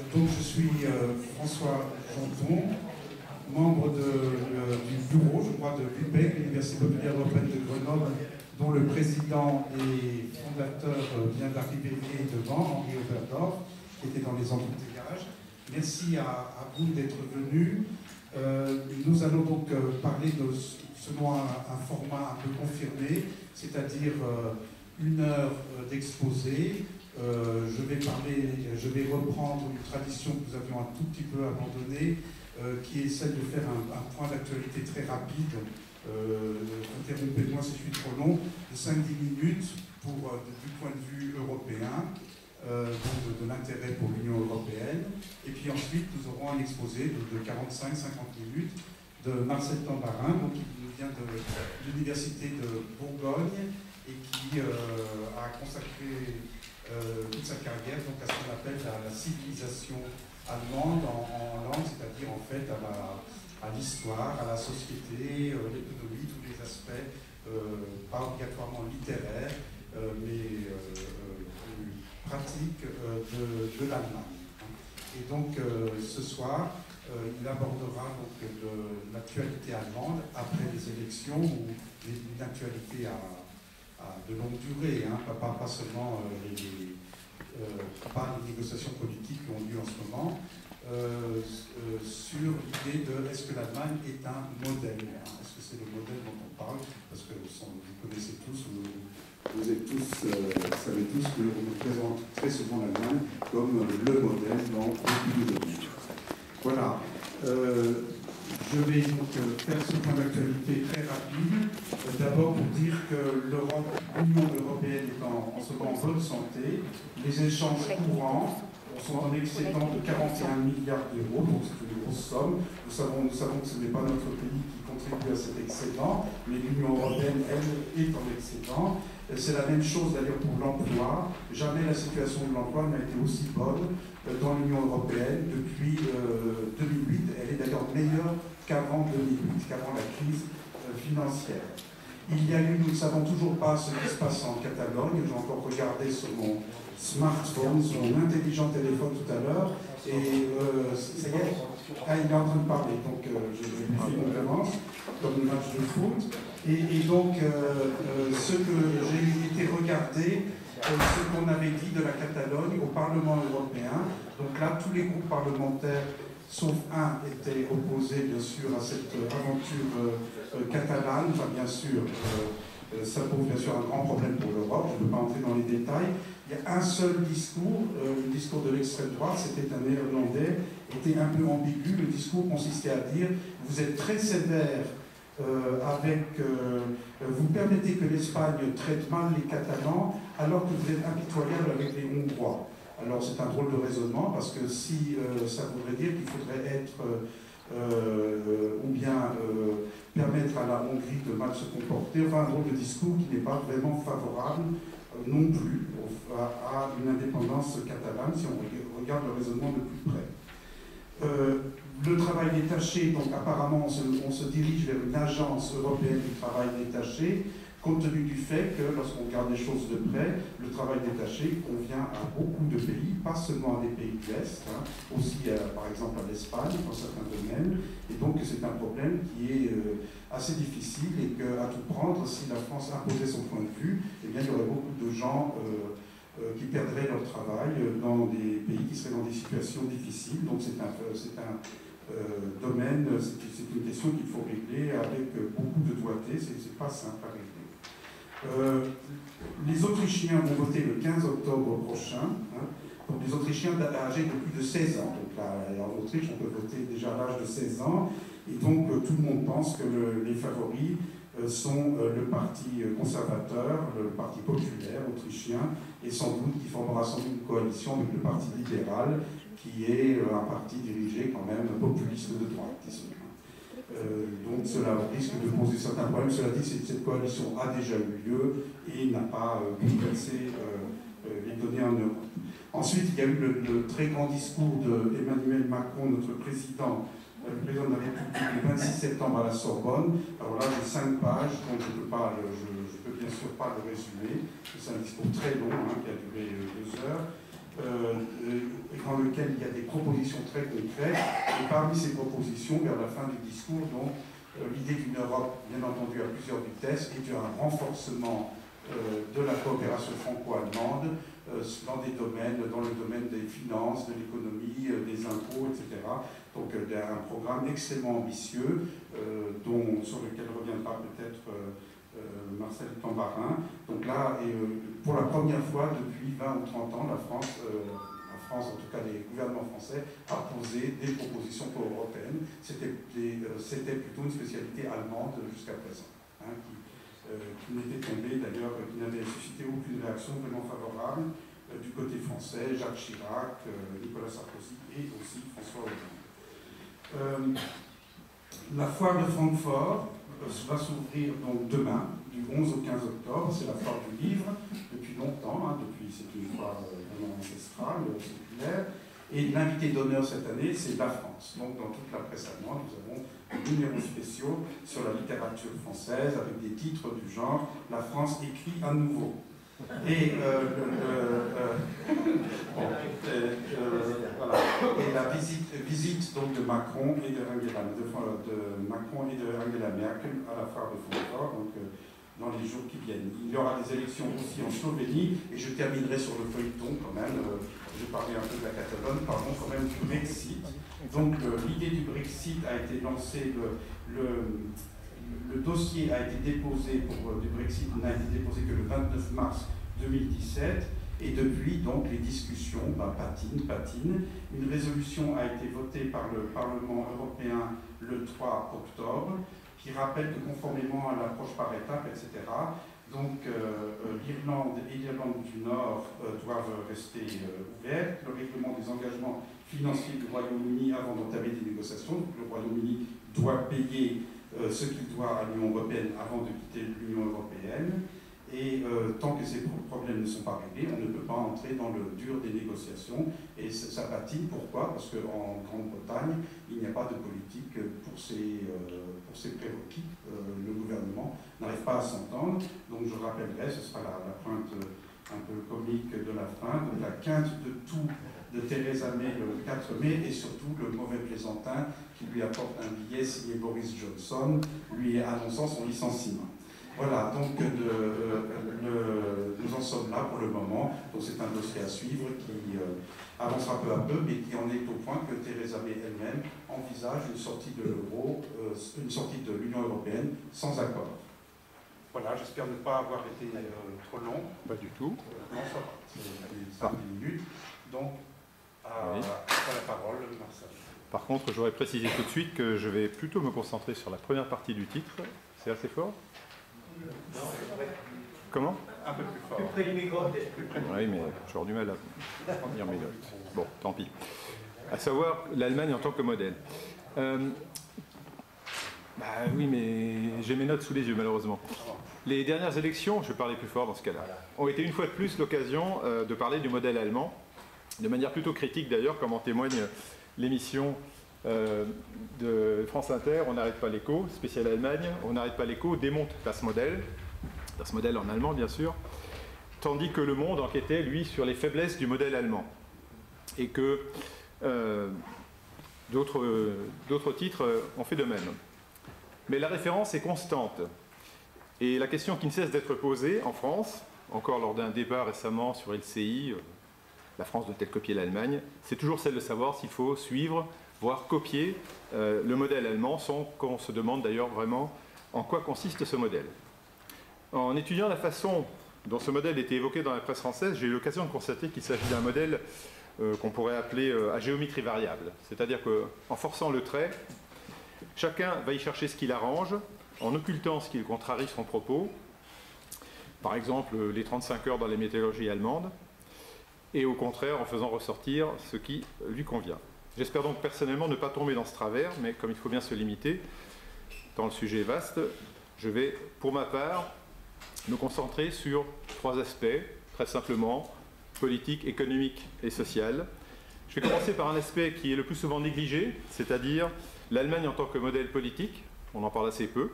Donc je suis François Janton, membre du bureau, je crois, de l'UPEC, l'Université populaire européenne de Grenoble, dont le président et fondateur vient d'arriver devant, Henri Oberdorf, qui était dans les embouteillages. Merci à vous d'être venus. Nous allons donc parler selon un format un peu confirmé, c'est-à-dire 1 heure d'exposé. Je vais reprendre une tradition que nous avions un tout petit peu abandonnée, qui est celle de faire un point d'actualité très rapide. Interrompez-moi si je suis trop long, de 5-10 minutes du point de vue européen, de l'intérêt pour l'Union européenne. Et puis ensuite, nous aurons un exposé de 45-50 minutes de Marcel Tambarin, donc, qui nous vient de l'Université de Bourgogne et qui a consacré toute sa carrière donc à ce qu'on appelle la civilisation allemande en langue, c'est-à-dire en fait à l'histoire, à la société, l'économie, tous les aspects, pas obligatoirement littéraires, mais plus pratiques de l'Allemagne. Et donc ce soir, il abordera donc l'actualité allemande après les élections, ou une actualité de longue durée, hein, pas seulement pas les négociations politiques qui ont lieu en ce moment, sur l'idée de est-ce que l'Allemagne est un modèle, hein, est-ce que c'est le modèle dont on parle, parce que vous connaissez tous, vous êtes tous, savez tous qu'on nous présente très souvent l'Allemagne comme le modèle dans beaucoup de domaines. Voilà. Je vais donc faire ce point d'actualité très rapide. D'abord pour dire que l'Union européenne est en ce moment en bonne santé. Les échanges courants sont en excédent de 41 milliards d'euros, donc c'est une grosse somme. Nous savons que ce n'est pas notre pays qui contribue à cet excédent, mais l'Union européenne, elle, est en excédent. C'est la même chose d'ailleurs pour l'emploi. Jamais la situation de l'emploi n'a été aussi bonne dans l'Union européenne depuis 2008. Elle est d'ailleurs meilleure qu'avant 2008, qu'avant la crise financière. Il y a eu, nous ne savons toujours pas ce qui se passe en Catalogne. J'ai encore regardé sur mon smartphone, sur mon intelligent téléphone tout à l'heure, et ça y est, il est en train de parler, donc je lui fais une référence, comme le match de foot. Et donc, ce que j'ai été regarder, ce qu'on avait dit de la Catalogne au Parlement européen. Donc là, tous les groupes parlementaires, sauf un, étaient opposés, bien sûr, à cette aventure catalane. Enfin, bien sûr, ça pose bien sûr un grand problème pour l'Europe. Je ne peux pas entrer dans les détails. Il y a un seul discours, le discours de l'extrême droite, c'était un néerlandais, était un peu ambigu. Le discours consistait à dire « Vous êtes très sévère vous permettez que l'Espagne traite mal les Catalans alors que vous êtes impitoyable avec les Hongrois. » Alors c'est un drôle de raisonnement parce que si ça voudrait dire qu'il faudrait être ou bien permettre à la Hongrie de mal se comporter, enfin un drôle de discours qui n'est pas vraiment favorable non plus à une indépendance catalane si on regarde le raisonnement de plus près. Le travail détaché, donc apparemment on se dirige vers une agence européenne du travail détaché, compte tenu du fait que lorsqu'on regarde les choses de près, le travail détaché convient à beaucoup de pays, pas seulement à des pays de l'Est, hein, aussi par exemple à l'Espagne dans certains domaines, et donc c'est un problème qui est assez difficile et qu'à tout prendre, si la France imposait son point de vue, eh bien il y aurait beaucoup de gens qui perdraient leur travail dans des pays qui seraient dans des situations difficiles. Donc c'est un domaine, c'est une question qu'il faut régler avec beaucoup de doigté, c'est pas simple à régler. Les Autrichiens vont voter le 15 octobre prochain, hein, donc les Autrichiens âgés de plus de 16 ans. Donc là, en Autriche, on peut voter déjà à l'âge de 16 ans, et donc tout le monde pense que les favoris sont le parti conservateur, le parti populaire autrichien, et sans doute qui formera sans doute une coalition avec le parti libéral, qui est un parti dirigé quand même populiste de droite, disons. Donc cela risque de poser certains problèmes. Cela dit, cette coalition a déjà eu lieu et n'a pas bouleversé les données en Europe. Ensuite, il y a eu le très grand discours d'Emmanuel Macron, notre président, le président de la République, le 26 septembre à la Sorbonne. Alors là, j'ai 5 pages, donc je peux bien sûr pas le résumer. C'est un discours très long, hein, qui a duré 2 heures. dans lequel il y a des propositions très concrètes. Et parmi ces propositions, vers la fin du discours, donc, l'idée d'une Europe, bien entendu, à plusieurs vitesses, et d'un renforcement de la coopération franco-allemande dans le domaine des finances, de l'économie, des impôts, etc. Donc un programme extrêmement ambitieux, sur lequel reviendra peut-être Marcel Tambarin. Donc là, pour la première fois depuis 20 ou 30 ans, la France, en tout cas les gouvernements français, a posé des propositions pro-européennes. C'était plutôt une spécialité allemande jusqu'à présent, hein, qui n'était tombée d'ailleurs, qui n'avait suscité aucune réaction vraiment favorable du côté français, Jacques Chirac, Nicolas Sarkozy et aussi François Hollande. La foire de Francfort va s'ouvrir donc demain, du 11 au 15 octobre. C'est la foire du livre depuis longtemps, hein, c'est une foire vraiment ancestrale, séculaire. Et l'invité d'honneur cette année, c'est la France. Donc dans toute la presse allemande, nous avons des numéros spéciaux sur la littérature française avec des titres du genre « La France écrit à nouveau ». Et, voilà. Et la visite donc, de Macron et de Angela Merkel à la foire de Francfort, donc dans les jours qui viennent. Il y aura des élections aussi en Slovénie, et je terminerai sur le feuilleton quand même. Je parlais un peu de la Catalogne, parlons quand même du Brexit. Donc l'idée du Brexit a été lancée, le dossier a été déposé du Brexit n'a été déposé que le 29 mars 2017, et depuis, donc, les discussions patinent. Une résolution a été votée par le Parlement européen le 3 octobre, qui rappelle que conformément à l'approche par étapes, etc., donc l'Irlande et l'Irlande du Nord doivent rester ouvertes. Le règlement des engagements financiers du Royaume-Uni avant d'entamer des négociations. Donc, le Royaume-Uni doit payer ce qu'il doit à l'Union européenne avant de quitter l'Union européenne. Et tant que ces problèmes ne sont pas réglés, on ne peut pas entrer dans le dur des négociations. Et ça patine. Pourquoi? Parce qu'en Grande-Bretagne, il n'y a pas de politique pour ces prérequis. Le gouvernement n'arrive pas à s'entendre. Donc je rappellerai, ce sera la pointe un peu comique de la fin, donc la quinte de tout de Theresa May le 4 mai, et surtout le mauvais plaisantin qui lui apporte un billet signé Boris Johnson, lui annonçant son licenciement. Voilà, donc nous en sommes là pour le moment. Donc c'est un dossier à suivre qui avancera peu à peu, mais qui en est au point que Theresa May elle-même envisage une sortie de l'euro, une sortie de l'Union européenne sans accord. Voilà, j'espère ne pas avoir été trop long. Pas du tout. Non, ça va, c'est 5 minutes. Donc, oui. La parole, Marcel. Par contre, j'aurais précisé tout de suite que je vais plutôt me concentrer sur la première partie du titre. C'est assez fort? Non, comment? Un peu plus fort. Plus près du micro. Oui, mais j'aurais du mal à lire mes notes. Bon, tant pis. À savoir, l'Allemagne en tant que modèle. Oui, mais j'ai mes notes sous les yeux, malheureusement. Les dernières élections, je vais parler plus fort dans ce cas-là, ont été une fois de plus l'occasion de parler du modèle allemand, de manière plutôt critique d'ailleurs, comme en témoigne l'émission de France Inter, On n'arrête pas l'écho, spécial Allemagne, On n'arrête pas l'écho, démonte das Modell en allemand bien sûr, tandis que Le Monde enquêtait, lui, sur les faiblesses du modèle allemand, et que d'autres titres ont fait de même. Mais la référence est constante, et la question qui ne cesse d'être posée en France, encore lors d'un débat récemment sur LCI, la France doit-elle copier l'Allemagne, c'est toujours celle de savoir s'il faut suivre, voire copier le modèle allemand, sans qu'on se demande d'ailleurs vraiment en quoi consiste ce modèle. En étudiant la façon dont ce modèle était évoqué dans la presse française, j'ai eu l'occasion de constater qu'il s'agit d'un modèle qu'on pourrait appeler à géométrie variable. C'est-à-dire qu'en forçant le trait, chacun va y chercher ce qui l'arrange, en occultant ce qui contrarie son propos, par exemple les 35 heures dans les métallurgies allemandes, et au contraire en faisant ressortir ce qui lui convient. J'espère donc personnellement ne pas tomber dans ce travers, mais comme il faut bien se limiter, tant le sujet est vaste, je vais, pour ma part, me concentrer sur 3 aspects, très simplement, politique, économique et social. Je vais commencer par un aspect qui est le plus souvent négligé, c'est-à-dire l'Allemagne en tant que modèle politique, on en parle assez peu,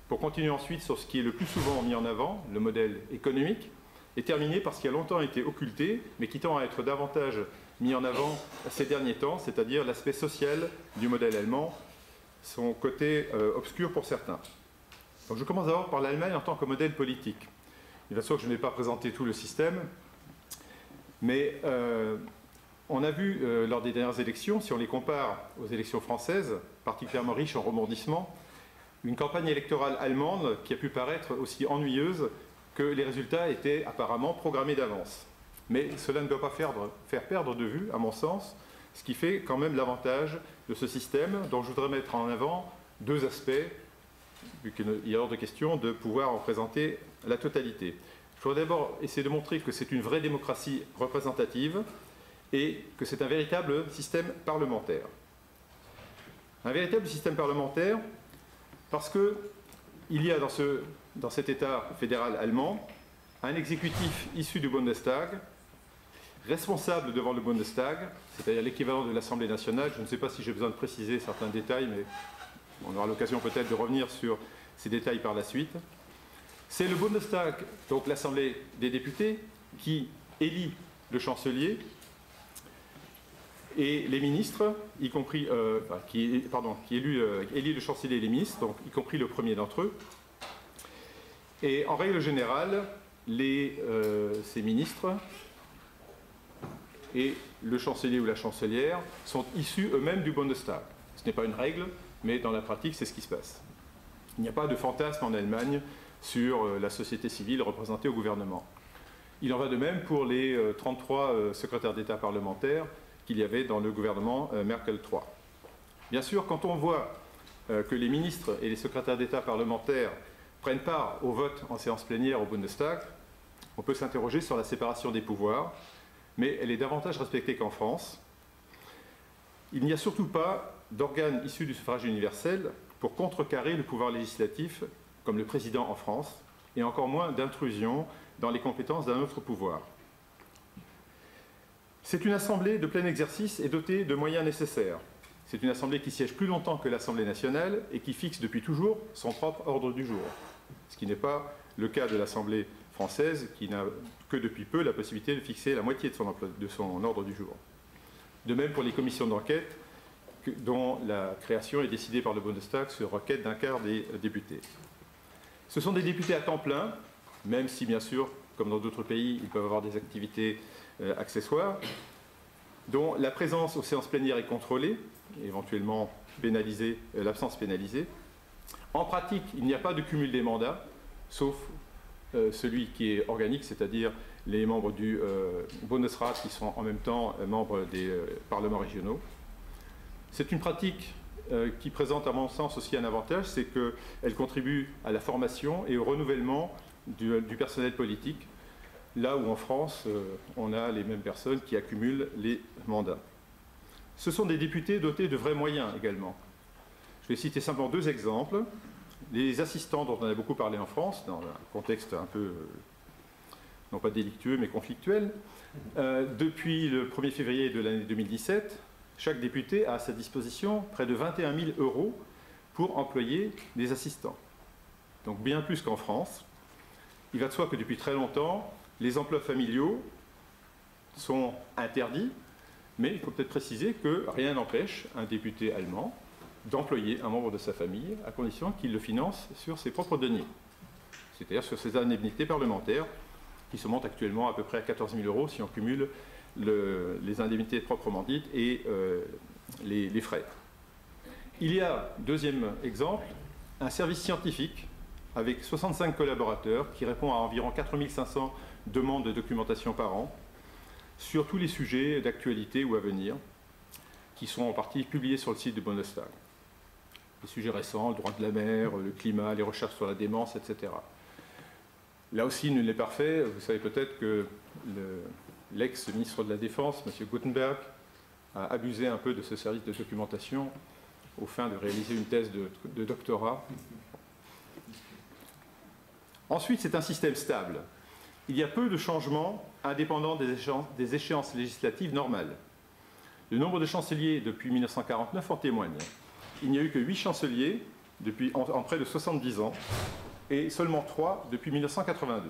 pour continuer ensuite sur ce qui est le plus souvent mis en avant, le modèle économique, est terminé par ce qui a longtemps été occulté, mais qui tend à être davantage mis en avant ces derniers temps, c'est-à-dire l'aspect social du modèle allemand, son côté obscur pour certains. Donc je commence d'abord par l'Allemagne en tant que modèle politique. Il va de soi que je n'ai pas présenté tout le système, mais on a vu lors des dernières élections, si on les compare aux élections françaises, particulièrement riches en rebondissements, une campagne électorale allemande qui a pu paraître aussi ennuyeuse que les résultats étaient apparemment programmés d'avance. Mais cela ne doit pas faire perdre de vue, à mon sens, ce qui fait quand même l'avantage de ce système, dont je voudrais mettre en avant deux aspects, vu qu'il y a hors de question de pouvoir en présenter la totalité. Je voudrais d'abord essayer de montrer que c'est une vraie démocratie représentative et que c'est un véritable système parlementaire. Un véritable système parlementaire parce qu'il y a dans cet État fédéral allemand un exécutif issu du Bundestag, responsable devant le Bundestag, c'est-à-dire l'équivalent de l'Assemblée nationale. Je ne sais pas si j'ai besoin de préciser certains détails, mais on aura l'occasion peut-être de revenir sur ces détails par la suite. C'est le Bundestag, donc l'Assemblée des députés, qui élit le chancelier et les ministres, y compris, qui élit le chancelier et les ministres, donc y compris le premier d'entre eux. Et en règle générale, ces ministres et le chancelier ou la chancelière sont issus eux-mêmes du Bundestag. Ce n'est pas une règle, mais dans la pratique, c'est ce qui se passe. Il n'y a pas de fantasme en Allemagne sur la société civile représentée au gouvernement. Il en va de même pour les 33 secrétaires d'État parlementaires qu'il y avait dans le gouvernement Merkel III. Bien sûr, quand on voit que les ministres et les secrétaires d'État parlementaires prennent part au vote en séance plénière au Bundestag, on peut s'interroger sur la séparation des pouvoirs, mais elle est davantage respectée qu'en France. Il n'y a surtout pas d'organe issu du suffrage universel pour contrecarrer le pouvoir législatif, comme le président en France, et encore moins d'intrusion dans les compétences d'un autre pouvoir. C'est une assemblée de plein exercice et dotée de moyens nécessaires. C'est une assemblée qui siège plus longtemps que l'Assemblée nationale et qui fixe depuis toujours son propre ordre du jour, ce qui n'est pas le cas de l'Assemblée française, qui n'a que depuis peu la possibilité de fixer la moitié de son ordre du jour. De même pour les commissions d'enquête, dont la création est décidée par le Bundestag sur requête d'un quart des députés. Ce sont des députés à temps plein, même si, bien sûr, comme dans d'autres pays, ils peuvent avoir des activités accessoires, dont la présence aux séances plénières est contrôlée, éventuellement pénalisée, l'absence pénalisée. En pratique, il n'y a pas de cumul des mandats, sauf celui qui est organique, c'est-à-dire les membres du Bundesrat qui sont en même temps membres des parlements régionaux. C'est une pratique qui présente à mon sens aussi un avantage, c'est qu'elle contribue à la formation et au renouvellement du personnel politique, là où en France, on a les mêmes personnes qui accumulent les mandats. Ce sont des députés dotés de vrais moyens également. Je vais citer simplement deux exemples. Les assistants dont on a beaucoup parlé en France, dans un contexte un peu, non pas délictueux, mais conflictuel. Depuis le 1er février de l'année 2017, chaque député a à sa disposition près de 21 000 € pour employer des assistants. Donc bien plus qu'en France. Il va de soi que depuis très longtemps, les emplois familiaux sont interdits, mais il faut peut-être préciser que rien n'empêche un député allemand d'employer un membre de sa famille à condition qu'il le finance sur ses propres deniers, c'est-à-dire sur ses indemnités parlementaires qui se montent actuellement à peu près à 14 000 € si on cumule les indemnités proprement dites et les frais. Il y a, deuxième exemple, un service scientifique avec 65 collaborateurs qui répond à environ 4 500 demandes de documentation par an sur tous les sujets d'actualité ou à venir qui sont en partie publiés sur le site du Bundestag. Les sujets récents, le droit de la mer, le climat, les recherches sur la démence, etc. Là aussi, nul n'est parfait. Vous savez peut-être que l'ex-ministre de la Défense, M. Gutenberg, a abusé un peu de ce service de documentation aux fins de réaliser une thèse de doctorat. Ensuite, c'est un système stable. Il y a peu de changements indépendants des échéances législatives normales. Le nombre de chanceliers depuis 1949 en témoigne. Il n'y a eu que 8 chanceliers en près de 70 ans et seulement 3 depuis 1982.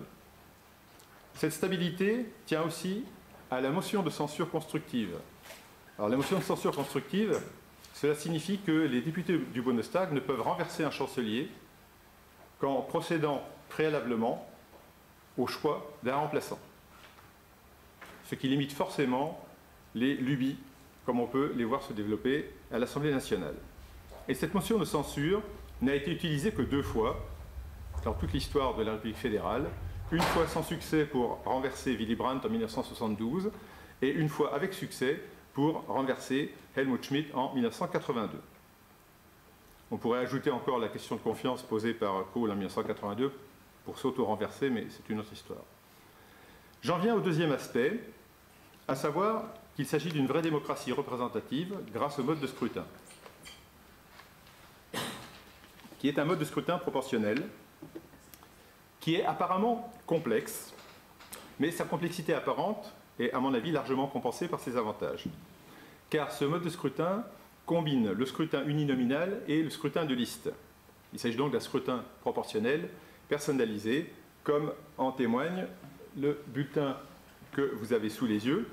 Cette stabilité tient aussi à la motion de censure constructive. Alors la motion de censure constructive, cela signifie que les députés du Bundestag ne peuvent renverser un chancelier qu'en procédant préalablement au choix d'un remplaçant. Ce qui limite forcément les lubies, comme on peut les voir se développer à l'Assemblée nationale. Et cette motion de censure n'a été utilisée que 2 fois dans toute l'histoire de la République fédérale, une fois sans succès pour renverser Willy Brandt en 1972 et une fois avec succès pour renverser Helmut Schmidt en 1982. On pourrait ajouter encore la question de confiance posée par Kohl en 1982 pour s'auto-renverser, mais c'est une autre histoire. J'en viens au deuxième aspect, à savoir qu'il s'agit d'une vraie démocratie représentative grâce au mode de scrutin, qui est un mode de scrutin proportionnel, qui est apparemment complexe, mais sa complexité apparente est, à mon avis, largement compensée par ses avantages. Car ce mode de scrutin combine le scrutin uninominal et le scrutin de liste. Il s'agit donc d'un scrutin proportionnel, personnalisé, comme en témoigne le bulletin que vous avez sous les yeux.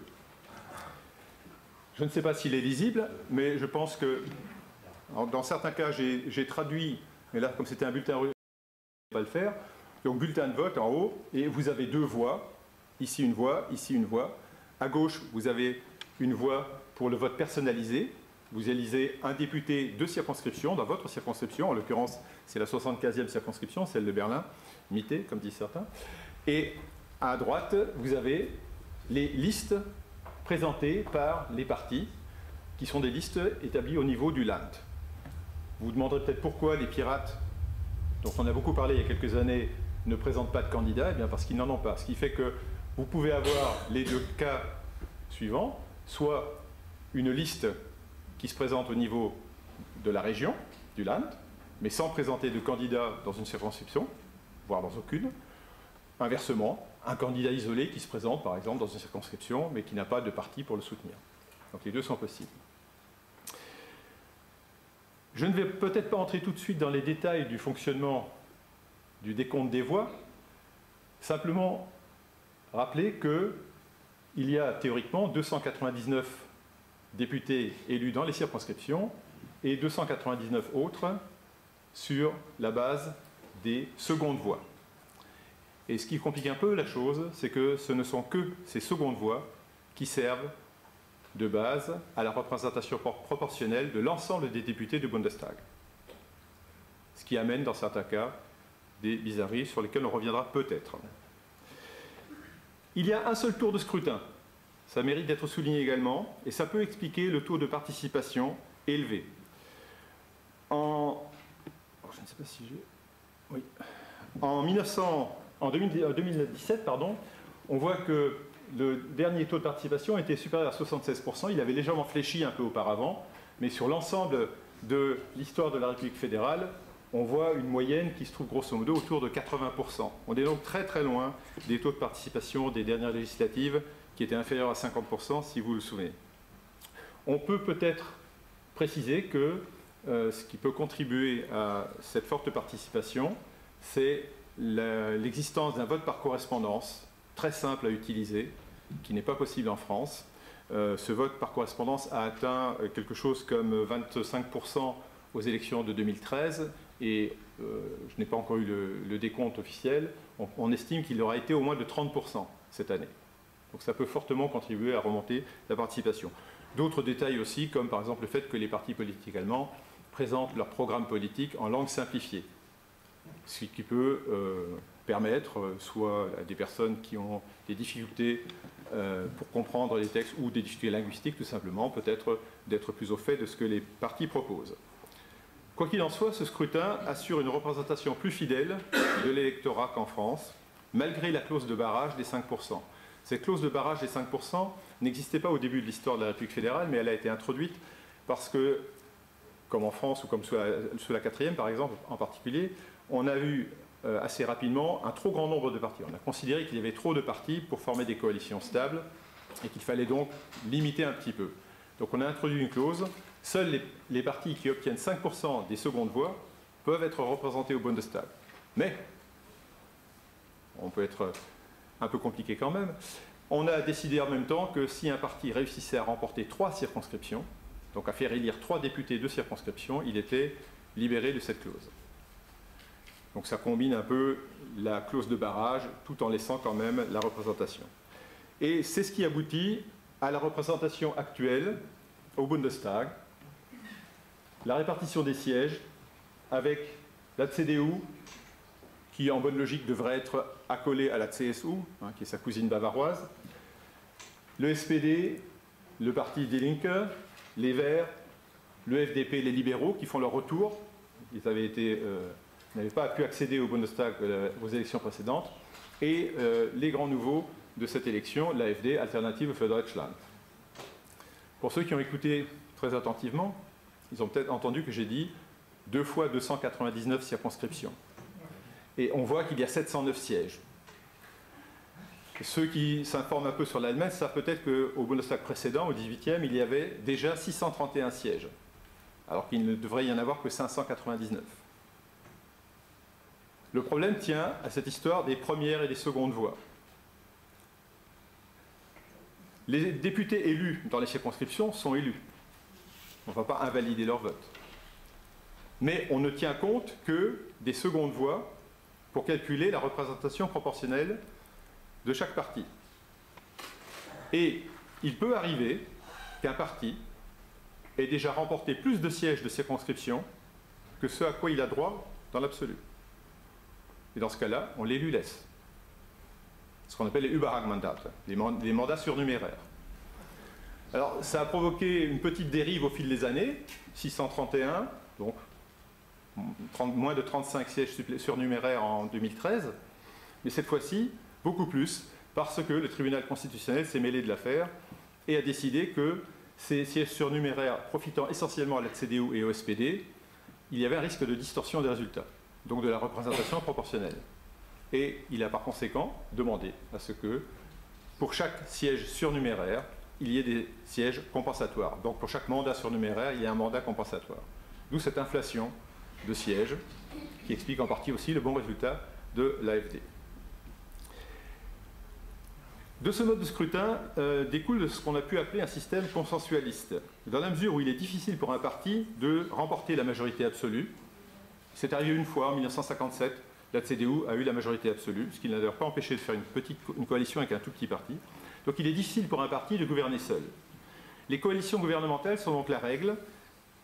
Je ne sais pas s'il est lisible, mais je pense que, dans certains cas, j'ai traduit, mais là, comme c'était un bulletin, je ne vais pas le faire. Donc, bulletin de vote en haut, et vous avez 2 voix, ici une voix, ici une voix. À gauche, vous avez une voix pour le vote personnalisé. Vous élisez un député de circonscription, dans votre circonscription, en l'occurrence, c'est la 75e circonscription, celle de Berlin, Mitte, comme disent certains. Et à droite, vous avez les listes présentées par les partis, qui sont des listes établies au niveau du Land. Vous vous demanderez peut-être pourquoi les pirates, dont on a beaucoup parlé il y a quelques années, ne présentent pas de candidats. Eh bien parce qu'ils n'en ont pas. Ce qui fait que vous pouvez avoir les 2 cas suivants, soit une liste qui se présente au niveau de la région, du Land, mais sans présenter de candidat dans une circonscription, voire dans aucune. Inversement, un candidat isolé qui se présente, par exemple, dans une circonscription, mais qui n'a pas de parti pour le soutenir. Donc les 2 sont possibles. Je ne vais peut-être pas entrer tout de suite dans les détails du fonctionnement du décompte des voix, simplement rappeler qu'il y a théoriquement 299 députés élus dans les circonscriptions et 299 autres sur la base des secondes voix. Et ce qui complique un peu la chose, c'est que ce ne sont que ces secondes voix qui servent de base à la représentation proportionnelle de l'ensemble des députés du Bundestag. Ce qui amène, dans certains cas, des bizarreries sur lesquelles on reviendra peut-être. Il y a un seul tour de scrutin. Ça mérite d'être souligné également, et ça peut expliquer le taux de participation élevé. Je ne sais pas si j'ai... Oui. En 2017, on voit que le dernier taux de participation était supérieur à 76%. Il avait légèrement fléchi un peu auparavant, mais sur l'ensemble de l'histoire de la République fédérale, on voit une moyenne qui se trouve grosso modo autour de 80%. On est donc très très loin des taux de participation des dernières législatives qui étaient inférieurs à 50%, si vous le souvenez. On peut peut-être préciser que ce qui peut contribuer à cette forte participation, c'est l'existence d'un vote par correspondance très simple à utiliser, qui n'est pas possible en France. Ce vote par correspondance a atteint quelque chose comme 25% aux élections de 2013, et je n'ai pas encore eu le décompte officiel. On estime qu'il aura été au moins de 30% cette année. Donc ça peut fortement contribuer à remonter la participation. D'autres détails aussi, comme par exemple le fait que les partis politiques allemands présentent leur programme politique en langue simplifiée, ce qui peut permettre soit à des personnes qui ont des difficultés pour comprendre les textes ou des difficultés linguistiques tout simplement, peut-être d'être plus au fait de ce que les partis proposent. Quoi qu'il en soit, ce scrutin assure une représentation plus fidèle de l'électorat qu'en France, malgré la clause de barrage des 5%. Cette clause de barrage des 5% n'existait pas au début de l'histoire de la République fédérale, mais elle a été introduite parce que, comme en France ou comme sous la 4e par exemple en particulier, on a eu assez rapidement un trop grand nombre de partis. On a considéré qu'il y avait trop de partis pour former des coalitions stables et qu'il fallait donc limiter un petit peu. Donc on a introduit une clause. Seuls les partis qui obtiennent 5% des secondes voix peuvent être représentés au Bundestag. Mais on peut être un peu compliqué quand même. On a décidé en même temps que si un parti réussissait à remporter 3 circonscriptions, donc à faire élire 3 députés de circonscription, il était libéré de cette clause. Donc ça combine un peu la clause de barrage tout en laissant quand même la représentation. Et c'est ce qui aboutit à la représentation actuelle au Bundestag, la répartition des sièges avec la CDU qui en bonne logique devrait être accolée à la CSU, hein, qui est sa cousine bavaroise, le SPD, le parti Die Linke, les Verts, le FDP, les libéraux qui font leur retour. Ils n'avaient pas pu accéder au Bundestag aux élections précédentes, et les grands nouveaux de cette élection, l'AfD, Alternative für Deutschland. Pour ceux qui ont écouté très attentivement, ils ont peut-être entendu que j'ai dit 2 fois 299 circonscriptions. Et on voit qu'il y a 709 sièges. Ceux qui s'informent un peu sur l'Allemagne savent peut-être qu'au Bundestag précédent, au 18e, il y avait déjà 631 sièges, alors qu'il ne devrait y en avoir que 599. Le problème tient à cette histoire des premières et des secondes voix. Les députés élus dans les circonscriptions sont élus. On ne va pas invalider leur vote. Mais on ne tient compte que des secondes voix pour calculer la représentation proportionnelle de chaque parti. Et il peut arriver qu'un parti ait déjà remporté plus de sièges de circonscription que ce à quoi il a droit dans l'absolu. Et dans ce cas-là, on les lui laisse. Ce qu'on appelle les Überhangmandate, les mandats surnuméraires. Alors, ça a provoqué une petite dérive au fil des années, 631, donc moins de 35 sièges surnuméraires en 2013, mais cette fois-ci, beaucoup plus, parce que le tribunal constitutionnel s'est mêlé de l'affaire et a décidé que ces sièges surnuméraires profitant essentiellement à la CDU et au SPD, il y avait un risque de distorsion des résultats, donc de la représentation proportionnelle. Et il a par conséquent demandé à ce que, pour chaque siège surnuméraire, il y ait des sièges compensatoires. Donc pour chaque mandat surnuméraire, il y a un mandat compensatoire. D'où cette inflation de sièges, qui explique en partie aussi le bon résultat de l'AfD. De ce mode de scrutin découle ce qu'on a pu appeler un système consensualiste, dans la mesure où il est difficile pour un parti de remporter la majorité absolue. C'est arrivé une fois, en 1957, la CDU a eu la majorité absolue, ce qui n'a d'ailleurs pas empêché de faire une coalition avec un tout petit parti. Donc il est difficile pour un parti de gouverner seul. Les coalitions gouvernementales sont donc la règle,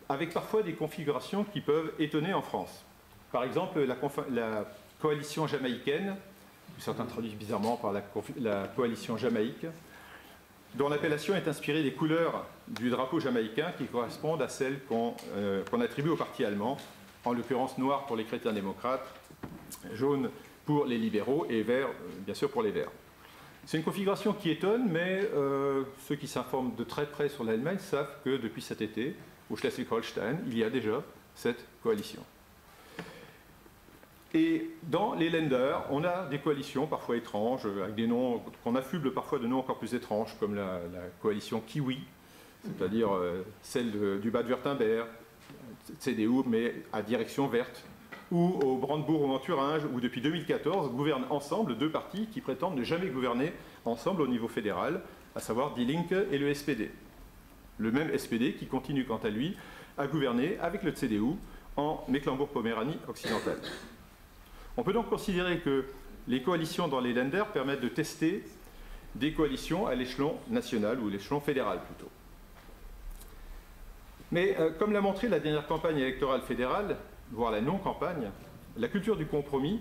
avec parfois des configurations qui peuvent étonner en France. Par exemple, la coalition jamaïcaine, certains traduisent bizarrement par la coalition Jamaïque, dont l'appellation est inspirée des couleurs du drapeau jamaïcain qui correspondent à celles qu'on attribue au parti allemand, en l'occurrence noir pour les chrétiens démocrates, jaune pour les libéraux et vert, bien sûr, pour les verts. C'est une configuration qui étonne, mais ceux qui s'informent de très près sur l'Allemagne savent que depuis cet été, au Schleswig-Holstein, il y a déjà cette coalition. Et dans les Länder, on a des coalitions parfois étranges, avec des noms qu'on affuble parfois de noms encore plus étranges, comme la coalition Kiwi, c'est-à-dire celle du Bade-Württemberg, CDU, mais à direction verte, ou au Brandebourg ou en Thuringe, où depuis 2014 gouvernent ensemble 2 partis qui prétendent ne jamais gouverner ensemble au niveau fédéral, à savoir Die Linke et le SPD. Le même SPD qui continue quant à lui à gouverner avec le CDU en Mecklembourg-Poméranie occidentale. On peut donc considérer que les coalitions dans les Länder permettent de tester des coalitions à l'échelon national ou l'échelon fédéral plutôt. Mais comme l'a montré la dernière campagne électorale fédérale, voire la non-campagne, la culture du compromis,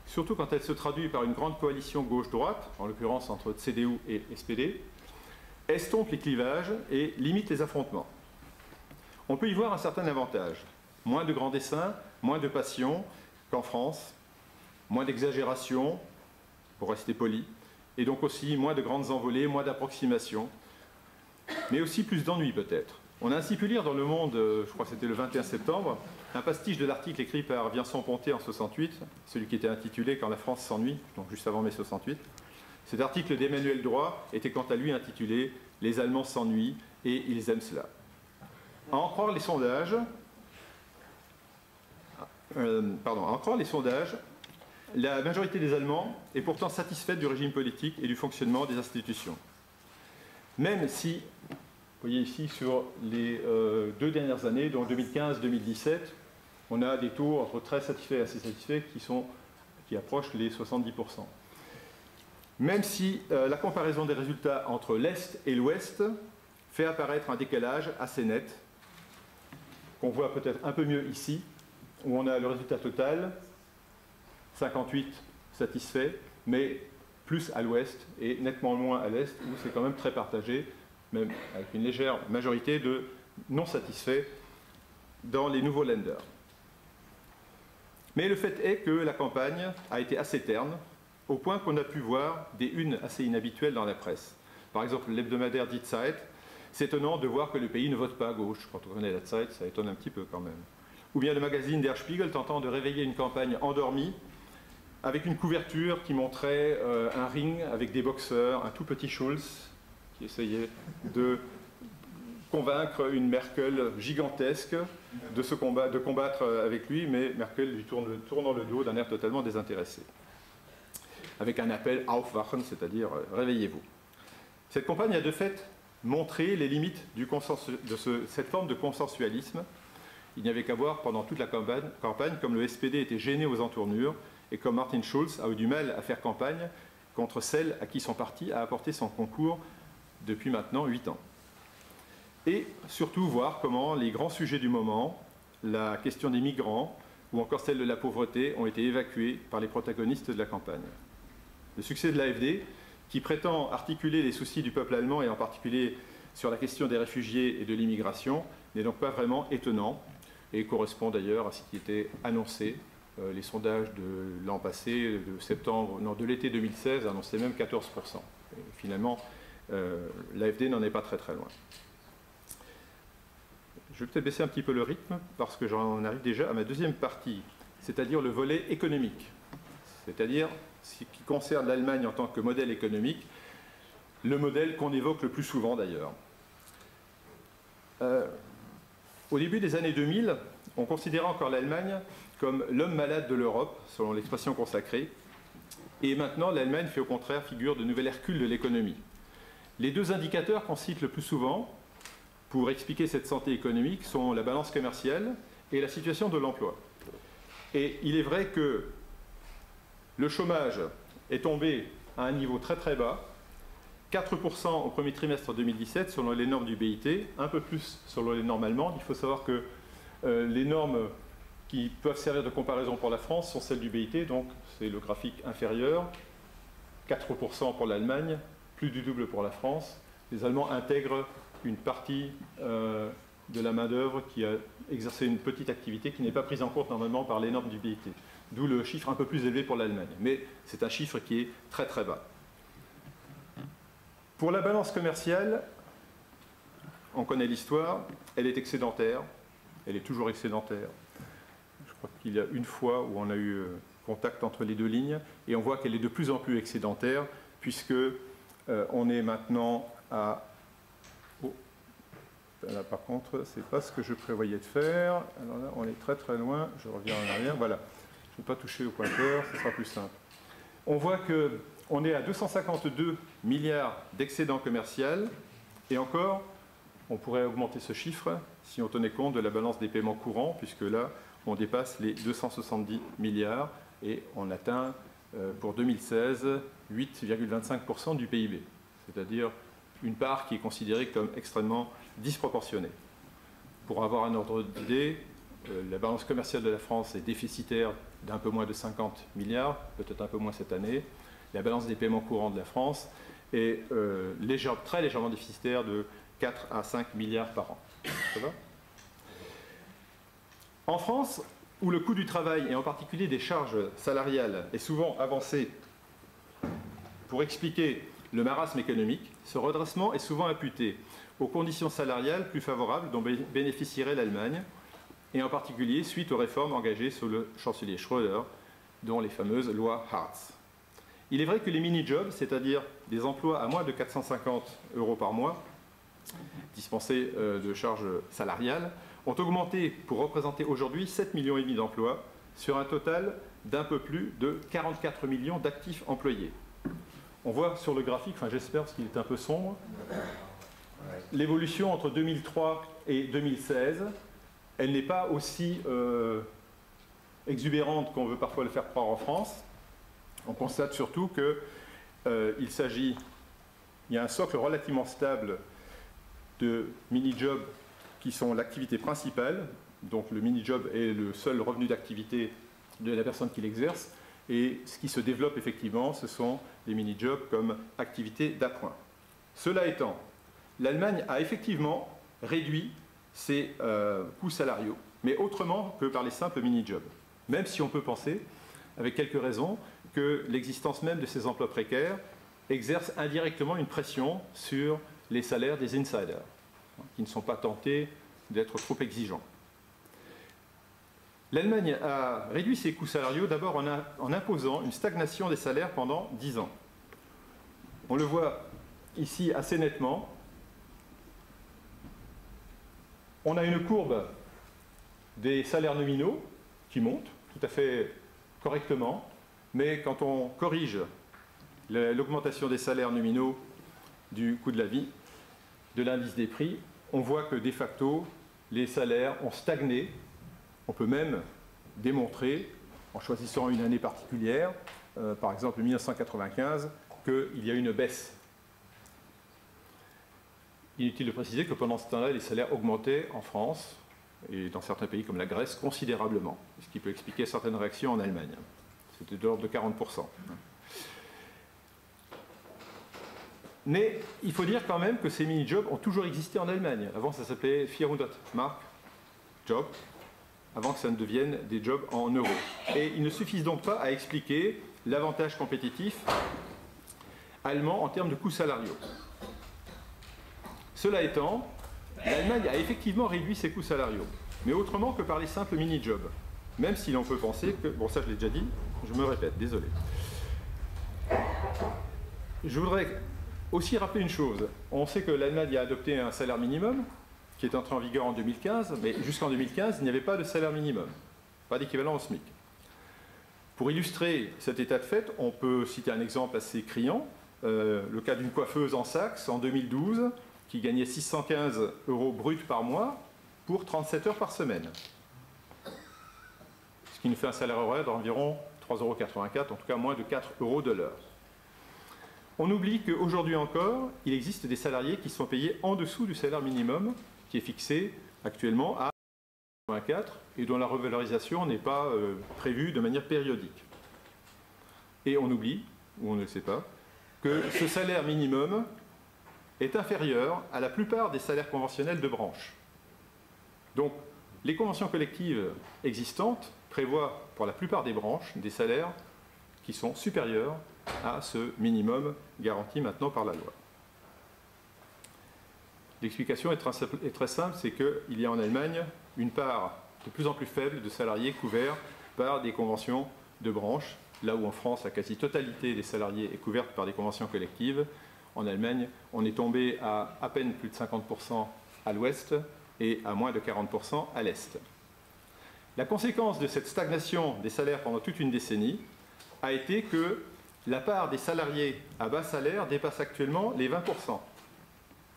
surtout quand elle se traduit par une grande coalition gauche-droite, en l'occurrence entre CDU et SPD, estompe les clivages et limite les affrontements. On peut y voir un certain avantage. Moins de grands dessins, moins de passion qu'en France, moins d'exagération, pour rester poli, et donc aussi moins de grandes envolées, moins d'approximations, mais aussi plus d'ennui peut-être. On a ainsi pu lire dans Le Monde, je crois que c'était le 21 septembre, un pastiche de l'article écrit par Vincent Ponté en 68, celui qui était intitulé « Quand la France s'ennuie », donc juste avant mai 68. Cet article d'Emmanuel Droit était quant à lui intitulé « Les Allemands s'ennuient et ils aiment cela ». À en croire les sondages, la majorité des Allemands est pourtant satisfaite du régime politique et du fonctionnement des institutions. Même si, vous voyez ici, sur les 2 dernières années, donc 2015-2017, on a des taux entre très satisfaits et assez satisfaits qui approchent les 70%. Même si la comparaison des résultats entre l'Est et l'Ouest fait apparaître un décalage assez net, qu'on voit peut-être un peu mieux ici, où on a le résultat total, 58 satisfaits, mais plus à l'Ouest et nettement moins à l'Est, où c'est quand même très partagé, même avec une légère majorité de non satisfaits dans les nouveaux lenders. Mais le fait est que la campagne a été assez terne, au point qu'on a pu voir des unes assez inhabituelles dans la presse. Par exemple, l'hebdomadaire Die Zeit, c'est étonnant de voir que le pays ne vote pas à gauche. Quand on connaît la Zeit, ça étonne un petit peu quand même. Ou bien le magazine Der Spiegel tentant de réveiller une campagne endormie, avec une couverture qui montrait un ring avec des boxeurs, un tout petit Schulz, qui essayait de convaincre une Merkel gigantesque de combattre avec lui, mais Merkel lui tournant le dos d'un air totalement désintéressé. Avec un appel Aufwachen, c'est-à-dire réveillez-vous. Cette campagne a de fait montré les limites de cette forme de consensualisme. Il n'y avait qu'à voir pendant toute la campagne comme le SPD était gêné aux entournures et comme Martin Schulz a eu du mal à faire campagne contre celle à qui son parti a apporté son concours depuis maintenant 8 ans. Et surtout voir comment les grands sujets du moment, la question des migrants ou encore celle de la pauvreté, ont été évacués par les protagonistes de la campagne. Le succès de l'AfD, qui prétend articuler les soucis du peuple allemand, et en particulier sur la question des réfugiés et de l'immigration, n'est donc pas vraiment étonnant, et correspond d'ailleurs à ce qui était annoncé. Les sondages de l'an passé, de l'été 2016, annonçaient même 14%. Et finalement, l'AfD n'en est pas très très loin. Je vais peut-être baisser un petit peu le rythme, parce que j'en arrive déjà à ma deuxième partie, c'est-à-dire le volet économique, c'est-à-dire ce qui concerne l'Allemagne en tant que modèle économique, le modèle qu'on évoque le plus souvent d'ailleurs. Au début des années 2000, on considérait encore l'Allemagne comme l'homme malade de l'Europe, selon l'expression consacrée, et maintenant l'Allemagne fait au contraire figure de nouvel Hercule de l'économie. Les 2 indicateurs qu'on cite le plus souvent pour expliquer cette santé économique sont la balance commerciale et la situation de l'emploi. Et il est vrai que le chômage est tombé à un niveau très très bas, 4% au premier trimestre 2017 selon les normes du BIT, un peu plus selon les normes allemandes. Il faut savoir que les normes qui peuvent servir de comparaison pour la France sont celles du BIT, donc c'est le graphique inférieur, 4% pour l'Allemagne, plus du double pour la France. Les Allemands intègrent une partie de la main-d'œuvre qui a exercé une petite activité qui n'est pas prise en compte normalement par les normes du BIT. D'où le chiffre un peu plus élevé pour l'Allemagne. Mais c'est un chiffre qui est très très bas. Pour la balance commerciale, on connaît l'histoire, elle est excédentaire, elle est toujours excédentaire. Je crois qu'il y a une fois où on a eu contact entre les 2 lignes, et on voit qu'elle est de plus en plus excédentaire, puisque on est maintenant à... Oh, là par contre, ce n'est pas ce que je prévoyais de faire. Alors là, on est très très loin, je reviens en arrière, voilà. Je ne vais pas toucher au pointeur, ce sera plus simple. On voit qu'on est à 252 milliards d'excédent commercial, et encore, on pourrait augmenter ce chiffre si on tenait compte de la balance des paiements courants, puisque là, on dépasse les 270 milliards, et on atteint pour 2016 8,25% du PIB, c'est-à-dire une part qui est considérée comme extrêmement disproportionnée. Pour avoir un ordre d'idée, la balance commerciale de la France est déficitaire d'un peu moins de 50 milliards, peut-être un peu moins cette année. La balance des paiements courants de la France est très légèrement déficitaire de 4 à 5 milliards par an. Ça va ? En France, où le coût du travail, et en particulier des charges salariales, est souvent avancé pour expliquer le marasme économique, ce redressement est souvent imputé aux conditions salariales plus favorables dont bénéficierait l'Allemagne, et en particulier suite aux réformes engagées sous le chancelier Schröder, dont les fameuses lois Hartz. Il est vrai que les mini-jobs, c'est-à-dire des emplois à moins de 450 € par mois, dispensés de charges salariales, ont augmenté pour représenter aujourd'hui 7,5 millions d'emplois sur un total d'un peu plus de 44 millions d'actifs employés. On voit sur le graphique, enfin j'espère parce qu'il est un peu sombre, l'évolution entre 2003 et 2016. Elle n'est pas aussi exubérante qu'on veut parfois le faire croire en France. On constate surtout qu'il s'agit, il y a un socle relativement stable de mini-jobs qui sont l'activité principale. Donc le mini-job est le seul revenu d'activité de la personne qui l'exerce. Et ce qui se développe effectivement, ce sont les mini-jobs comme activité d'appoint. Cela étant, l'Allemagne a effectivement réduit ses coûts salariaux, mais autrement que par les simples mini-jobs. Même si on peut penser, avec quelques raisons, que l'existence même de ces emplois précaires exerce indirectement une pression sur les salaires des insiders, qui ne sont pas tentés d'être trop exigeants. L'Allemagne a réduit ses coûts salariaux d'abord en imposant une stagnation des salaires pendant 10 ans. On le voit ici assez nettement. On a une courbe des salaires nominaux qui monte tout à fait correctement, mais quand on corrige l'augmentation des salaires nominaux du coût de la vie, de l'indice des prix, on voit que de facto, les salaires ont stagné. On peut même démontrer, en choisissant une année particulière, par exemple 1995, qu'il y a une baisse. Inutile de préciser que pendant ce temps-là, les salaires augmentaient en France et dans certains pays comme la Grèce considérablement, ce qui peut expliquer certaines réactions en Allemagne. C'était de l'ordre de 40%. Mais il faut dire quand même que ces mini-jobs ont toujours existé en Allemagne. Avant, ça s'appelait 400 Mark Job, avant que ça ne devienne des jobs en euros. Et ils ne suffisent donc pas à expliquer l'avantage compétitif allemand en termes de coûts salariaux. Cela étant, l'Allemagne a effectivement réduit ses coûts salariaux, mais autrement que par les simples mini-jobs. Même si l'on peut penser que... Bon, ça je l'ai déjà dit, je me répète, désolé. Je voudrais aussi rappeler une chose. On sait que l'Allemagne a adopté un salaire minimum, qui est entré en vigueur en 2015, mais jusqu'en 2015, il n'y avait pas de salaire minimum, pas d'équivalent au SMIC. Pour illustrer cet état de fait, on peut citer un exemple assez criant, le cas d'une coiffeuse en Saxe en 2012, qui gagnait 615 € bruts par mois pour 37 heures par semaine. Ce qui nous fait un salaire horaire d'environ 3,84 €, en tout cas moins de 4 € de l'heure. On oublie qu'aujourd'hui encore, il existe des salariés qui sont payés en dessous du salaire minimum, qui est fixé actuellement à 84 et dont la revalorisation n'est pas prévue de manière périodique. Et on oublie, ou on ne le sait pas, que ce salaire minimum est inférieur à la plupart des salaires conventionnels de branche. Donc, les conventions collectives existantes prévoient pour la plupart des branches des salaires qui sont supérieurs à ce minimum garanti maintenant par la loi. L'explication est très simple, c'est qu'il y a en Allemagne une part de plus en plus faible de salariés couverts par des conventions de branche, là où en France la quasi-totalité des salariés est couverte par des conventions collectives. En Allemagne, on est tombé à peine plus de 50% à l'ouest et à moins de 40% à l'est. La conséquence de cette stagnation des salaires pendant toute une décennie a été que la part des salariés à bas salaire dépasse actuellement les 20%.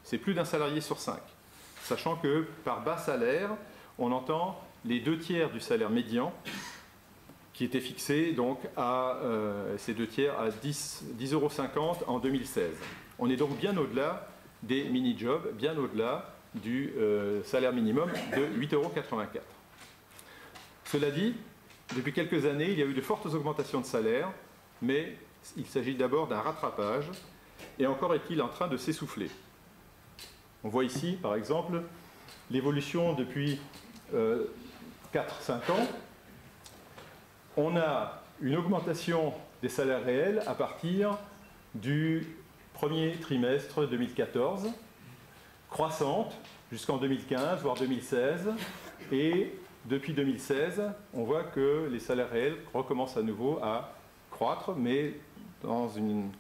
C'est plus d'un salarié sur 5. Sachant que par bas salaire, on entend les 2/3 du salaire médian qui était fixé donc à ces 2/3 à 10,50 € en 2016. On est donc bien au-delà des mini-jobs, bien au-delà du salaire minimum de 8,84 €. Cela dit, depuis quelques années, il y a eu de fortes augmentations de salaire, mais il s'agit d'abord d'un rattrapage, et encore est-il en train de s'essouffler. On voit ici, par exemple, l'évolution depuis 4-5 ans. On a une augmentation des salaires réels à partir du premier trimestre 2014, croissante jusqu'en 2015, voire 2016, et depuis 2016, on voit que les salaires réels recommencent à nouveau à croître, mais dans une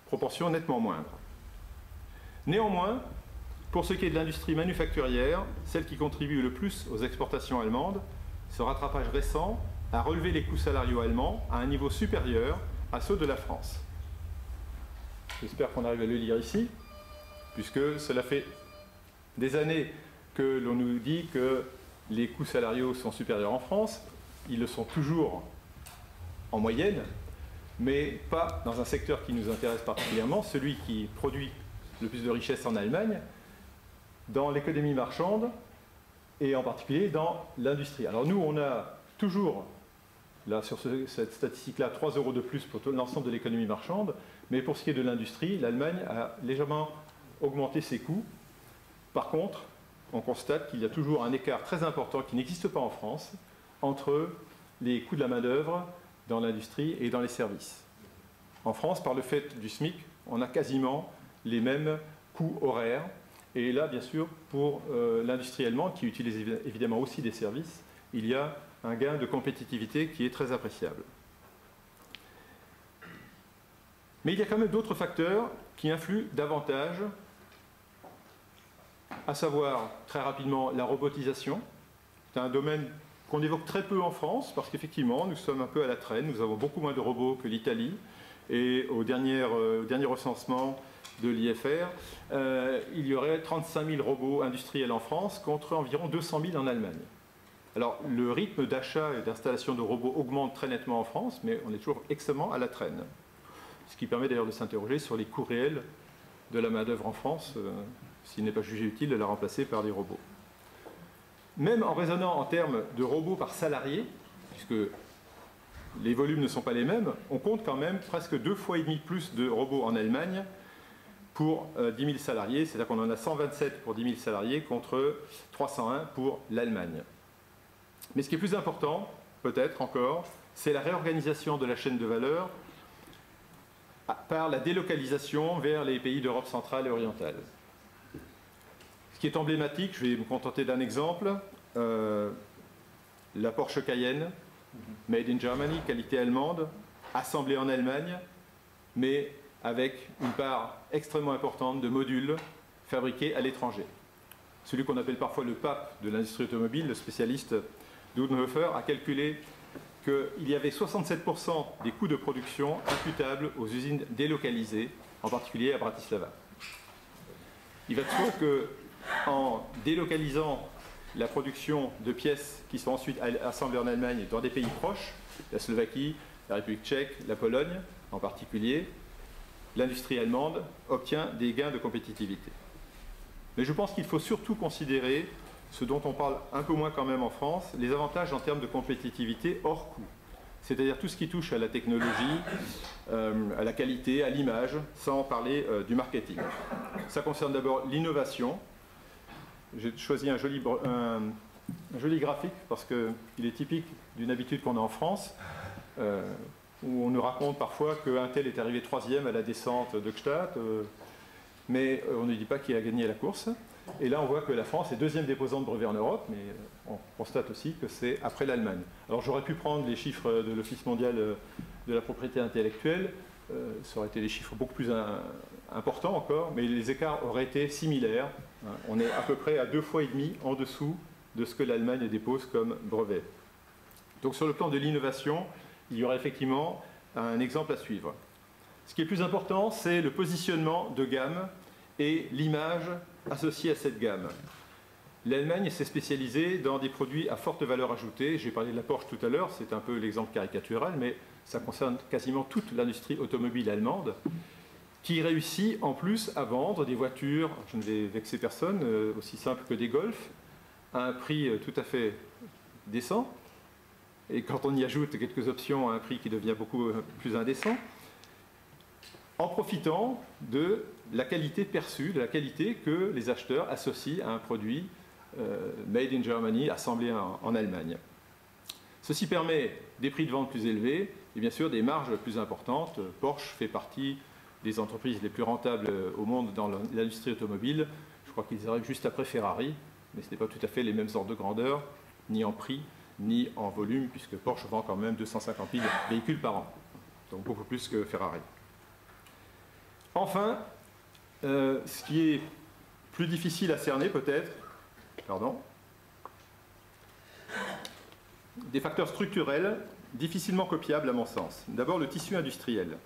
proportion nettement moindre. Néanmoins, pour ce qui est de l'industrie manufacturière, celle qui contribue le plus aux exportations allemandes, ce rattrapage récent à relever les coûts salariaux allemands à un niveau supérieur à ceux de la France. J'espère qu'on arrive à le lire ici, puisque cela fait des années que l'on nous dit que les coûts salariaux sont supérieurs en France. Ils le sont toujours en moyenne, mais pas dans un secteur qui nous intéresse particulièrement, celui qui produit le plus de richesses en Allemagne, dans l'économie marchande et en particulier dans l'industrie. Alors nous, on a toujours, là sur cette statistique-là, 3 € de plus pour l'ensemble de l'économie marchande, mais pour ce qui est de l'industrie, l'Allemagne a légèrement augmenté ses coûts. Par contre, on constate qu'il y a toujours un écart très important qui n'existe pas en France entre les coûts de la main-d'œuvre dans l'industrie et dans les services. En France, par le fait du SMIC, on a quasiment les mêmes coûts horaires. Et là, bien sûr, pour l'industrie allemande, qui utilise évidemment aussi des services, il y a un gain de compétitivité qui est très appréciable. Mais il y a quand même d'autres facteurs qui influent davantage, à savoir, très rapidement, la robotisation. C'est un domaine qu'on évoque très peu en France, parce qu'effectivement, nous sommes un peu à la traîne. Nous avons beaucoup moins de robots que l'Italie. Et au dernier recensement de l'IFR, il y aurait 35 000 robots industriels en France, contre environ 200 000 en Allemagne. Alors, le rythme d'achat et d'installation de robots augmente très nettement en France, mais on est toujours extrêmement à la traîne. Ce qui permet d'ailleurs de s'interroger sur les coûts réels de la main-d'œuvre en France, s'il n'est pas jugé utile de la remplacer par des robots. Même en raisonnant en termes de robots par salarié, puisque les volumes ne sont pas les mêmes, on compte quand même presque 2,5 fois plus de robots en Allemagne pour 10 000 salariés, c'est-à-dire qu'on en a 127 pour 10 000 salariés contre 301 pour l'Allemagne. Mais ce qui est plus important, peut-être encore, c'est la réorganisation de la chaîne de valeur par la délocalisation vers les pays d'Europe centrale et orientale. Ce qui est emblématique, je vais me contenter d'un exemple, la Porsche Cayenne, made in Germany, qualité allemande, assemblée en Allemagne, mais avec une part extrêmement importante de modules fabriqués à l'étranger. Celui qu'on appelle parfois le pape de l'industrie automobile, le spécialiste Dudenhofer, a calculé qu'il y avait 67% des coûts de production imputables aux usines délocalisées, en particulier à Bratislava. Il va de soi qu'en délocalisant la production de pièces qui sont ensuite assemblées en Allemagne dans des pays proches, la Slovaquie, la République tchèque, la Pologne en particulier, l'industrie allemande obtient des gains de compétitivité. Mais je pense qu'il faut surtout considérer ce dont on parle un peu moins quand même en France, les avantages en termes de compétitivité hors coût. C'est-à-dire tout ce qui touche à la technologie, à la qualité, à l'image, sans parler du marketing. Ça concerne d'abord l'innovation. J'ai choisi un joli graphique parce qu'il est typique d'une habitude qu'on a en France, où on nous raconte parfois qu'un tel est arrivé 3e à la descente de Gstaad, mais on ne dit pas qui a gagné la course. Et là, on voit que la France est 2e déposant de brevets en Europe, mais on constate aussi que c'est après l'Allemagne. Alors j'aurais pu prendre les chiffres de l'Office mondial de la propriété intellectuelle, ça aurait été des chiffres beaucoup plus importants encore, mais les écarts auraient été similaires. On est à peu près à 2,5 fois en dessous de ce que l'Allemagne dépose comme brevet. Donc sur le plan de l'innovation, il y aurait effectivement un exemple à suivre. Ce qui est plus important, c'est le positionnement de gamme et l'image associée à cette gamme. L'Allemagne s'est spécialisée dans des produits à forte valeur ajoutée. J'ai parlé de la Porsche tout à l'heure, c'est un peu l'exemple caricatural, mais ça concerne quasiment toute l'industrie automobile allemande, qui réussit en plus à vendre des voitures, je ne vais vexer personne, aussi simples que des Golf, à un prix tout à fait décent. Et quand on y ajoute quelques options à un prix qui devient beaucoup plus indécent, en profitant de la qualité perçue, de la qualité que les acheteurs associent à un produit made in Germany, assemblé en Allemagne. Ceci permet des prix de vente plus élevés et bien sûr des marges plus importantes. Porsche fait partie des entreprises les plus rentables au monde dans l'industrie automobile. Je crois qu'ils arrivent juste après Ferrari, mais ce n'est pas tout à fait les mêmes ordres de grandeur, ni en prix, ni en volume, puisque Porsche vend quand même 250 000 véhicules par an, donc beaucoup plus que Ferrari. Enfin, ce qui est plus difficile à cerner peut-être, des facteurs structurels difficilement copiables à mon sens. D'abord, le tissu industriel.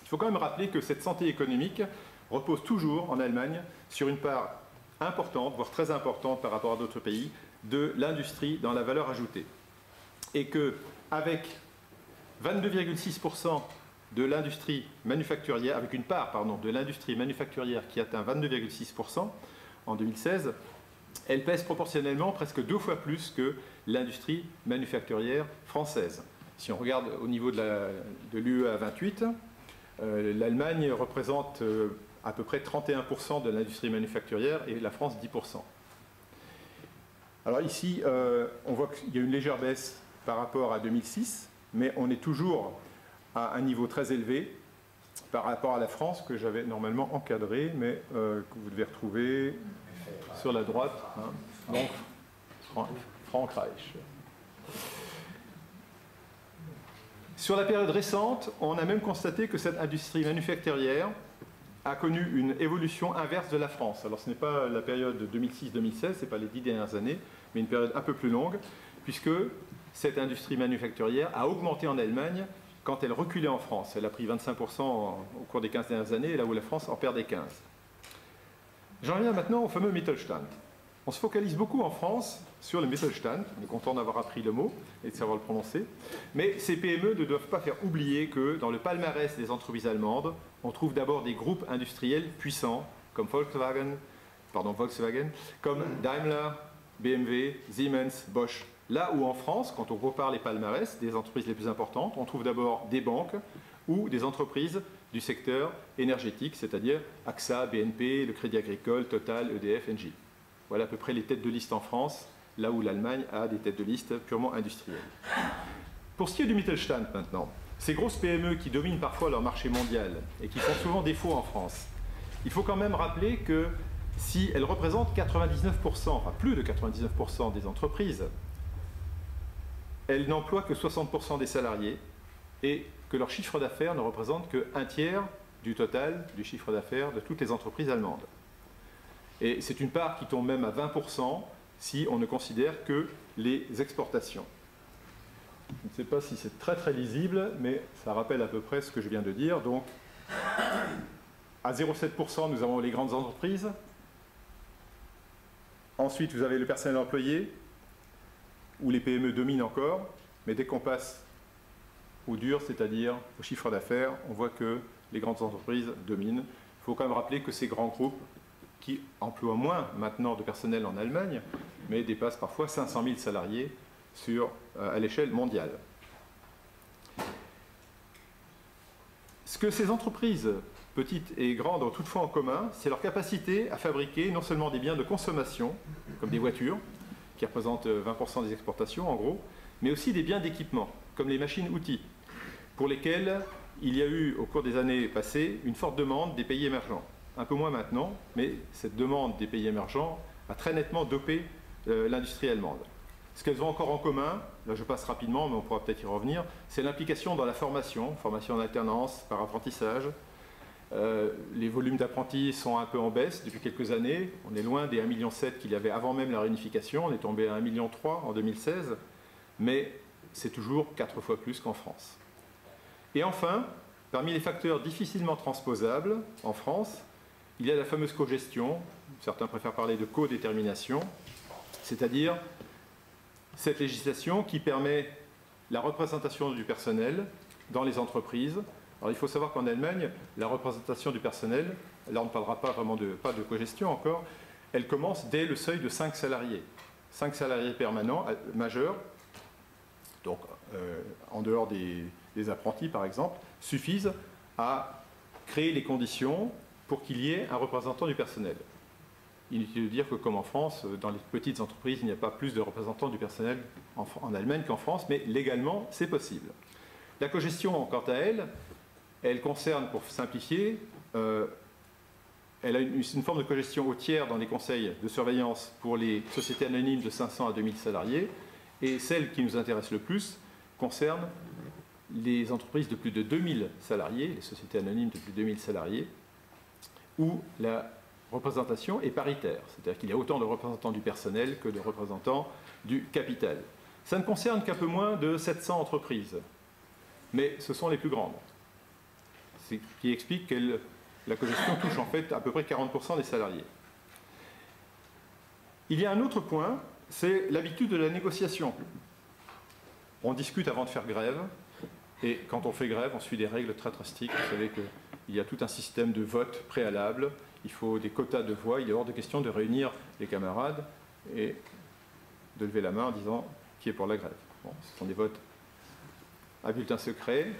Il faut quand même rappeler que cette santé économique repose toujours en Allemagne sur une part importante, voire très importante par rapport à d'autres pays, de l'industrie dans la valeur ajoutée. Et qu'avec 22,6% de l'industrie manufacturière, avec une part de l'industrie manufacturière qui atteint 22,6% en 2016, elle pèse proportionnellement presque 2 fois plus que l'industrie manufacturière française. Si on regarde au niveau de l'UE 28, l'Allemagne représente à peu près 31% de l'industrie manufacturière et la France 10%. Alors ici, on voit qu'il y a une légère baisse par rapport à 2006, mais on est toujours à un niveau très élevé par rapport à la France que j'avais normalement encadré, mais que vous devez retrouver sur la droite. Hein, donc, Frankreich. Sur la période récente, on a même constaté que cette industrie manufacturière a connu une évolution inverse de la France. Alors ce n'est pas la période de 2006-2016, ce n'est pas les 10 dernières années, mais une période un peu plus longue, puisque cette industrie manufacturière a augmenté en Allemagne quand elle reculait en France. Elle a pris 25% au cours des 15 dernières années, là où la France en perdait 15%. J'en viens maintenant au fameux Mittelstand. On se focalise beaucoup en France sur le Mittelstand, on est content d'avoir appris le mot et de savoir le prononcer, mais ces PME ne doivent pas faire oublier que dans le palmarès des entreprises allemandes, on trouve d'abord des groupes industriels puissants comme Volkswagen, comme Daimler, BMW, Siemens, Bosch. Là où en France, quand on compare les palmarès des entreprises les plus importantes, on trouve d'abord des banques ou des entreprises du secteur énergétique, c'est-à-dire AXA, BNP, le Crédit Agricole, Total, EDF, Engie. Voilà à peu près les têtes de liste en France, là où l'Allemagne a des têtes de liste purement industrielles. Pour ce qui est du Mittelstand maintenant, ces grosses PME qui dominent parfois leur marché mondial et qui font souvent défaut en France, il faut quand même rappeler que si elles représentent 99%, enfin plus de 99% des entreprises, elles n'emploient que 60% des salariés et que leur chiffre d'affaires ne représente qu'un tiers du total du chiffre d'affaires de toutes les entreprises allemandes. Et c'est une part qui tombe même à 20% si on ne considère que les exportations. Je ne sais pas si c'est très très lisible, mais ça rappelle à peu près ce que je viens de dire. Donc, à 0,7%, nous avons les grandes entreprises. Ensuite, vous avez le personnel employé, où les PME dominent encore, mais dès qu'on passe au dur, c'est-à-dire au chiffre d'affaires, on voit que les grandes entreprises dominent. Il faut quand même rappeler que ces grands groupes, qui emploient moins maintenant de personnel en Allemagne, mais dépassent parfois 500 000 salariés à l'échelle mondiale. Ce que ces entreprises, petites et grandes, ont toutefois en commun, c'est leur capacité à fabriquer non seulement des biens de consommation, comme des voitures, qui représentent 20% des exportations en gros, mais aussi des biens d'équipement, comme les machines-outils, pour lesquels il y a eu au cours des années passées une forte demande des pays émergents. Un peu moins maintenant, mais cette demande des pays émergents a très nettement dopé l'industrie allemande. Ce qu'elles ont encore en commun, là je passe rapidement, mais on pourra peut-être y revenir, c'est l'implication dans la formation en alternance, par apprentissage. Les volumes d'apprentis sont un peu en baisse depuis quelques années. On est loin des 1,7 million qu'il y avait avant même la réunification. On est tombé à 1,3 million en 2016, mais c'est toujours 4 fois plus qu'en France. Et enfin, parmi les facteurs difficilement transposables en France, il y a la fameuse cogestion, certains préfèrent parler de codétermination, c'est-à-dire cette législation qui permet la représentation du personnel dans les entreprises. Alors il faut savoir qu'en Allemagne, la représentation du personnel, là on ne parlera pas vraiment pas de cogestion encore, elle commence dès le seuil de 5 salariés. 5 salariés permanents, majeurs, donc en dehors des apprentis par exemple, suffisent à créer les conditions pour qu'il y ait un représentant du personnel. Inutile de dire que comme en France, dans les petites entreprises, il n'y a pas plus de représentants du personnel en Allemagne qu'en France, mais légalement, c'est possible. La cogestion, quant à elle, elle concerne, pour simplifier, elle a une forme de cogestion au tiers dans les conseils de surveillance pour les sociétés anonymes de 500 à 2000 salariés, et celle qui nous intéresse le plus concerne les entreprises de plus de 2000 salariés, les sociétés anonymes de plus de 2000 salariés, où la représentation est paritaire, c'est-à-dire qu'il y a autant de représentants du personnel que de représentants du capital. Ça ne concerne qu'un peu moins de 700 entreprises, mais ce sont les plus grandes. Ce qui explique que la cogestion touche en fait à peu près 40% des salariés. Il y a un autre point, c'est l'habitude de la négociation. On discute avant de faire grève, et quand on fait grève, on suit des règles très très strictes. Vous savez qu'il y a tout un système de vote préalable, il faut des quotas de voix, il est hors de question de réunir les camarades et de lever la main en disant qui est pour la grève. Bon, ce sont des votes à bulletin secret,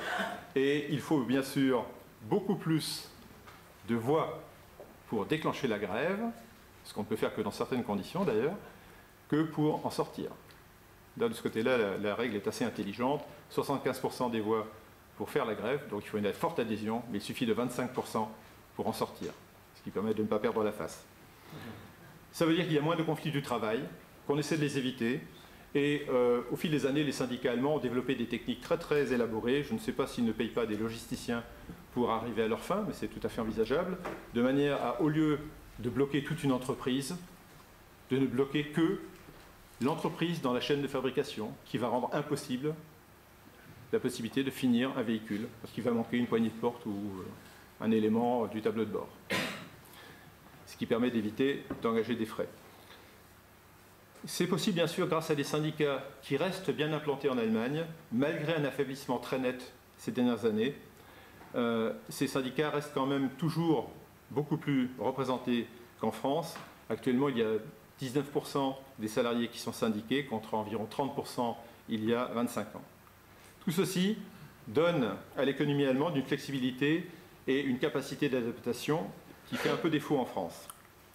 et il faut bien sûr beaucoup plus de voix pour déclencher la grève, ce qu'on ne peut faire que dans certaines conditions d'ailleurs, que pour en sortir. Là, de ce côté-là, la règle est assez intelligente. 75% des voix pour faire la grève, donc il faut une forte adhésion, mais il suffit de 25% pour en sortir, ce qui permet de ne pas perdre la face. Ça veut dire qu'il y a moins de conflits du travail, qu'on essaie de les éviter, et au fil des années, les syndicats allemands ont développé des techniques très très élaborées. Je ne sais pas s'ils ne payent pas des logisticiens pour arriver à leur fin, mais c'est tout à fait envisageable, de manière à, au lieu de bloquer toute une entreprise, de ne bloquer que l'entreprise dans la chaîne de fabrication, qui va rendre impossible la possibilité de finir un véhicule, parce qu'il va manquer une poignée de porte ou un élément du tableau de bord. Ce qui permet d'éviter d'engager des frais. C'est possible, bien sûr, grâce à des syndicats qui restent bien implantés en Allemagne, malgré un affaiblissement très net ces dernières années. Ces syndicats restent quand même toujours beaucoup plus représentés qu'en France. Actuellement, il y a 19% des salariés qui sont syndiqués, contre environ 30% il y a 25 ans. Tout ceci donne à l'économie allemande une flexibilité et une capacité d'adaptation qui fait un peu défaut en France.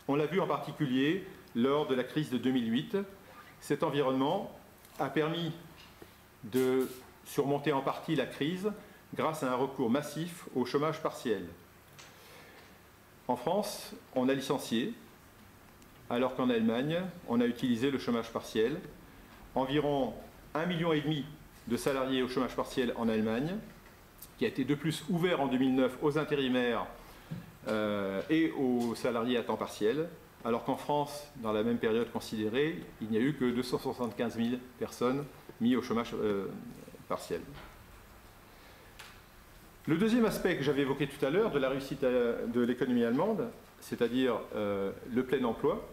On l'a vu en particulier lors de la crise de 2008. Cet environnement a permis de surmonter en partie la crise grâce à un recours massif au chômage partiel. En France, on a licencié, alors qu'en Allemagne, on a utilisé le chômage partiel. Environ 1,5 million de salariés au chômage partiel en Allemagne, qui a été de plus ouvert en 2009 aux intérimaires et aux salariés à temps partiel, alors qu'en France, dans la même période considérée, il n'y a eu que 275 000 personnes mises au chômage partiel. Le deuxième aspect que j'avais évoqué tout à l'heure de la réussite de l'économie allemande, c'est-à-dire le plein emploi,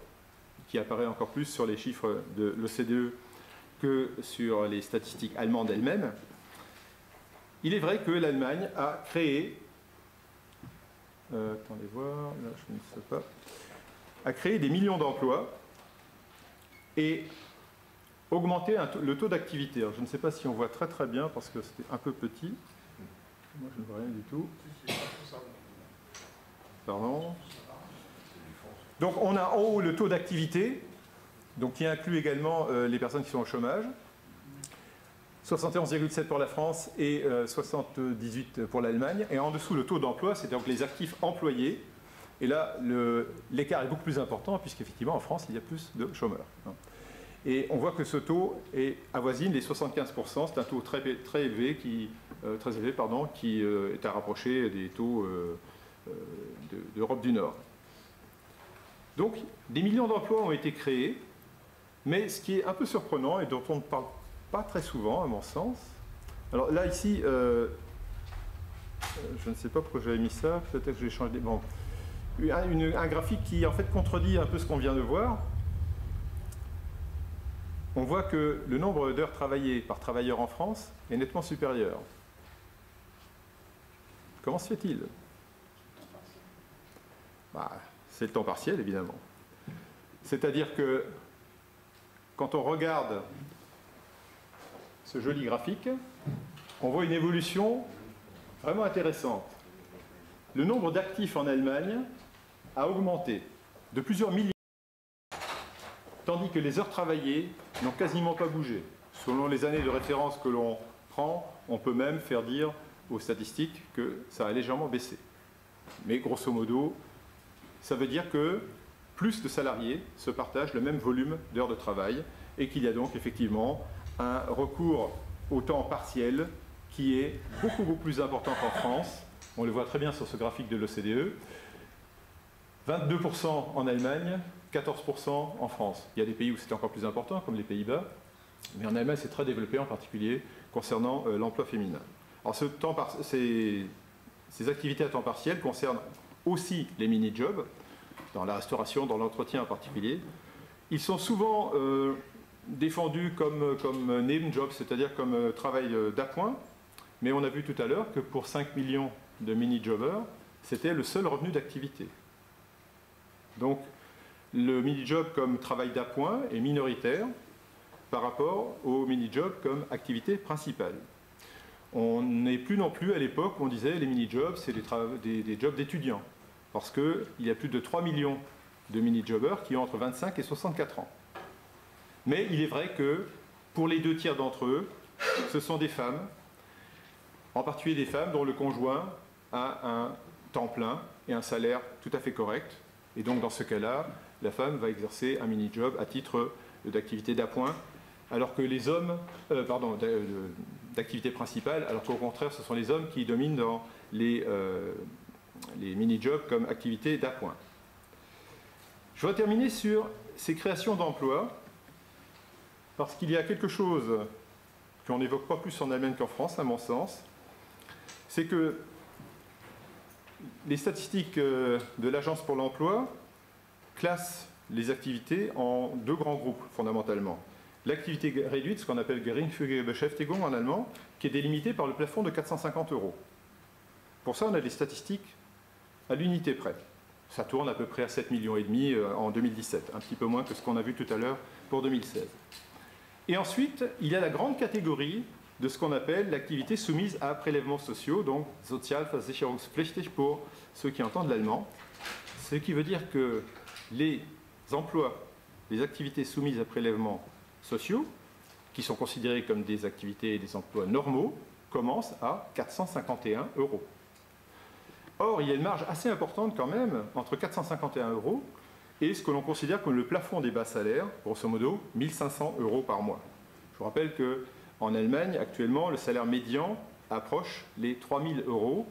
qui apparaît encore plus sur les chiffres de l'OCDE que sur les statistiques allemandes elles-mêmes, il est vrai que l'Allemagne a créé, attendez voir, là je ne sais pas, a créé des millions d'emplois et augmenté le taux d'activité. Je ne sais pas si on voit très très bien parce que c'était un peu petit. Moi je ne vois rien du tout. Pardon. Donc on a en haut le taux d'activité, donc qui inclut également les personnes qui sont au chômage. 71,7 pour la France et 78 pour l'Allemagne. Et en dessous, le taux d'emploi, c'est donc les actifs employés. Et là, l'écart est beaucoup plus important, puisqu'effectivement, en France, il y a plus de chômeurs. Et on voit que ce taux avoisine les 75%. C'est un taux très élevé, qui est à rapprocher des taux d'Europe du Nord. Donc, des millions d'emplois ont été créés, mais ce qui est un peu surprenant et dont on ne parle pas très souvent, à mon sens. Alors là, ici, je ne sais pas pourquoi j'avais mis ça, peut-être que j'ai changé. Bon, un graphique qui, en fait, contredit un peu ce qu'on vient de voir. On voit que le nombre d'heures travaillées par travailleur en France est nettement supérieur. Comment se fait-il ? C'est le temps partiel, évidemment. C'est-à-dire que quand on regarde ce joli graphique, on voit une évolution vraiment intéressante. Le nombre d'actifs en Allemagne a augmenté de plusieurs milliers, tandis que les heures travaillées n'ont quasiment pas bougé. Selon les années de référence que l'on prend, on peut même faire dire aux statistiques que ça a légèrement baissé. Mais grosso modo, ça veut dire que plus de salariés se partagent le même volume d'heures de travail et qu'il y a donc effectivement un recours au temps partiel qui est beaucoup plus important qu'en France. On le voit très bien sur ce graphique de l'OCDE. 22% en Allemagne, 14% en France. Il y a des pays où c'est encore plus important, comme les Pays-Bas. Mais en Allemagne, c'est très développé, en particulier concernant l'emploi féminin. Alors, ces activités à temps partiel concernent aussi les mini-jobs, dans la restauration, dans l'entretien en particulier. Ils sont souvent défendus comme Nebenjobs, c'est-à-dire comme travail d'appoint, mais on a vu tout à l'heure que pour 5 millions de mini-jobbers, c'était le seul revenu d'activité. Donc, le mini-job comme travail d'appoint est minoritaire par rapport au mini-job comme activité principale. On n'est plus non plus à l'époque où on disait les mini-jobs, c'est des jobs d'étudiants, parce qu'il y a plus de 3 millions de mini-jobbers qui ont entre 25 et 64 ans. Mais il est vrai que pour les 2 tiers d'entre eux, ce sont des femmes, en particulier des femmes dont le conjoint a un temps plein et un salaire tout à fait correct. Et donc dans ce cas-là, la femme va exercer un mini-job à titre d'activité d'appoint, alors que les hommes, d'activité principale, alors qu'au contraire, ce sont les hommes qui dominent dans les mini-jobs comme activité d'appoint. Je voudrais terminer sur ces créations d'emplois, parce qu'il y a quelque chose qu'on n'évoque pas plus en Allemagne qu'en France, à mon sens, c'est que les statistiques de l'Agence pour l'emploi classent les activités en 2 grands groupes, fondamentalement. L'activité réduite, ce qu'on appelle geringfügige Beschäftigung en allemand, qui est délimitée par le plafond de 450 €. Pour ça, on a des statistiques à l'unité près. Ça tourne à peu près à 7,5 millions en 2017, un petit peu moins que ce qu'on a vu tout à l'heure pour 2016. Et ensuite, il y a la grande catégorie de ce qu'on appelle l'activité soumise à prélèvements sociaux, donc Sozialversicherungspflichtig pour ceux qui entendent l'allemand. Ce qui veut dire que les emplois, les activités soumises à prélèvements sociaux, qui sont considérés comme des activités et des emplois normaux, commencent à 451 €. Or, il y a une marge assez importante quand même entre 451 € et ce que l'on considère comme le plafond des bas salaires, grosso modo 1 500 € par mois. Je vous rappelle qu'en Allemagne, actuellement, le salaire médian approche les 3 000 €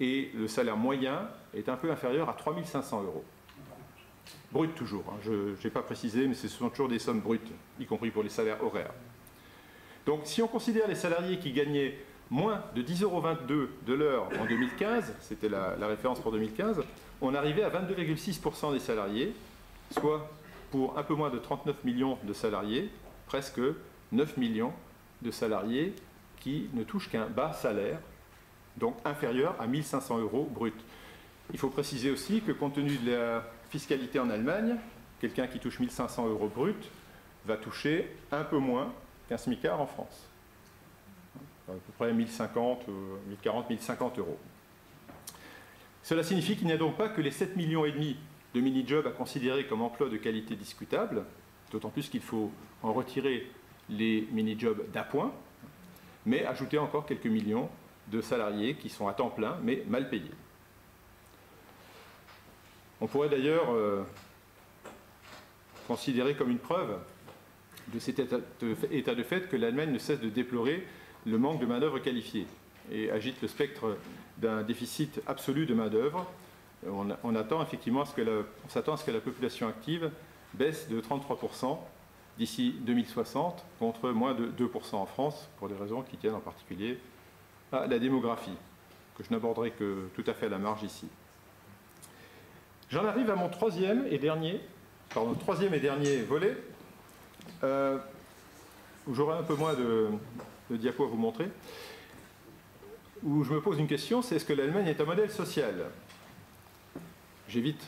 et le salaire moyen est un peu inférieur à 3 500 €. Brut toujours, hein. Je n'ai pas précisé, mais ce sont toujours des sommes brutes, y compris pour les salaires horaires. Donc si on considère les salariés qui gagnaient moins de 10,22 € de l'heure en 2015, c'était la référence pour 2015, on arrivait à 22,6% des salariés, soit pour un peu moins de 39 millions de salariés, presque 9 millions de salariés qui ne touchent qu'un bas salaire, donc inférieur à 1 500 € brut. Il faut préciser aussi que compte tenu de la fiscalité en Allemagne, quelqu'un qui touche 1 500 € brut va toucher un peu moins qu'un smicard en France. À peu près 1040, 1040, 1050 €. Cela signifie qu'il n'y a donc pas que les 7,5 millions de mini-jobs à considérer comme emploi de qualité discutable, d'autant plus qu'il faut en retirer les mini-jobs d'appoint, mais ajouter encore quelques millions de salariés qui sont à temps plein, mais mal payés. On pourrait d'ailleurs considérer comme une preuve de cet état de fait que l'Allemagne ne cesse de déplorer le manque de main-d'œuvre qualifiée et agite le spectre d'un déficit absolu de main-d'œuvre. On s'attend effectivement à ce que la population active baisse de 33% d'ici 2060, contre moins de 2% en France, pour des raisons qui tiennent en particulier à la démographie, que je n'aborderai que tout à fait à la marge ici. J'en arrive à mon troisième et dernier volet, où j'aurai un peu moins de diapos à vous montrer, où je me pose une question, c'est est-ce que l'Allemagne est un modèle social? J'évite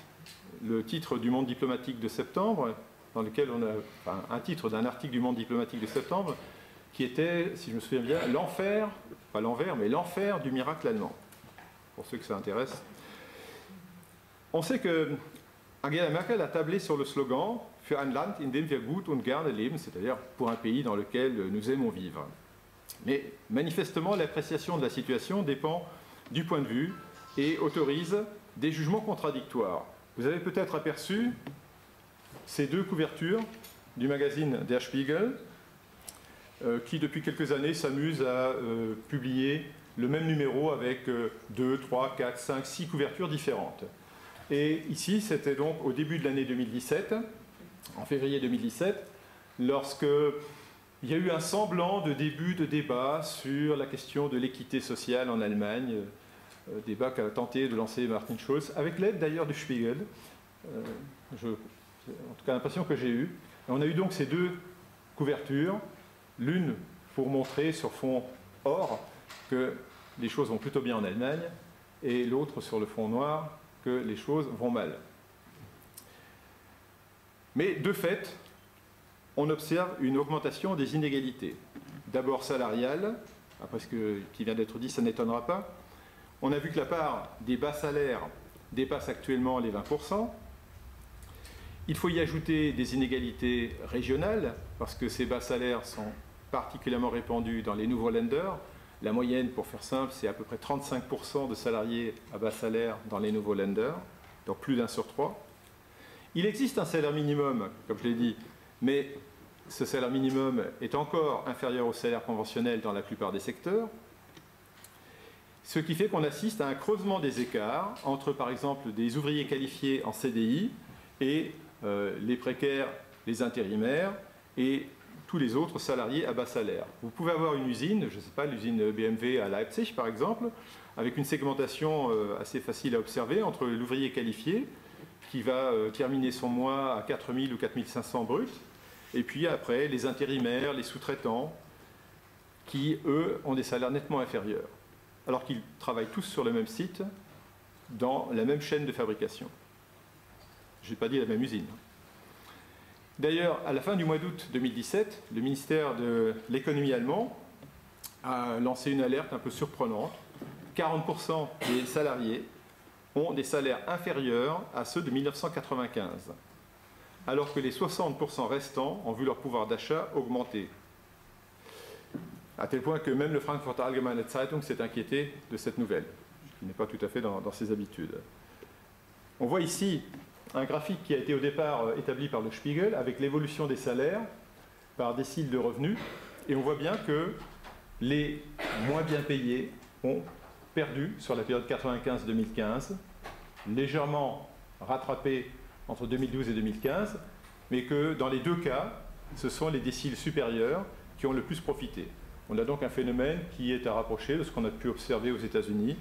le titre du Monde diplomatique de septembre, dans lequel on a un titre d'un article du Monde diplomatique de septembre, qui était, si je me souviens bien, l'enfer, pas l'envers, mais l'enfer du miracle allemand, pour ceux que ça intéresse. On sait que Angela Merkel a tablé sur le slogan « Für ein Land, in dem wir gut und gerne leben », c'est-à-dire pour un pays dans lequel nous aimons vivre. Mais manifestement, l'appréciation de la situation dépend du point de vue et autorise des jugements contradictoires. Vous avez peut-être aperçu ces 2 couvertures du magazine Der Spiegel, qui depuis quelques années s'amuse à publier le même numéro avec 2, 3, 4, 5, 6 couvertures différentes. Et ici, c'était donc au début de l'année 2017, en février 2017, lorsque il y a eu un semblant de début de débat sur la question de l'équité sociale en Allemagne, débat qu'a tenté de lancer Martin Schulz, avec l'aide d'ailleurs du Spiegel. En tout cas, l'impression que j'ai eue. On a eu donc ces deux couvertures, l'une pour montrer sur fond or que les choses vont plutôt bien en Allemagne, et l'autre sur le fond noir que les choses vont mal. Mais de fait, on observe une augmentation des inégalités. D'abord salariale, après ce qui vient d'être dit, ça n'étonnera pas. On a vu que la part des bas salaires dépasse actuellement les 20%. Il faut y ajouter des inégalités régionales, parce que ces bas salaires sont particulièrement répandus dans les nouveaux Länder. La moyenne, pour faire simple, c'est à peu près 35% de salariés à bas salaire dans les nouveaux Länder, donc plus d'1 sur 3. Il existe un salaire minimum, comme je l'ai dit, mais ce salaire minimum est encore inférieur au salaire conventionnel dans la plupart des secteurs, ce qui fait qu'on assiste à un creusement des écarts entre, par exemple, des ouvriers qualifiés en CDI et les précaires, les intérimaires et tous les autres salariés à bas salaire. Vous pouvez avoir une usine, je ne sais pas, l'usine BMW à Leipzig par exemple, avec une segmentation assez facile à observer entre l'ouvrier qualifié qui va terminer son mois à 4 000 ou 4 500 bruts, et puis après les intérimaires, les sous-traitants, qui eux ont des salaires nettement inférieurs, alors qu'ils travaillent tous sur le même site, dans la même chaîne de fabrication. Je n'ai pas dit la même usine. D'ailleurs, à la fin du mois d'août 2017, le ministère de l'économie allemand a lancé une alerte un peu surprenante. 40% des salariés ont des salaires inférieurs à ceux de 1995, alors que les 60% restants ont vu leur pouvoir d'achat augmenter. À tel point que même le Frankfurter Allgemeine Zeitung s'est inquiété de cette nouvelle, ce qui n'est pas tout à fait dans ses habitudes. On voit ici un graphique qui a été au départ établi par le Spiegel avec l'évolution des salaires par décile de revenus, et on voit bien que les moins bien payés ont perdu sur la période 95-2015, légèrement rattrapé entre 2012 et 2015, mais que dans les deux cas, ce sont les déciles supérieurs qui ont le plus profité. On a donc un phénomène qui est à rapprocher de ce qu'on a pu observer aux États-Unis.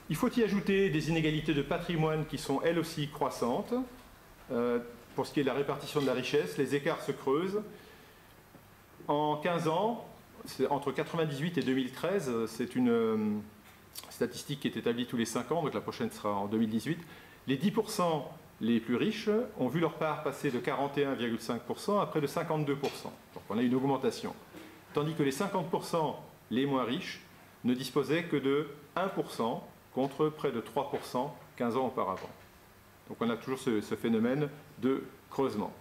Il faut y ajouter des inégalités de patrimoine qui sont elles aussi croissantes. Pour ce qui est de la répartition de la richesse, les écarts se creusent. En 15 ans, entre 1998 et 2013, c'est une statistique qui est établie tous les 5 ans, donc la prochaine sera en 2018, les 10% les plus riches ont vu leur part passer de 41,5% à près de 52%. Donc on a une augmentation. Tandis que les 50% les moins riches ne disposaient que de 1%, contre près de 3% 15 ans auparavant. Donc on a toujours ce phénomène de creusement.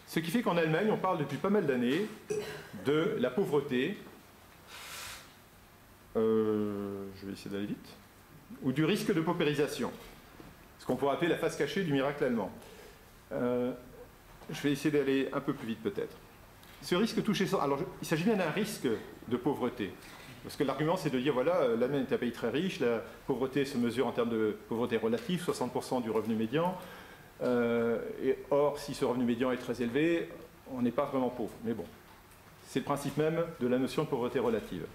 Ce qui fait qu'en Allemagne, on parle depuis pas mal d'années de la pauvreté, je vais essayer d'aller vite, ou du risque de paupérisation, ce qu'on pourrait appeler la face cachée du miracle allemand. Je vais essayer d'aller un peu plus vite peut-être. Ce risque touche... Alors, il s'agit bien d'un risque de pauvreté. Parce que l'argument, c'est de dire, voilà, l'Allemagne est un pays très riche, la pauvreté se mesure en termes de pauvreté relative, 60% du revenu médian. Or, si ce revenu médian est très élevé, on n'est pas vraiment pauvre. Mais bon, c'est le principe même de la notion de pauvreté relative.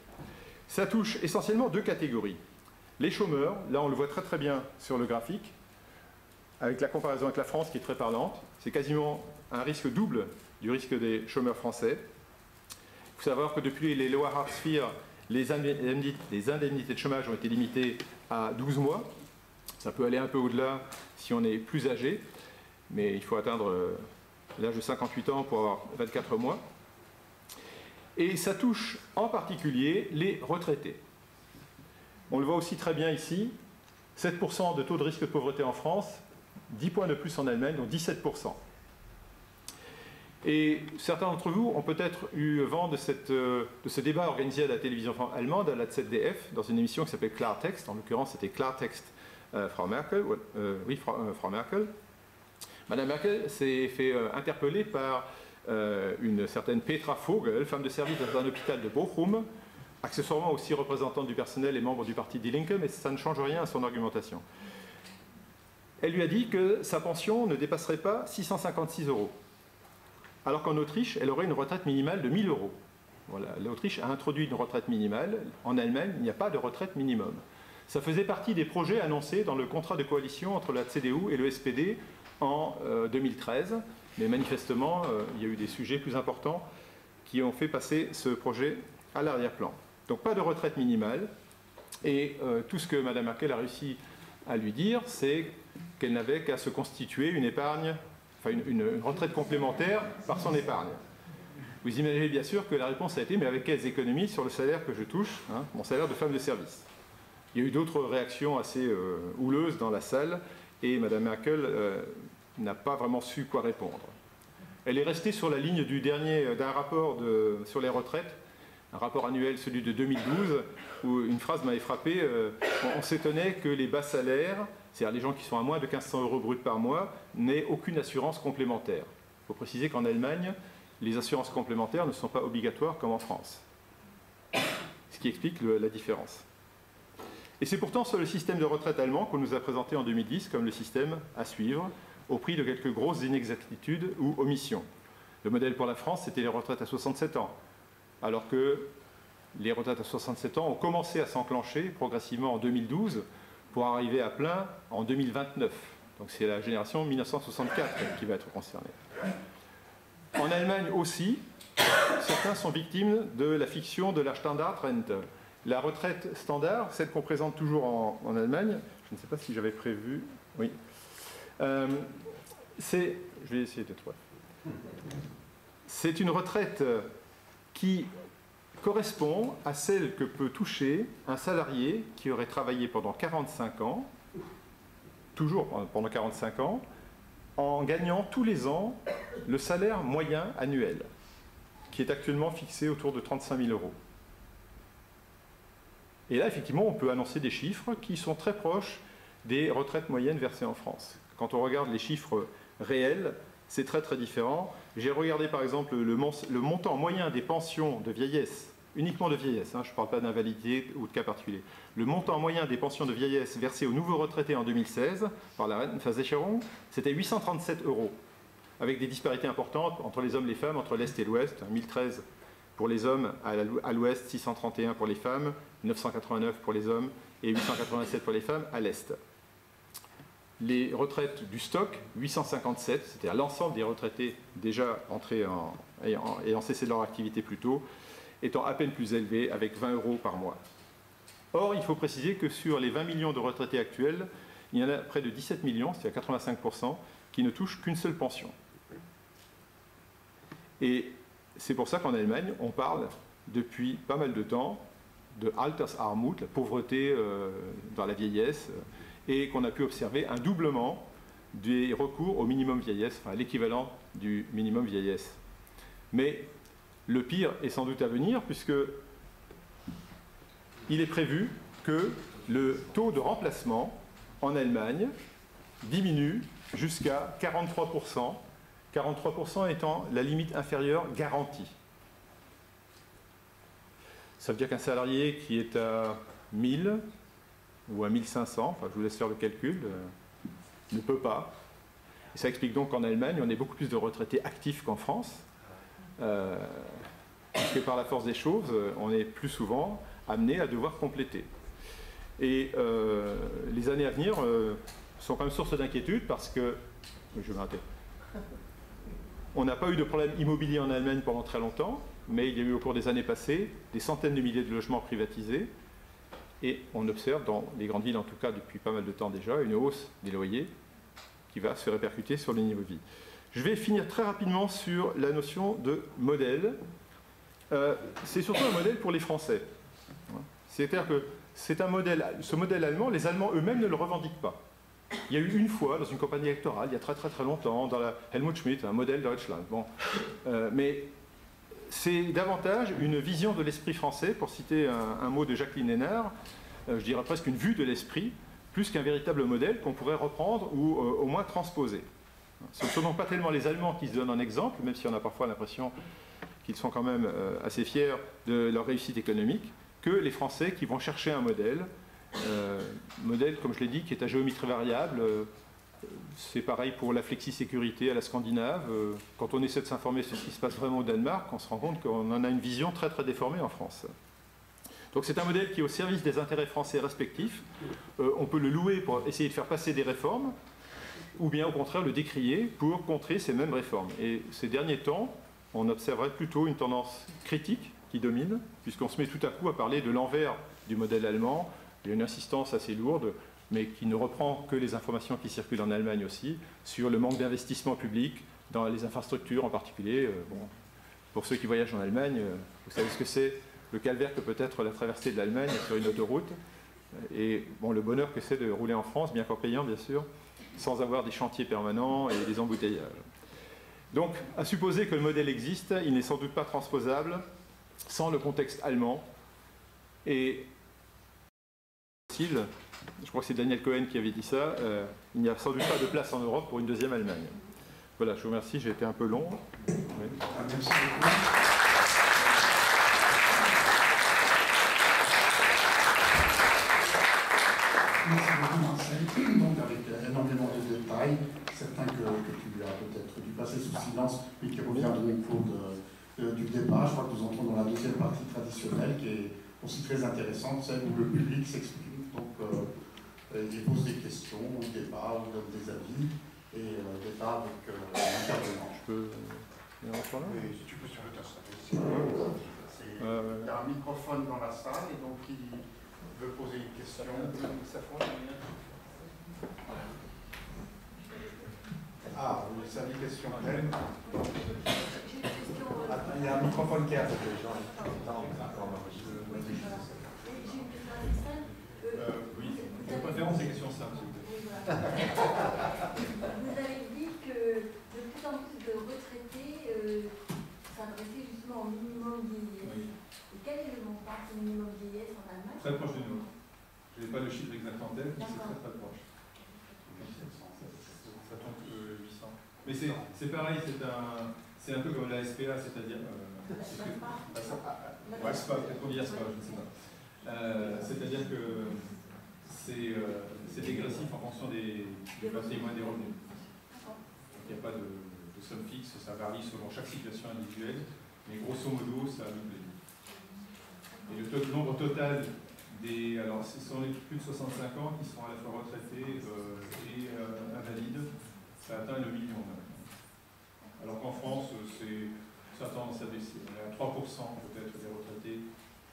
Ça touche essentiellement deux catégories. Les chômeurs, là on le voit très très bien sur le graphique, avec la comparaison avec la France qui est très parlante. C'est quasiment un risque double du risque des chômeurs français. Il faut savoir que depuis les lois Hartz-IV, les indemnités de chômage ont été limitées à 12 mois. Ça peut aller un peu au-delà si on est plus âgé, mais il faut atteindre l'âge de 58 ans pour avoir 24 mois. Et ça touche en particulier les retraités. On le voit aussi très bien ici, 7% de taux de risque de pauvreté en France, 10 points de plus en Allemagne, donc 17%. Et certains d'entre vous ont peut-être eu vent de ce débat organisé à la télévision allemande, à la ZDF, dans une émission qui s'appelait Klartext. En l'occurrence, c'était Klartext Frau Merkel. Frau Merkel. Madame Merkel s'est fait interpeller par une certaine Petra Vogel, femme de service dans un hôpital de Bochum, accessoirement aussi représentante du personnel et membre du parti Die Linke, mais ça ne change rien à son argumentation. Elle lui a dit que sa pension ne dépasserait pas 656 €. alors qu'en Autriche, elle aurait une retraite minimale de 1 000 euros. Voilà, l'Autriche a introduit une retraite minimale. En Allemagne, il n'y a pas de retraite minimum. Ça faisait partie des projets annoncés dans le contrat de coalition entre la CDU et le SPD en 2013. Mais manifestement, il y a eu des sujets plus importants qui ont fait passer ce projet à l'arrière-plan. Donc pas de retraite minimale. Et tout ce que Mme Merkel a réussi à lui dire, c'est qu'elle n'avait qu'à se constituer une épargne, enfin une retraite complémentaire par son épargne. Vous imaginez bien sûr que la réponse a été « mais avec quelles économies sur le salaire que je touche, hein, mon salaire de femme de service ?» Il y a eu d'autres réactions assez houleuses dans la salle et Mme Merkel n'a pas vraiment su quoi répondre. Elle est restée sur la ligne d'un rapport sur les retraites, un rapport annuel, celui de 2012, où une phrase m'avait frappé, on s'étonnait que les bas salaires, c'est-à-dire les gens qui sont à moins de 1 500 € bruts par mois, n'aient aucune assurance complémentaire. Il faut préciser qu'en Allemagne, les assurances complémentaires ne sont pas obligatoires comme en France. Ce qui explique la différence. Et c'est pourtant sur le système de retraite allemand qu'on nous a présenté en 2010 comme le système à suivre, au prix de quelques grosses inexactitudes ou omissions. Le modèle pour la France, c'était les retraites à 67 ans, alors que les retraites à 67 ans ont commencé à s'enclencher progressivement en 2012 pour arriver à plein en 2029. Donc c'est la génération 1964 qui va être concernée. En Allemagne aussi, certains sont victimes de la fiction de la Standardrente. La retraite standard, celle qu'on présente toujours en Allemagne, je ne sais pas si j'avais prévu, oui, je vais essayer de trouver. C'est une retraite qui correspond à celle que peut toucher un salarié qui aurait travaillé pendant 45 ans, toujours pendant 45 ans, en gagnant tous les ans le salaire moyen annuel, qui est actuellement fixé autour de 35 000 €. Et là, effectivement, on peut annoncer des chiffres qui sont très proches des retraites moyennes versées en France. Quand on regarde les chiffres réels, c'est très très différent. J'ai regardé par exemple le montant moyen des pensions de vieillesse, uniquement de vieillesse, hein, je ne parle pas d'invalidité ou de cas particulier. Le montant moyen des pensions de vieillesse versées aux nouveaux retraités en 2016 par la Rentenversicherung, c'était 837 €, avec des disparités importantes entre les hommes et les femmes, entre l'Est et l'Ouest, 1013 pour les hommes à l'Ouest, 631 pour les femmes, 989 pour les hommes et 887 pour les femmes à l'Est. Les retraites du stock, 857, c'est-à-dire l'ensemble des retraités déjà entrés ayant cessé leur activité plus tôt, étant à peine plus élevés, avec 20 € par mois. Or, il faut préciser que sur les 20 millions de retraités actuels, il y en a près de 17 millions, c'est-à-dire 85%, qui ne touchent qu'une seule pension. Et c'est pour ça qu'en Allemagne, on parle depuis pas mal de temps de Altersarmut, la pauvreté dans la vieillesse, et qu'on a pu observer un doublement des recours au minimum vieillesse, enfin l'équivalent du minimum vieillesse. Mais le pire est sans doute à venir, puisque il est prévu que le taux de remplacement en Allemagne diminue jusqu'à 43%, 43% étant la limite inférieure garantie. Ça veut dire qu'un salarié qui est à 1000 ou à 1500, enfin je vous laisse faire le calcul, ne peut pas. Et ça explique donc qu'en Allemagne, on est beaucoup plus de retraités actifs qu'en France, puisque par la force des choses, on est plus souvent amené à devoir compléter. Et les années à venir sont quand même source d'inquiétude parce que, je vais m'arrêter, on n'a pas eu de problème immobilier en Allemagne pendant très longtemps, mais il y a eu au cours des années passées des centaines de milliers de logements privatisés. Et on observe, dans les grandes villes en tout cas depuis pas mal de temps déjà, une hausse des loyers qui va se répercuter sur les niveaux de vie. Je vais finir très rapidement sur la notion de modèle. C'est surtout un modèle pour les Français. C'est-à-dire que c'est un modèle, ce modèle allemand, les Allemands eux-mêmes ne le revendiquent pas. Il y a eu une fois, dans une campagne électorale, il y a très très très longtemps, dans la Helmut Schmidt, un modèle Deutschland. Bon. Mais c'est davantage une vision de l'esprit français, pour citer un mot de Jacqueline Hénard, je dirais presque une vue de l'esprit, plus qu'un véritable modèle qu'on pourrait reprendre ou au moins transposer. Ce ne sont donc pas tellement les Allemands qui se donnent un exemple, même si on a parfois l'impression qu'ils sont quand même assez fiers de leur réussite économique, que les Français qui vont chercher un modèle, modèle, comme je l'ai dit, qui est à géométrie variable, C'est pareil pour la flexisécurité à la scandinave. Quand on essaie de s'informer sur ce qui se passe vraiment au Danemark, on se rend compte qu'on en a une vision très très déformée en France. Donc c'est un modèle qui est au service des intérêts français respectifs. On peut le louer pour essayer de faire passer des réformes, ou bien au contraire le décrier pour contrer ces mêmes réformes. Et ces derniers temps, on observerait plutôt une tendance critique qui domine, puisqu'on se met tout à coup à parler de l'envers du modèle allemand. Il y a une insistance assez lourde, mais qui ne reprend que les informations qui circulent en Allemagne aussi, sur le manque d'investissement public dans les infrastructures en particulier. Bon, pour ceux qui voyagent en Allemagne, vous savez ce que c'est, le calvaire que peut être la traversée de l'Allemagne sur une autoroute, et bon, le bonheur que c'est de rouler en France, bien qu'en payant bien sûr, sans avoir des chantiers permanents et des embouteillages. Donc, à supposer que le modèle existe, il n'est sans doute pas transposable sans le contexte allemand, et je crois que c'est Daniel Cohen qui avait dit ça, il n'y a sans doute pas de place en Europe pour une deuxième Allemagne. Voilà, je vous remercie, j'ai été un peu long. Oui. Merci beaucoup. Merci beaucoup Marcel, donc avec énormément de détails, certains que tu as peut-être dû passer sous silence, mais qui reviendront au cours du débat. Je crois que nous entrons dans la deuxième partie traditionnelle, qui est aussi très intéressante, celle où le public s'exprime. Donc, il pose des questions, ou débat, ou donne des avis, et débat avec l'intervenant. Je peux oui, si tu peux sur le t'installer. Il y a un microphone dans la salle, et donc il veut poser une question. Ah, oui, c'est une question pleine. Il y a un microphone qui est à côté. Oui, de préférence des questions simples. Vous avez dit que de plus en plus de retraités s'adressaient justement au minimum vieillesse. Oui. Et quel est le montant du minimum vieillesse en Allemagne? Très proche du nôtre. Je n'ai pas le chiffre exact en tête, mais c'est très très proche. Ça tombe 800. Mais c'est pareil, c'est un peu comme la SPA, c'est-à-dire... SPA, peut-être qu'on dit SPA, je ne sais pas. C'est-à-dire que c'est dégressif en fonction des patrimoines et des revenus. Donc il n'y a pas de somme fixe, ça varie selon chaque situation individuelle, mais grosso modo, ça a doublé. Et le nombre total alors ce sont les plus de 65 ans qui sont à la fois retraités et invalides, ça atteint le million. Alors qu'en France, ça a tendance à baisser. On est à 3% peut-être des retraités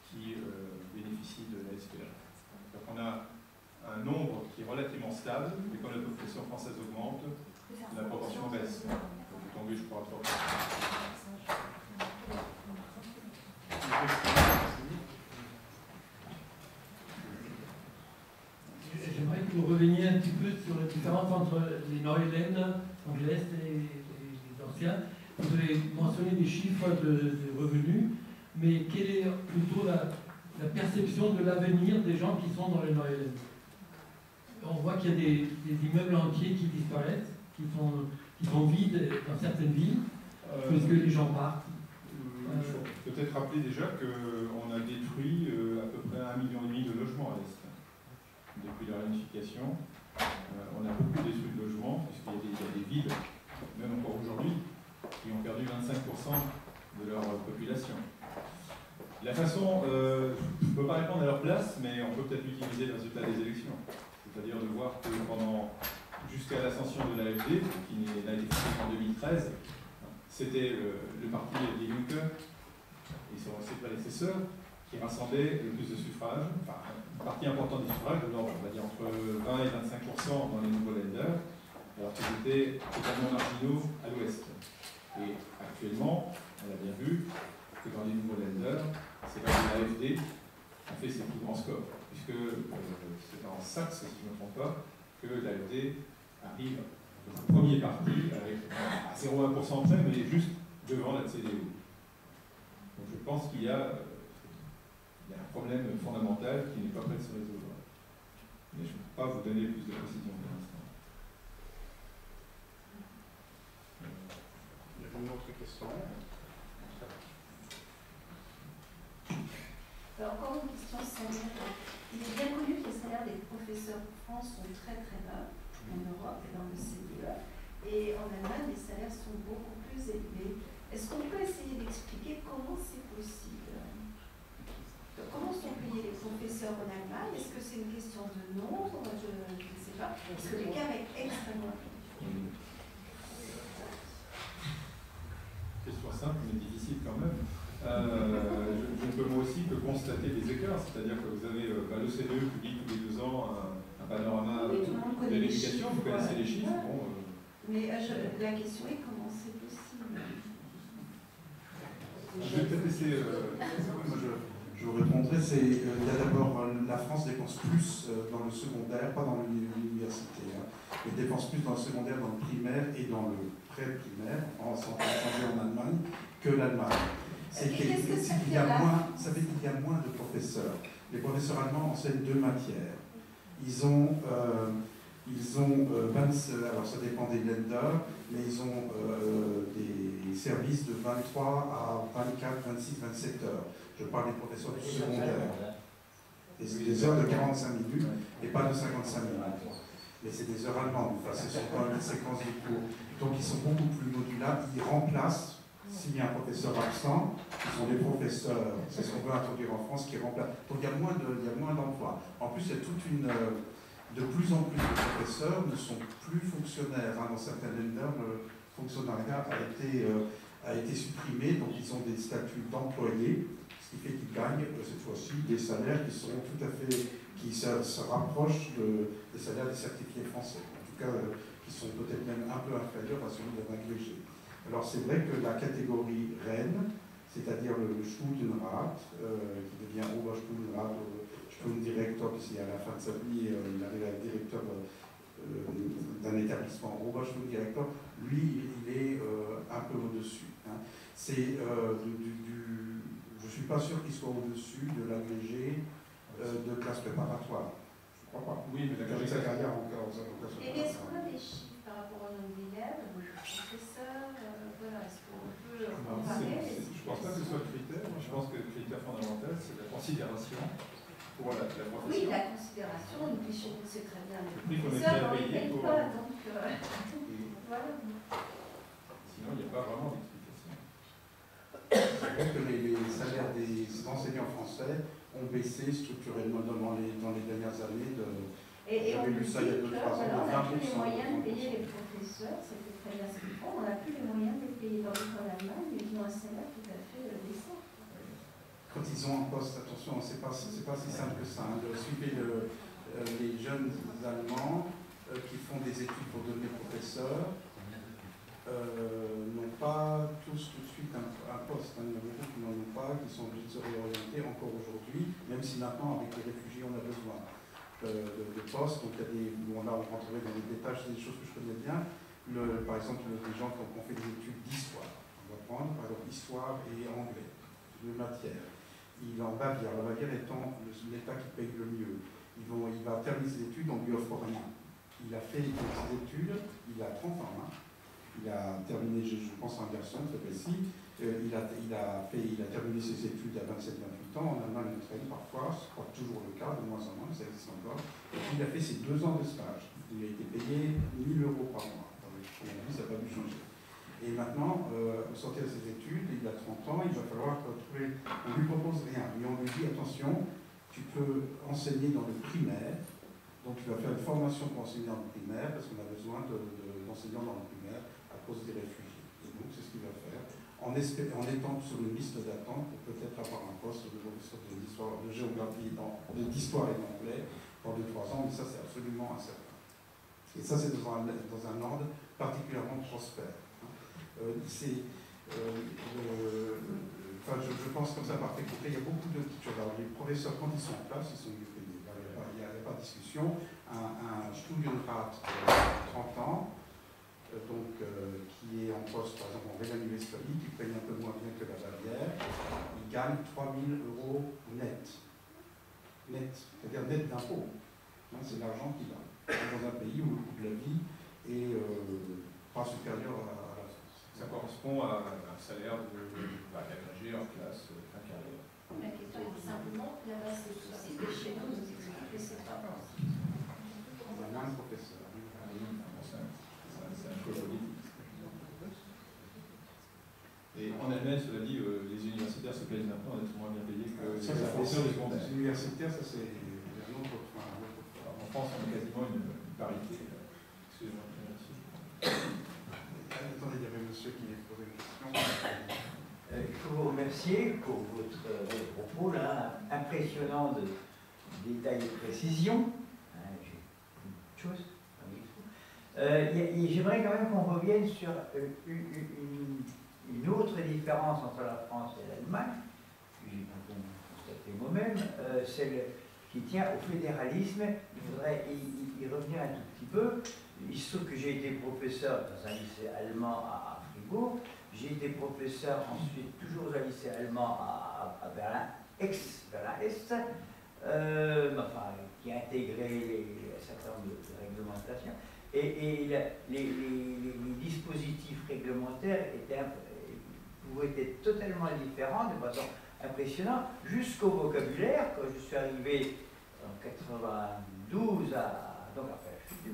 qui bénéficient de la SPA. Donc on a un nombre qui est relativement stable, mais quand la population française augmente, la proportion baisse. On peut tomber, je crois, à 3%. J'aimerais que vous reveniez un petit peu sur la différence entre les Neuländer, donc l'Est et les anciens. Vous avez mentionné des chiffres de revenus, mais quelle est plutôt la perception de l'avenir des gens qui sont dans les Neuländer? On voit qu'il y a des immeubles entiers qui disparaissent, qui sont vides dans certaines villes, parce que les gens partent. Il faut peut-être rappeler déjà qu'on a détruit à peu près 1,5 million de logements à l'Est. Depuis la réunification, on a beaucoup détruit de logements, puisqu'il y a des villes, même encore aujourd'hui, qui ont perdu 25% de leur population. La façon, je ne peux pas répondre à leur place, mais on peut peut-être utiliser le résultat des élections. C'est-à-dire de voir que jusqu'à l'ascension de l'AfD, qui n'a été fondée qu'en 2013, c'était le parti des Juncker et ses prédécesseurs qui rassemblaient le plus de suffrages, enfin, une partie importante des suffrages, on va dire entre 20 et 25% dans les nouveaux Länder, alors qu'ils étaient totalement marginaux à l'ouest. Et actuellement, on a bien vu que dans les nouveaux Länder, c'est pas l'AfD qui a fait ses plus grands scores, puisque c'est en Saxe, si je ne me trompe pas, que l'AfD arrive au premier parti avec à 0,1% près, mais juste devant la CDU. Donc je pense qu'il y a un problème fondamental qui n'est pas prêt de se résoudre. Mais je ne peux pas vous donner plus de précision pour l'instant. Il y a une autre question. Alors, encore une question salaire. Il est bien connu que les salaires des professeurs en France sont très très bas. en Europe et dans le CDE. Et en Allemagne, les salaires sont beaucoup plus élevés. Est-ce qu'on peut essayer d'expliquer comment c'est possible? Comment sont payés les professeurs en Allemagne? Est-ce que c'est une question de nombre? Je ne sais pas. Parce que l'écart est extrêmement important. Question simple, mais difficile quand même. Je ne peux moi aussi que constater des écarts, c'est-à-dire que vous avez l'OCDE publie tous les 2 ans un panorama de l'éducation, vous connaissez les chiffres. Bon, mais la question est comment c'est possible? Je vais peut-être laisser. Je vous répondrai, il y a d'abord, la France dépense plus dans le secondaire, pas dans l'université. Hein. Elle dépense plus dans le secondaire, dans le primaire et dans le pré-primaire, en santé en Allemagne, que l'Allemagne. Ça fait qu'il y a moins de professeurs. Les professeurs allemands enseignent 2 matières. Ils ont alors ça dépend des Länder, mais ils ont des services de 23 à 24, 26, 27 heures. Je parle des professeurs du secondaire. Des heures de 45 minutes et pas de 55 minutes. Mais c'est des heures allemandes, enfin, ce sont pas les séquences de cours. Donc ils sont beaucoup plus modulables, ils remplacent, s'il y a un professeur absent, ce sont des professeurs, c'est ce qu'on veut introduire en France, qui remplacent. Donc il y a moins d'emplois. En plus, il y a toute une... de plus en plus de professeurs ne sont plus fonctionnaires. Hein. Dans certains Länder, le fonctionnariat a été supprimé, donc ils ont des statuts d'employés, ce qui fait qu'ils gagnent cette fois-ci des salaires qui seront tout à fait, qui se rapprochent des salaires des certifiés français, en tout cas qui sont peut-être même un peu inférieurs à celui d'un agrégé. Alors c'est vrai que la catégorie reine, c'est-à-dire le Studienrat, qui devient Oberstudienrat, Stundendirektor, puisqu'à la fin de sa vie, il arrive à être directeur d'un établissement Oberstudiendirektor, lui, il est un peu au-dessus. Hein. C'est je ne suis pas sûr qu'il soit au-dessus de l'agrégé de classe préparatoire. Je ne crois pas. Oui, mais l'agrégé sa carrière encore. Et est-ce qu'on a des chiffres par rapport au nombre d'élèves, aux professeurs, voilà, est-ce qu'on peut comparer? Je ne pense pas que ce soit le critère. Moi, je pense que le critère fondamental, c'est la considération pour la profession. Oui, la considération, et puis chez nous, c'est très bien. Les professeurs, on ne les paye pas, donc voilà. Sinon, il n'y a pas vraiment d'explication. C'est vrai que les salaires des enseignants français ont baissé structurellement dans les dernières années. Et on vu ça il y a 2-3 ans, on n'a plus les moyens de payer les professeurs, c'était très bien ce qu'ils font, on n'a plus les moyens de les payer dans l'école allemande, mais ils ont un salaire tout à fait décent. Quand ils ont un poste, attention, c'est pas si simple que ça. Hein. Suivez les jeunes Allemands qui font des études pour devenir professeurs, n'ont pas tous tout de suite un poste. Hein. Il y en a beaucoup qui n'en ont pas, qui sont obligés de se réorienter encore aujourd'hui, même si maintenant, avec les réfugiés, on a besoin de postes. Donc, il y a des, on rentrerait dans des détails, c'est des choses que je connais bien. Par exemple, des gens qui ont fait des études d'histoire. On va prendre, par exemple, histoire et anglais, 2 matières. Il en Bavière, la Bavière étant l'État qui paye le mieux. Il va terminer ses études, on ne lui offre rien. Il a fait ses études, il a 30 ans. Hein. Il a terminé, je pense, un garçon, très précis. Il a terminé ses études à 27-28 ans. En Allemagne, parfois, ce n'est pas toujours le cas, de moins en moins, ça existe encore. Et puis, il a fait ses 2 ans de stage. Il a été payé 1 000 € par mois. Aujourd'hui, ça n'a pas dû changer. Et maintenant, au sortir de ses études, il a 30 ans, il va falloir trouver. On ne lui propose rien, mais on lui dit attention, tu peux enseigner dans le primaire, donc tu vas faire une formation pour enseigner dans le primaire, parce qu'on a besoin d'enseignants dans le primaire à cause des réfugiés. Et donc, c'est ce qu'il va faire, en étant sur une liste d'attente pour peut-être avoir un poste de professeur d'histoire, de géographie, d'histoire et d'anglais dans 2-3 ans, mais ça, c'est absolument incertain. Et ça, c'est dans un ordre particulièrement prospère. Je pense comme ça par faculté, il y a beaucoup de teachers. Alors, les professeurs, quand ils sont en place, ils sont mieux payés. Il n'y a pas de discussion. Un Studienrat de 30 ans, qui est en poste, par exemple, en Rhénanie-Westphalie, qui paye un peu moins bien que la Bavière, il gagne 3 000 € net. Net, c'est-à-dire net d'impôt. C'est l'argent qu'il a. Dans un pays où le coût de la vie est pas supérieur à la France. Ça correspond à un salaire d'agrégé en classe fin carrière. La question est simplement, là-bas c'est possible, et chez nous, nous expliquent que c'est pas possible. On a moins de professeurs. être moins bien payés que les Ça, professeurs des secondaires. universitaires, ça c'est un autre point. En France, on a quasiment une parité. Excusez-moi. Attendez, il y avait monsieur qui posait une question. Je vous remercie pour votre propos là, impressionnant de détails et de précision. J'ai une chose. J'aimerais quand même qu'on revienne sur une autre différence entre la France et l'Allemagne, que j'ai constaté moi-même, celle qui tient au fédéralisme. Il faudrait y revenir un tout petit peu. Il se trouve que j'ai été professeur dans un lycée allemand à Fribourg. J'ai été professeur ensuite toujours au lycée allemand à Berlin, ex-Berlin-Est, enfin, qui a intégré un certain nombre de réglementations. Et les dispositifs réglementaires pouvaient être totalement différents de façon impressionnante, jusqu'au vocabulaire. Quand je suis arrivé en 92 donc après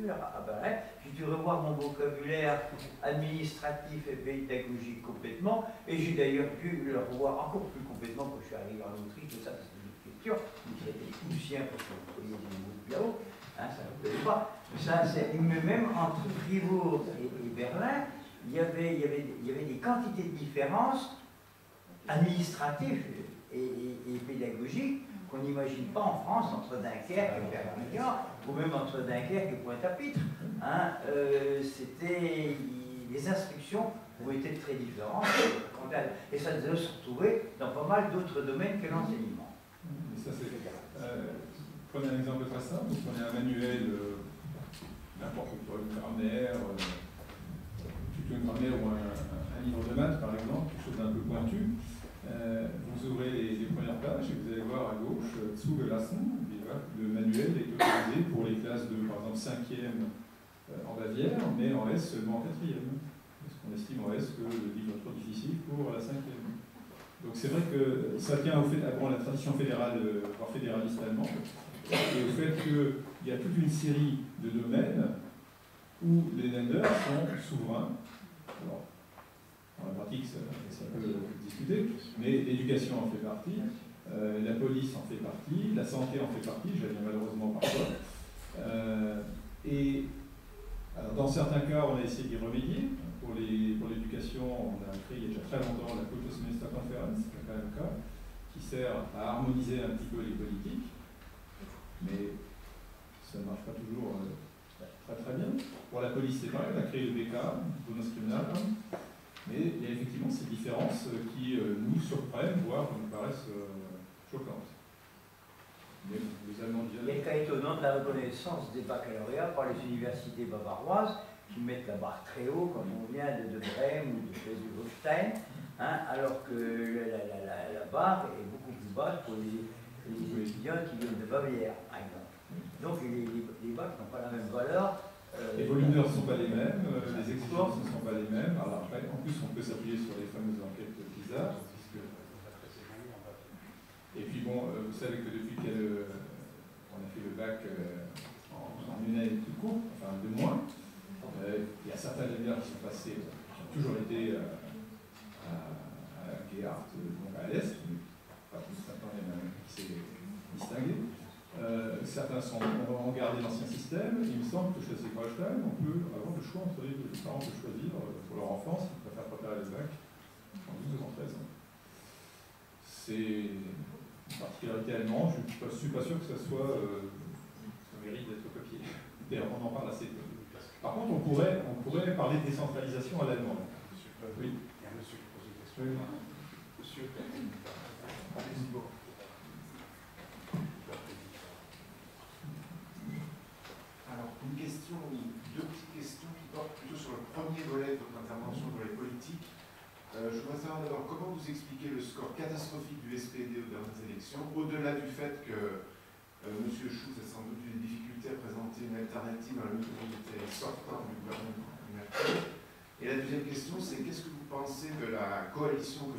à Berlin, j'ai dû revoir mon vocabulaire administratif et pédagogique complètement, et j'ai d'ailleurs dû le revoir encore plus complètement quand je suis arrivé en Autriche. Ça, c'est une autre question, c'était des poussières parce que vous voyez des mots plus là-haut, hein, ça ne plaît pas. Ça, même entre Fribourg et Berlin, il y avait des quantités de différences administratives et pédagogiques qu'on n'imagine pas en France entre Dunkerque et Perpignan, ou même entre Dunkerque et Pointe-à-Pitre. Hein, les instructions ont été très différentes, et ça devait se retrouver dans pas mal d'autres domaines que l'enseignement. Prenez un exemple très simple, vous prenez un manuel, n'importe quoi, une grammaire, plutôt une grammaire ou un livre de maths par exemple, quelque chose d'un peu pointu. Vous ouvrez les premières pages et vous allez voir à gauche, Zugelassen, le manuel est autorisé pour les classes de, par exemple, 5e en Bavière, mais en S seulement en 4e. Parce qu'on estime en S que le livre est trop difficile pour la 5e. Donc c'est vrai que ça tient au fait, à la tradition fédérale, voire fédéraliste allemande, et au fait qu'il y a toute une série de domaines où les Länder sont souverains. Alors, dans la pratique, ça peut discuter, mais l'éducation en fait partie, la police en fait partie, la santé en fait partie, je viens malheureusement parfois. Et alors, dans certains cas, on a essayé d'y remédier. Pour l'éducation, on a créé il y a déjà très longtemps la Kultusminister Conference, le KMK, qui sert à harmoniser un petit peu les politiques, mais ça ne marche pas toujours très bien. Pour la police, c'est pareil, on a créé le BK, Bundeskriminalamt, mais il y a effectivement ces différences qui nous surprennent, voire nous paraissent choquantes. Mais les Allemands disent... Il y a le cas étonnant de la reconnaissance des baccalauréats par les universités bavaroises qui mettent la barre très haut quand on vient de Brême ou de Schleswig-Holstein, hein, alors que la barre est beaucoup plus basse pour les étudiants qui viennent de Bavière, par exemple. Donc les bacs n'ont pas la même valeur. Les volumes d'heures ne sont pas les mêmes, les exigences ne sont pas les mêmes. Alors après, en plus, on peut s'appuyer sur les fameuses enquêtes PISA. Et puis bon, vous savez que depuis qu'on a fait le bac en une année tout court, enfin 2 mois, il y a certains élèves qui sont passés, qui ont toujours été à Gerhardt, donc à l'Est, mais pas tous maintenant, il y en a un qui s'est distingué. Certains ont gardé l'ancien système. Il me semble que chez Schleswig-Holstein, on peut avoir le choix entre les deux. Les parents peuvent choisir pour leur enfance, ils préfèrent préparer le bac en 12 ou en 13 ans. C'est une particularité allemande. Je ne suis pas sûr que ça mérite d'être copié. D'ailleurs, on en parle assez peu. Par contre, on pourrait parler de décentralisation à l'allemande. Oui. Il y a un monsieur qui pose une question. Monsieur. Alors, une question, 2 petites questions qui portent plutôt sur le premier volet de votre intervention dans les politiques. Je voudrais savoir d'abord comment vous expliquez le score catastrophique du SPD aux dernières élections, au-delà du fait que M. Schulz a sans doute eu des difficultés à présenter une alternative à la mesure où il était sortant du gouvernement Merkel. Et la deuxième question, c'est qu'est-ce que vous pensez de la coalition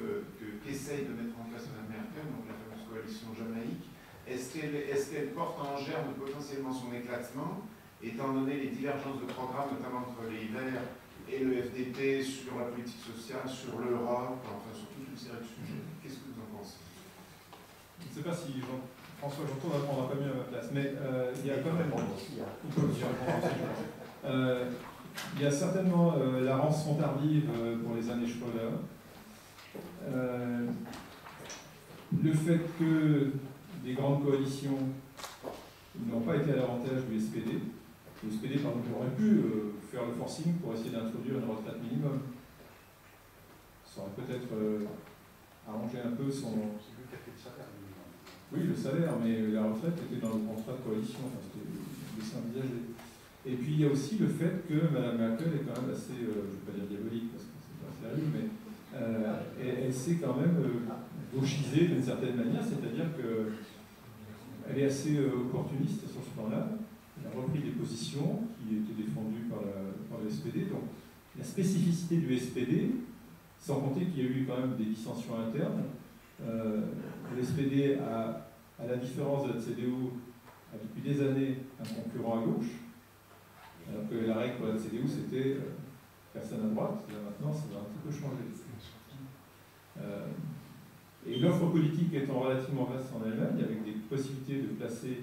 qu'essaye de mettre en place Mme Merkel, donc la fameuse coalition jamaïque? Est-ce qu'elle porte en germe potentiellement son éclatement, étant donné les divergences de programme, notamment entre les Verts et le FDP sur la politique sociale, sur l'Europe, enfin sur toute une série de sujets? Qu'est-ce que vous en pensez? sais pas si François Janton ne répondra pas mieux à ma place, mais il y a quand même... il y a certainement la rançon tardive pour les années Schröder. Le fait que des grandes coalitions n'ont pas été à l'avantage du SPD. Le SPD, par exemple, aurait pu faire le forcing pour essayer d'introduire une retraite minimum. Ça aurait peut-être arrangé un peu son... Oui, le salaire, mais la retraite était dans le contrat de coalition, enfin, c'était envisagé. Et puis il y a aussi le fait que Mme Merkel est quand même assez, je ne vais pas dire diabolique parce que c'est pas sérieux, mais elle s'est quand même gauchisée d'une certaine manière, c'est-à-dire qu'elle est assez opportuniste sur ce plan-là. Elle a repris des positions qui étaient défendues par le SPD. Donc la spécificité du SPD, sans compter qu'il y a eu quand même des dissensions internes, le SPD a, à la différence de la CDU, a depuis des années un concurrent à gauche, alors que la règle pour la CDU c'était personne à droite. Là maintenant ça va un petit peu changer. Et l'offre politique étant relativement vaste en Allemagne, avec des possibilités de placer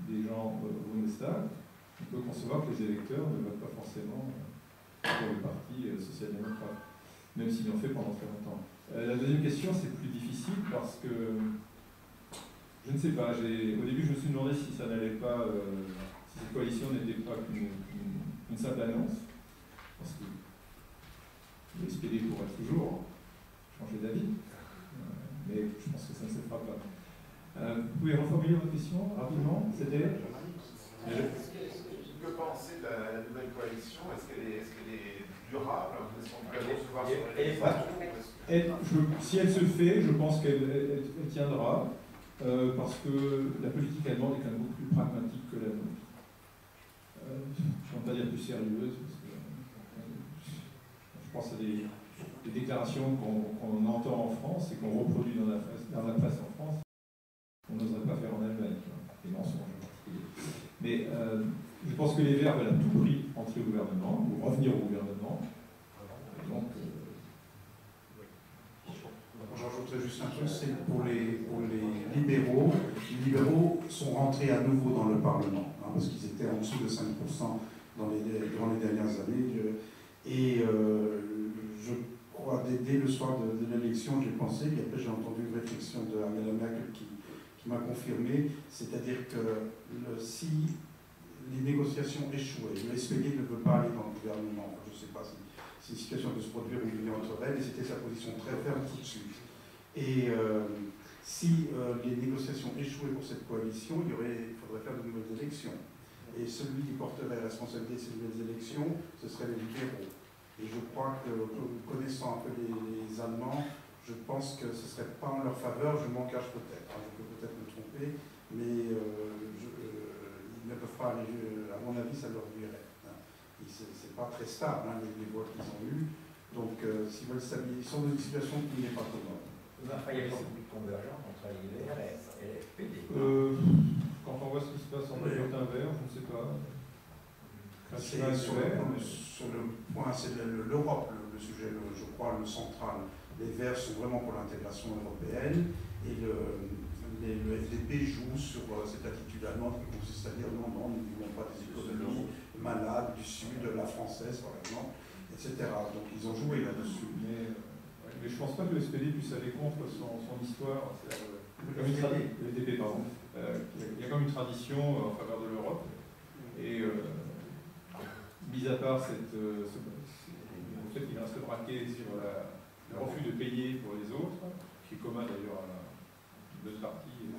des gens au Bundestag, on peut concevoir que les électeurs ne votent pas forcément pour le parti social-démocrate, même s'ils l'ont fait pendant très longtemps. La deuxième question, c'est plus difficile parce que, je ne sais pas, au début je me suis demandé si ça n'allait pas, si cette coalition n'était pas qu'une simple annonce, parce que le SPD pourrait toujours changer d'avis, mais je pense que ça ne se fera pas. Vous pouvez reformuler votre question rapidement? C'était que penser de la nouvelle coalition? Est-ce qu'elle est durable? Est-ce qu'on peut recevoir sur les si elle se fait, je pense qu'elle tiendra, parce que la politique allemande est quand même beaucoup plus pragmatique que la nôtre. Je ne vais pas dire plus sérieuse, parce que je pense à des déclarations qu'on entend en France et qu'on reproduit dans la presse en France, qu'on n'oserait pas faire en Allemagne, des mensonges en particulier. Mais je pense que les Verts veulent à tout prix entrer au gouvernement, ou revenir au gouvernement. Donc, j'ajouterais juste un truc, c'est pour les libéraux. Les libéraux sont rentrés à nouveau dans le Parlement, hein, parce qu'ils étaient en dessous de 5% durant les dernières années. Et je crois, dès le soir de l'élection, j'ai pensé, et après j'ai entendu une réflexion de Angela Merkel qui m'a confirmé, c'est-à-dire que si les négociations échouaient, le SPD ne veut pas aller dans le gouvernement, je ne sais pas si une situation peut se produire au milieu entre elles, et c'était sa position très ferme tout de suite. Et si les négociations échouaient pour cette coalition, il faudrait faire de nouvelles élections. Et celui qui porterait la responsabilité de ces nouvelles élections, ce seraient les libéraux. Et je crois que, connaissant un peu les Allemands, je pense que ce ne serait pas en leur faveur, je m'en cache peut-être, hein, je peux peut-être me tromper, mais ils ne peuvent pas aller, à mon avis, ça leur nuirait. C'est pas très stable, hein, les voix qu'ils ont eues, donc s'ils veulent stabiliser, ils sont dans une situation qui n'est pas commode. Enfin, il y a beaucoup de convergence entre les Verts et le SPD. Quand on voit ce qui se passe en Mayotin vert, je ne sais pas. Sur le point, c'est l'Europe, le sujet, je crois, le central. Les Verts sont vraiment pour l'intégration européenne et le FDP joue sur cette attitude allemande qui consiste à dire non, nous ne voulons pas des économies malades du sud, la française par exemple, etc. Donc ils ont joué là-dessus. Mais je ne pense pas que le SPD puisse aller contre son histoire. Le FDP, pardon. Il y a comme une tradition en faveur de l'Europe. Et mis à part le fait qu'il reste braqué sur le refus de payer pour les autres, qui est commun d'ailleurs à deux partis, les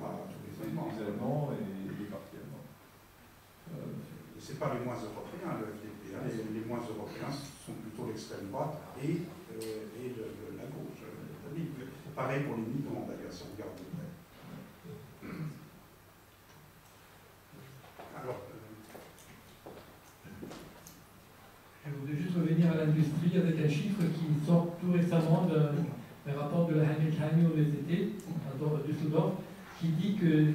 Allemands et les partis allemands. Ce n'est pas les moins européens, le FDP. Hein. Les moins européens sont plutôt l'extrême droite et la gauche. Pareil pour les migrants d'ailleurs, si on regarde de près. Alors, je voudrais juste revenir à l'industrie avec un chiffre qui sort tout récemment d'un rapport de la Hamilton Université à Düsseldorf qui dit que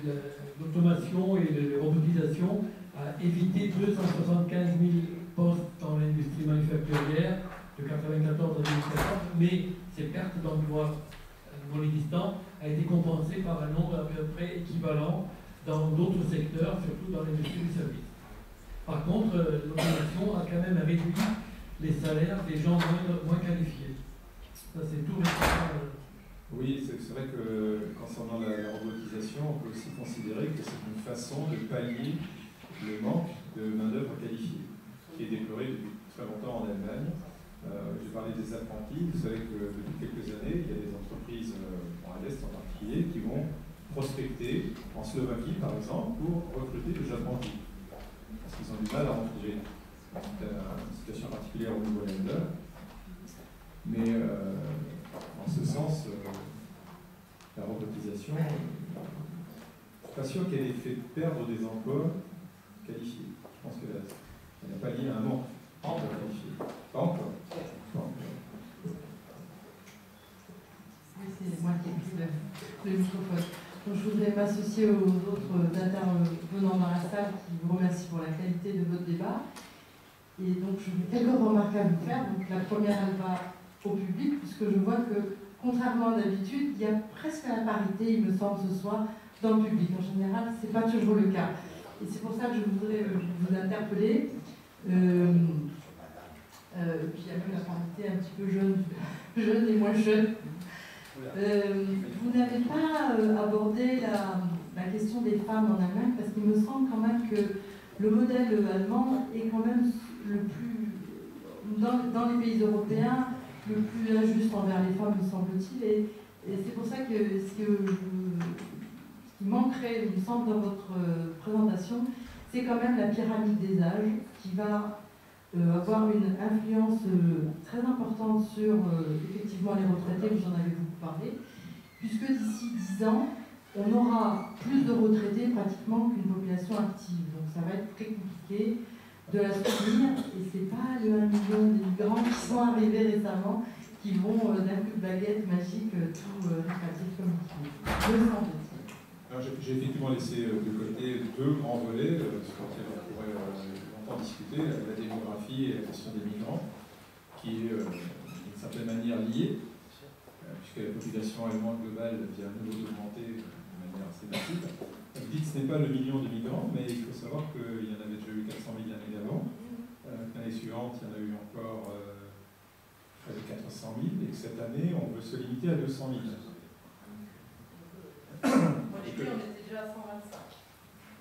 l'automation et la robotisation a évité 275 000 postes dans l'industrie manufacturière de 1994 à 2014, mais ces pertes d'emplois pour l'existant a été compensé par un nombre à peu près équivalent dans d'autres secteurs, surtout dans l'industrie du service. Par contre, l'organisation a quand même réduit les salaires des gens moins qualifiés. Ça, c'est tout récemment. Oui, c'est vrai que concernant la robotisation, on peut aussi considérer que c'est une façon de pallier le manque de main-d'œuvre qualifiée, qui est déploré depuis très longtemps en Allemagne. J'ai parlé des apprentis. Vous savez que depuis quelques années, il y a des entreprises, à l'Est en particulier, qui vont prospecter en Slovaquie, par exemple, pour recruter des apprentis. Parce qu'ils ont du mal à en trouver. C'est une situation particulière au niveau Länder. Mais en ce sens, la robotisation, je ne suis pas sûr qu'elle ait fait perdre des emplois qualifiés. Je pense qu'elle n'a pas lié à un manque d'emplois qualifiés. Pas encore. C'est moi qui ai pris le microphone. Donc, je voudrais m'associer aux autres intervenants dans la salle qui vous remercient pour la qualité de votre débat. Et donc, je vais quelques remarques à vous faire. Donc, la première, elle va au public, puisque je vois que, contrairement à d'habitude, il y a presque la parité, il me semble, ce soir, dans le public. En général, ce n'est pas toujours le cas. Et c'est pour ça que je voudrais vous interpeller. Puis il y a même la parité un petit peu jeune et moins jeune. Vous n'avez pas abordé la question des femmes en Allemagne, parce qu'il me semble quand même que le modèle allemand est quand même le plus, dans les pays européens, le plus injuste envers les femmes, me semble-t-il. Et c'est pour ça que ce qui manquerait, il me semble, dans votre présentation, c'est quand même la pyramide des âges qui va avoir une influence très importante sur effectivement les retraités, vous en avez beaucoup parlé, puisque d'ici 10 ans, on aura plus de retraités pratiquement qu'une population active. Donc ça va être très compliqué de la soutenir, et ce n'est pas le 1 million d'immigrants qui sont arrivés récemment qui vont d'un coup de baguette magique tout répartir comme il faut. J'ai effectivement laissé de côté deux grands volets sur lesquels on pourrait longtemps discuter, la démographie et la question des migrants, qui est d'une certaine manière liée, puisque la population allemande globale vient à nouveau d'augmenter de manière assez massive. Vous dites que ce n'est pas le million de migrants, mais il faut savoir qu'il y en avait déjà eu 400 000 l'année d'avant. L'année suivante, il y en a eu encore près de 400 000, et que cette année, on veut se limiter à 200 000. On était déjà à 125.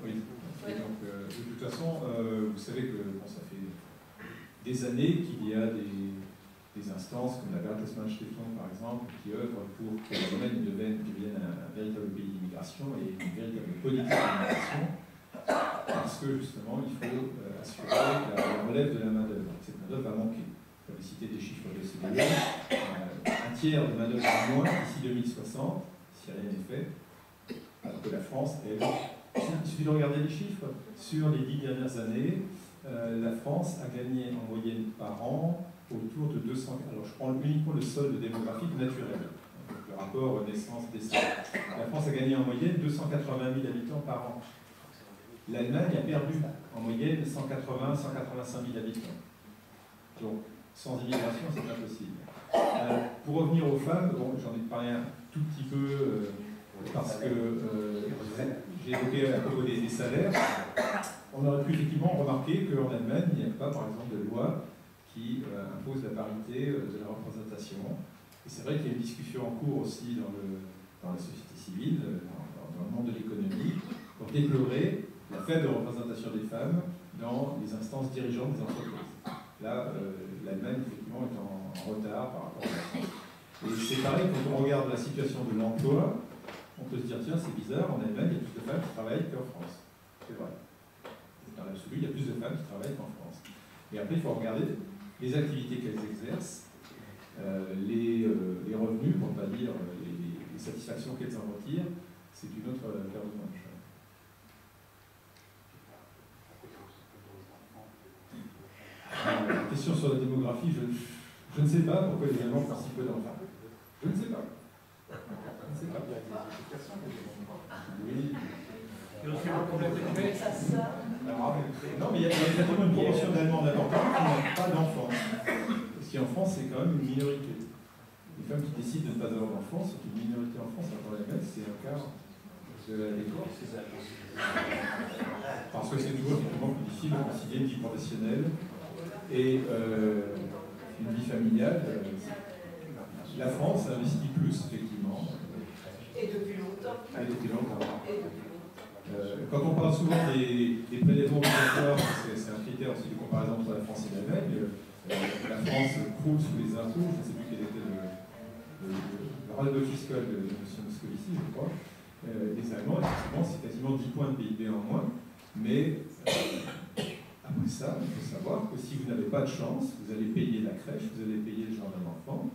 Oui, et donc de toute façon, vous savez que bon, ça fait des années qu'il y a des instances comme la Bertelsmann Stiftung par exemple, qui œuvrent pour que le domaine devienne un véritable pays d'immigration et une véritable politique d'immigration, parce que justement il faut assurer la relève de la main-d'œuvre. Cette main-d'œuvre va manquer. Vous avez cité des chiffres de CDE, un tiers de main-d'œuvre en moins d'ici 2060, si rien n'est fait, alors que la France, il suffit de regarder les chiffres. Sur les 10 dernières années, la France a gagné en moyenne par an autour de 200. Alors je prends uniquement le solde démographique naturel, donc le rapport naissance-décès. La France a gagné en moyenne 280 000 habitants par an. L'Allemagne a perdu en moyenne 180-185 000 habitants. Donc sans immigration, c'est impossible. Pour revenir aux femmes, bon, j'en ai parlé un tout petit peu parce que j'ai évoqué à propos des salaires. On aurait pu effectivement remarquer qu'en Allemagne, il n'y a pas, par exemple, de loi qui impose la parité de la représentation. Et c'est vrai qu'il y a une discussion en cours aussi dans la société civile, dans le monde de l'économie, pour déplorer la faible représentation des femmes dans les instances dirigeantes des entreprises. Là, l'Allemagne, effectivement, est en retard par rapport à la France. Et c'est pareil, quand on regarde la situation de l'emploi, on peut se dire, tiens, c'est bizarre, en Allemagne, il y a plus de femmes qui travaillent qu'en France. C'est vrai. Dans l'absolu, il y a plus de femmes qui travaillent qu'en France. Et après, il faut regarder les activités qu'elles exercent, les revenus, pour ne pas dire les satisfactions qu'elles en retirent. C'est une autre paire de manches. La question sur la démographie, je ne sais pas pourquoi les Allemands font si peu d'enfants. Je ne sais pas. Je ne sais pas. Oui. Non, mais il y a certainement une proportion d'Allemands d'abord qui n'ont pas d'enfants. Ce qui en France, c'est quand même une minorité. les femmes qui décident de ne pas avoir d'enfants, c'est une minorité en France, après la mettre, c'est un quart de la décor. Parce que c'est toujours effectivement plus difficile de concilier une vie professionnelle et une vie familiale. La France investit plus, effectivement. Et depuis longtemps. Et depuis longtemps. Quand on parle souvent des prélèvements obligatoires, c'est un critère aussi de comparaison entre la France et l'Allemagne, la France croule sous les impôts, je ne sais plus quel était le ras-le-bol fiscal de M. Moscovici, je crois. Les Allemands, effectivement, c'est quasiment 10 points de PIB en moins, mais après ça, il faut savoir que si vous n'avez pas de chance, vous allez payer la crèche, vous allez payer le jardin d'enfants,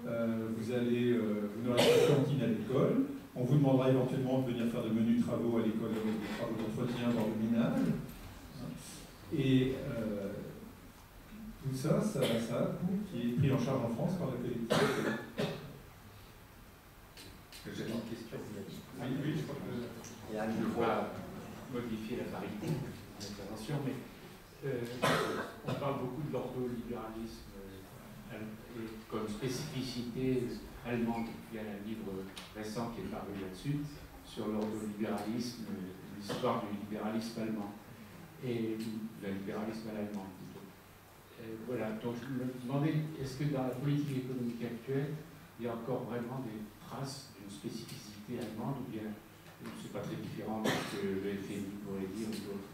vous n'aurez pas de cantine à l'école, on vous demandera éventuellement de venir faire de menus travaux à l'école avec des travaux d'entretien dans le ménage. Et tout ça, ça a un coût qui est pris en charge en France par la collectivité. J'ai une question. Oui, je crois que... Je ne veux pas modifier la parité de l'intervention, mais on parle beaucoup de l'ordolibéralisme comme spécificité allemande. Il y a un livre récent qui est paru là-dessus, sur l'ordolibéralisme, l'histoire du libéralisme allemand, et le libéralisme allemand plutôt. Voilà, donc je me demandais, est-ce que dans la politique économique actuelle, il y a encore vraiment des traces d'une spécificité allemande, ou bien c'est pas très différent de ce que le FMI pourrait dire ou d'autres?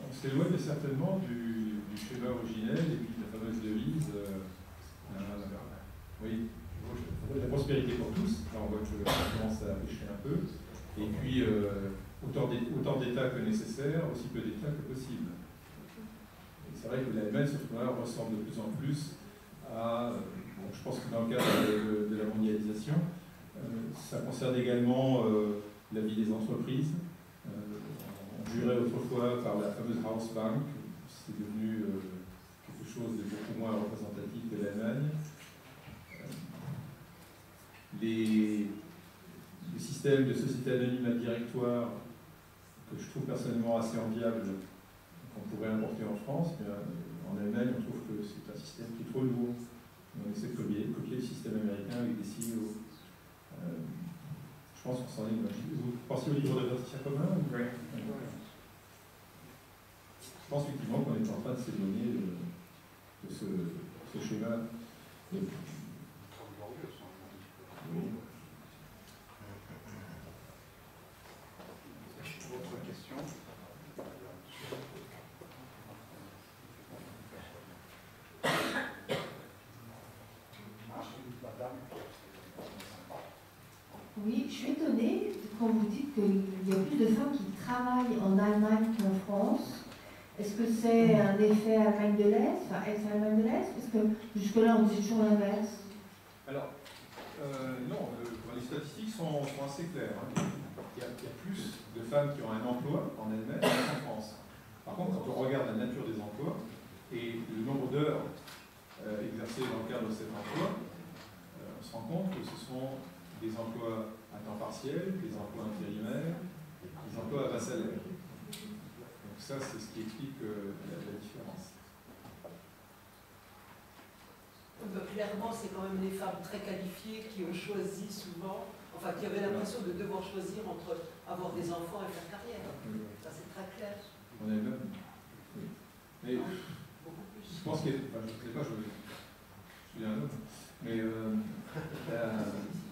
On s'éloigne certainement du schéma originel et puis de la fameuse devise oui, la prospérité pour tous. Là, on voit que je commence à pêcher un peu. Et puis, autant d'États que nécessaire, aussi peu d'États que possible. C'est vrai que l'Allemagne, ce point-là, ressemble de plus en plus à... Bon, je pense que dans le cadre de la mondialisation, ça concerne également la vie des entreprises. On jurait autrefois par la fameuse Hausbank, c'est devenu quelque chose de beaucoup moins représentatif que l'Allemagne. Les systèmes de société anonyme à directoire, que je trouve personnellement assez enviable, qu'on pourrait importer en France, mais en Allemagne, on trouve que c'est un système qui est trop nouveau. On essaie de copier le système américain avec des CEO. Je pense qu'on s'en est... Vous pensez au livre de Verticia commun? Oui. Je pense effectivement qu'on est en train de s'éloigner de ce schéma. Oui. Autre question? Oui, je suis étonnée quand vous dites qu'il y a plus de femmes qui travaillent en Allemagne qu'en France. Est-ce que c'est un effet Allemagne de l'Est, enfin ex-Allemagne de l'Est? Parce que jusque-là, on dit toujours l'inverse. Alors, non, les statistiques sont assez claires. Hein. Il y a plus de femmes qui ont un emploi en Allemagne qu'en France. Par contre, quand on regarde la nature des emplois et le nombre d'heures exercées dans le cadre de cet emploi, on se rend compte que ce sont des emplois à temps partiel, des emplois intérimaires, des emplois à bas salaire. Donc ça, c'est ce qui explique la différence. Clairement, c'est quand même des femmes très qualifiées qui ont choisi souvent, enfin qui avaient l'impression de devoir choisir entre avoir des enfants et faire carrière. Ça, c'est très clair. On est même. Oui. Mais je pense qu'il y a, enfin, je ne sais pas, je suis un homme, mais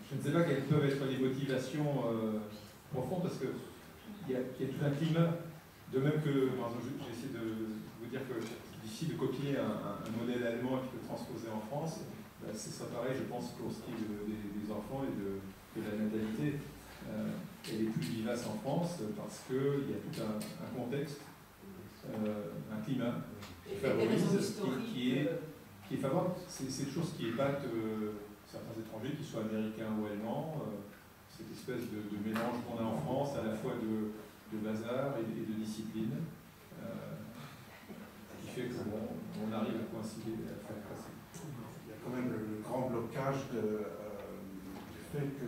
je ne sais pas quelles peuvent être les motivations profondes, parce qu'il y a tout un climat, de même que, j'essaie de vous dire que c'est difficile de copier un modèle allemand qui peut transposer en France. C'est ça pareil, je pense, pour ce qui est des enfants et de la natalité. Elle est plus vivace en France parce qu'il y a tout un contexte, un climat qui favorise, qui est favorable. C'est une chose qui épate certains étrangers, qu'ils soient américains ou allemands, cette espèce de mélange qu'on a en France, à la fois de bazar et de discipline, qui fait qu'on arrive à coïncider, à faire passer. Il y a quand même le grand blocage du fait que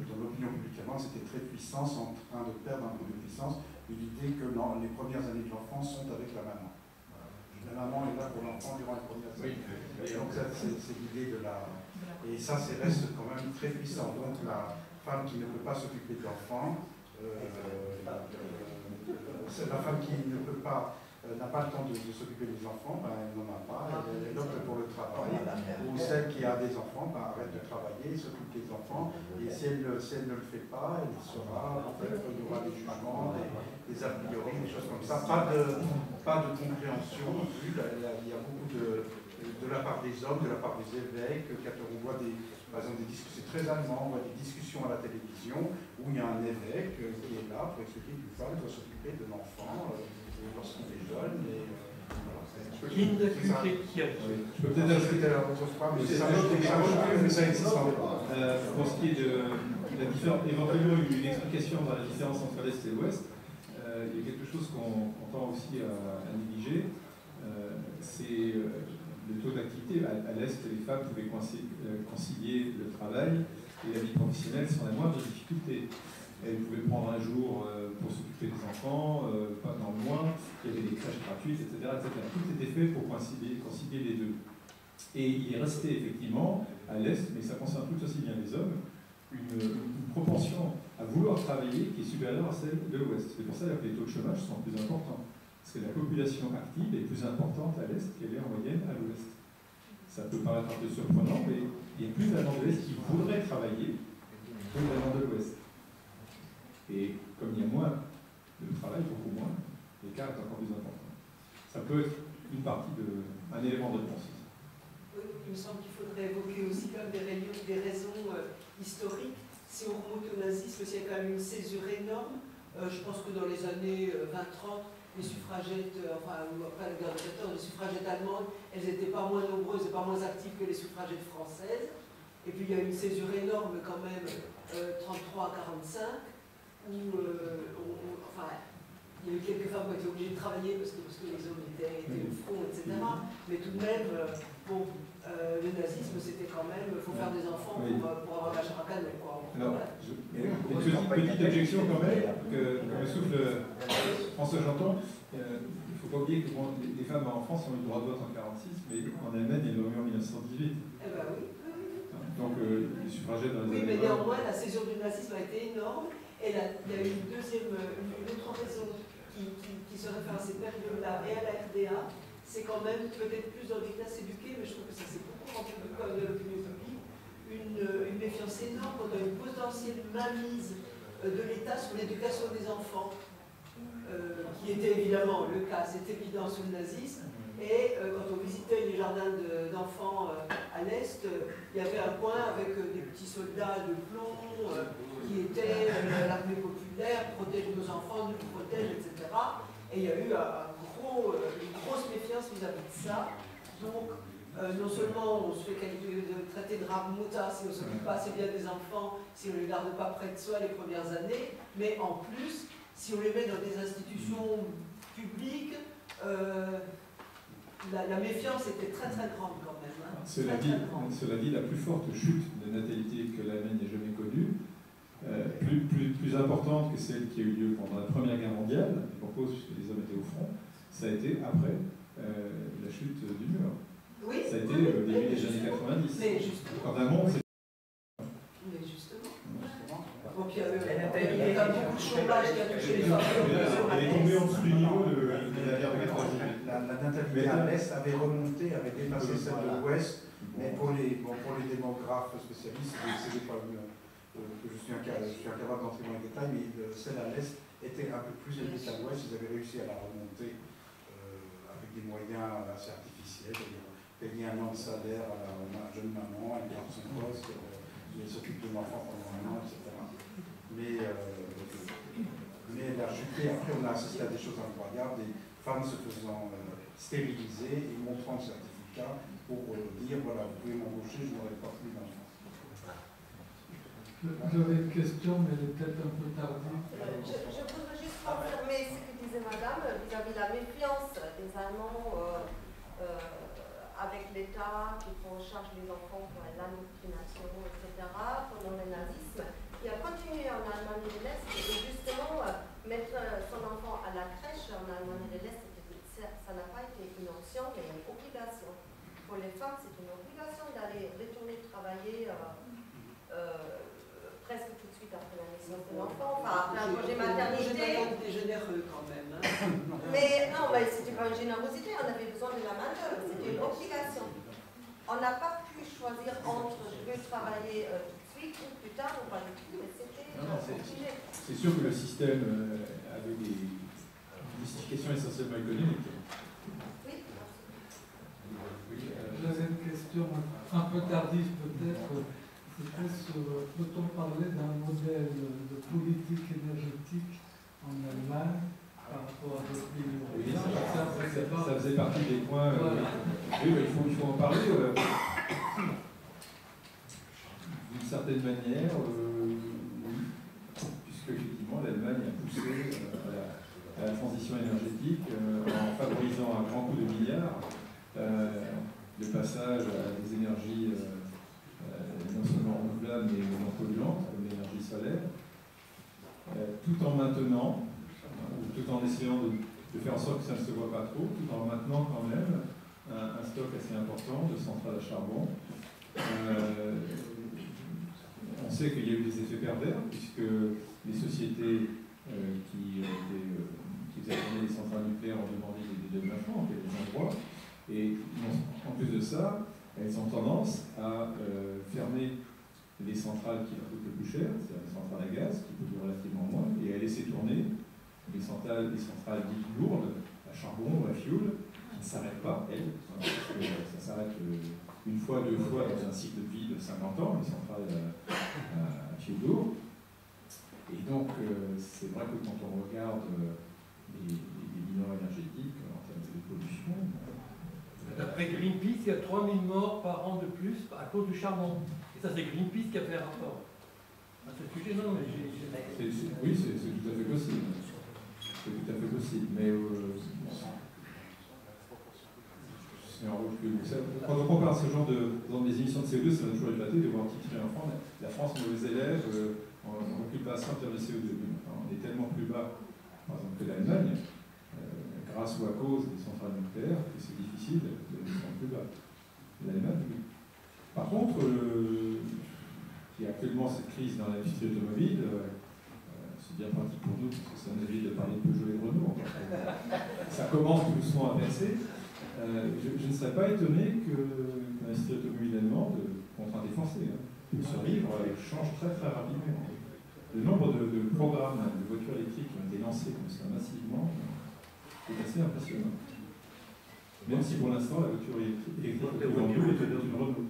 dans l'opinion publique allemande, c'était très puissant, en train de perdre un peu de puissance, l'idée que les premières années de l'enfance sont avec la maman. La maman est là pour l'enfant durant les premières années. Et donc ça, c'est l'idée de la... Et ça, reste quand même très puissant. Donc la femme qui ne peut pas s'occuper de l'enfant, la femme qui ne peut pas, n'a pas le temps de s'occuper des enfants, ben, elle n'en a pas, elle opte pour le travail. Ou celle qui a des enfants, ben, arrête de travailler, s'occupe des enfants, et si elle ne le fait pas, elle sera, en fait, il y aura des jugements, des a priori, des choses comme ça. Pas de compréhension non plus. Il y a beaucoup de la part des hommes, de la part des évêques, quand on voit par exemple des discussions, c'est très allemand, on voit des discussions à la télévision où il y a un évêque qui est là pour expliquer qu'une femme doit s'occuper de l'enfant lorsqu'il est jeune. Je peux peut-être ajouter à votre phrase, mais ça existe encore. Pour ce qui est de la différence, éventuellement une explication dans la différence entre l'Est et l'Ouest, il y a quelque chose qu'on tend aussi à négliger, c'est le taux d'activité. À l'Est, les femmes pouvaient concilier le travail et la vie professionnelle sans la moindre difficulté. Elles pouvaient prendre un jour pour s'occuper des enfants, pas dans le mois, il y avait des crèches gratuites, etc., etc. Tout était fait pour concilier les deux. Et il est resté effectivement à l'Est, mais ça concerne tout aussi bien les hommes, une propension à vouloir travailler qui est supérieure à celle de l'Ouest. C'est pour ça que les taux de chômage sont plus importants. Parce que la population active est plus importante à l'Est qu'elle est en moyenne à l'Ouest. Ça peut paraître un peu surprenant, mais il y a plus d'Allemands de l'Est qui voudraient travailler que d'Allemands de l'Ouest. Et comme il y a moins de travail, beaucoup moins, l'écart est encore plus important. Ça peut être une partie un élément de réponse. Oui, il me semble qu'il faudrait évoquer aussi comme des raisons historiques. Si on remonte au nazisme, il y a quand même une césure énorme. Je pense que dans les années 20-30, les suffragettes, enfin après la guerre de 14, les suffragettes allemandes, elles n'étaient pas moins nombreuses et pas moins actives que les suffragettes françaises. Et puis il y a une césure énorme quand même, 33 à 45, où il y a eu quelques femmes qui ont été obligées de travailler parce que les hommes étaient au front, etc. Mais tout de même, le nazisme, c'était quand même, il faut faire des enfants pour avoir la chair à canon. Alors, une petite objection quand même, que me souffle François Janton. Il ne faut pas oublier que les femmes en France ont eu le droit de vote en 1946, mais en Allemagne, elles l'ont eu en 1918. Eh ben oui. Donc, les suffragettes dans les années... Oui, mais néanmoins, la césure du nazisme a été énorme. Et là, il y a eu une autre raison qui se réfère à cette période-là et à la RDA, c'est quand même peut-être plus dans les classes éduquées, mais je trouve que ça s'est beaucoup rendu comme de l'opinion publique, une méfiance énorme quant à une potentielle mainmise de l'État sur l'éducation des enfants, qui était évidemment le cas, c'est évident sous le nazisme. Et quand on visitait les jardins d'enfants à l'Est, il y avait un coin avec des petits soldats de plomb qui étaient l'armée populaire, protège nos enfants, nous protège, etc. Et il y a eu une grosse méfiance vis-à-vis de ça. Donc, non seulement on se fait traiter de ramouta si on ne s'occupe pas assez bien des enfants, si on ne les garde pas près de soi les premières années, mais en plus, si on les met dans des institutions publiques, la méfiance était très très grande quand même. Hein. Cela dit, la plus forte chute de natalité que l'Allemagne ait jamais connue, plus importante que celle qui a eu lieu pendant la Première Guerre mondiale, je propose, puisque les hommes étaient au front, ça a été après la chute du mur. Oui, ça a été au début des années 90. Mais justement. Quand un monde, c'est... Mais justement. Donc il y a beaucoup de chômage qui a touché les femmes. Elle est tombée en dessous du niveau de la guerre de 90. La natalité à l'Est avait remonté, avait dépassé celle de l'Ouest, mais pour les démographes spécialistes, c'est pas que je suis incapable d'entrer dans les détails, mais celle à l'Est était un peu plus élevée qu'à l'Ouest. Ils avaient réussi à la remonter avec des moyens assez artificiels, payer un an de salaire à la jeune maman, elle garde son poste, elle s'occupe de l'enfant pendant un an, etc. Mais elle a chuté. Après, on a assisté à des choses incroyables, des femmes se faisant stériliser et montrant le certificat pour dire voilà, vous pouvez m'embaucher, je n'aurai pas plus d'enfants. J'avais une question, mais elle est peut-être un peu tardive. Je voudrais juste confirmer ce que disait Madame vis-à-vis de la méfiance des Allemands avec l'État qui prend en charge les enfants pour l'indoctrination, etc., pendant le nazisme, qui a continué en Allemagne de l'Est. Et justement, mettre son enfant à la crèche en Allemagne de l'Est, ça n'a pas été une option. tout de suite après la naissance de l'enfant, enfin après un congé maternité. C'était généreux quand même. Hein. Mais non, mais c'était pas une générosité, on avait besoin de la main-d'œuvre, c'était une obligation. On n'a pas pu choisir entre je veux travailler tout de suite ou plus tard ou pas du tout, mais c'était obligé. C'est sûr que le système avait des justifications essentiellement économiques. Oui. J'avais une question un peu tardive peut-être. C'était sur, peut-on parler d'un modèle de politique énergétique en Allemagne par rapport à d'autres pays européens? Ça faisait partie des points. Oui, il faut en parler. D'une certaine manière, oui, puisque effectivement l'Allemagne a poussé à la transition énergétique en favorisant à grands coups de milliards le passage à des énergies non seulement renouvelables mais non polluantes, comme l'énergie solaire, tout en maintenant, tout en essayant de faire en sorte que ça ne se voit pas trop, tout en maintenant quand même un stock assez important de centrales à charbon. On sait qu'il y a eu des effets pervers, puisque les sociétés qui exploitaient les centrales nucléaires ont demandé des dédommagements à quelques endroits, et en plus de ça, elles ont tendance à fermer les centrales qui leur coûtent le plus cher, c'est-à-dire les centrales à gaz, qui polluent relativement moins, et à laisser tourner les centrales dites lourdes, à charbon ou à fioul, qui ne s'arrêtent pas, elles, parce que ça s'arrête une fois, deux fois dans un cycle de vie de 50 ans, les centrales à fioul lourd. Et donc, c'est vrai que quand on regarde les bilans énergétiques en termes de pollution, d'après Greenpeace, il y a 3000 morts par an de plus à cause du charbon. Et ça, c'est Greenpeace qui a fait un rapport. À ce sujet, non, mais oui, c'est tout à fait possible. C'est tout à fait possible. Mais quand on compare ce genre des émissions de CO2, ça m'a toujours éclaté de voir titrer en France la France, mauvais élève, on ne recule pas à 100 de CO2. On est tellement plus bas, par exemple, que l'Allemagne, grâce ou à cause des centrales nucléaires, que c'est difficile de descendre plus bas. L'Allemagne, oui. Par contre, il y a actuellement cette crise dans l'industrie automobile, c'est bien pratique pour nous, parce que ça nous évite de parler de Peugeot et de Renault. Ça commence tout doucement à baisser. Je ne serais pas étonné que l'industrie automobile allemande, contrainte et forcée, pour survivre, change très très rapidement. Le nombre de programmes de voitures électriques qui ont été lancés comme ça massivement est assez impressionnant. Même si pour l'instant la voiture électrique est une Renault.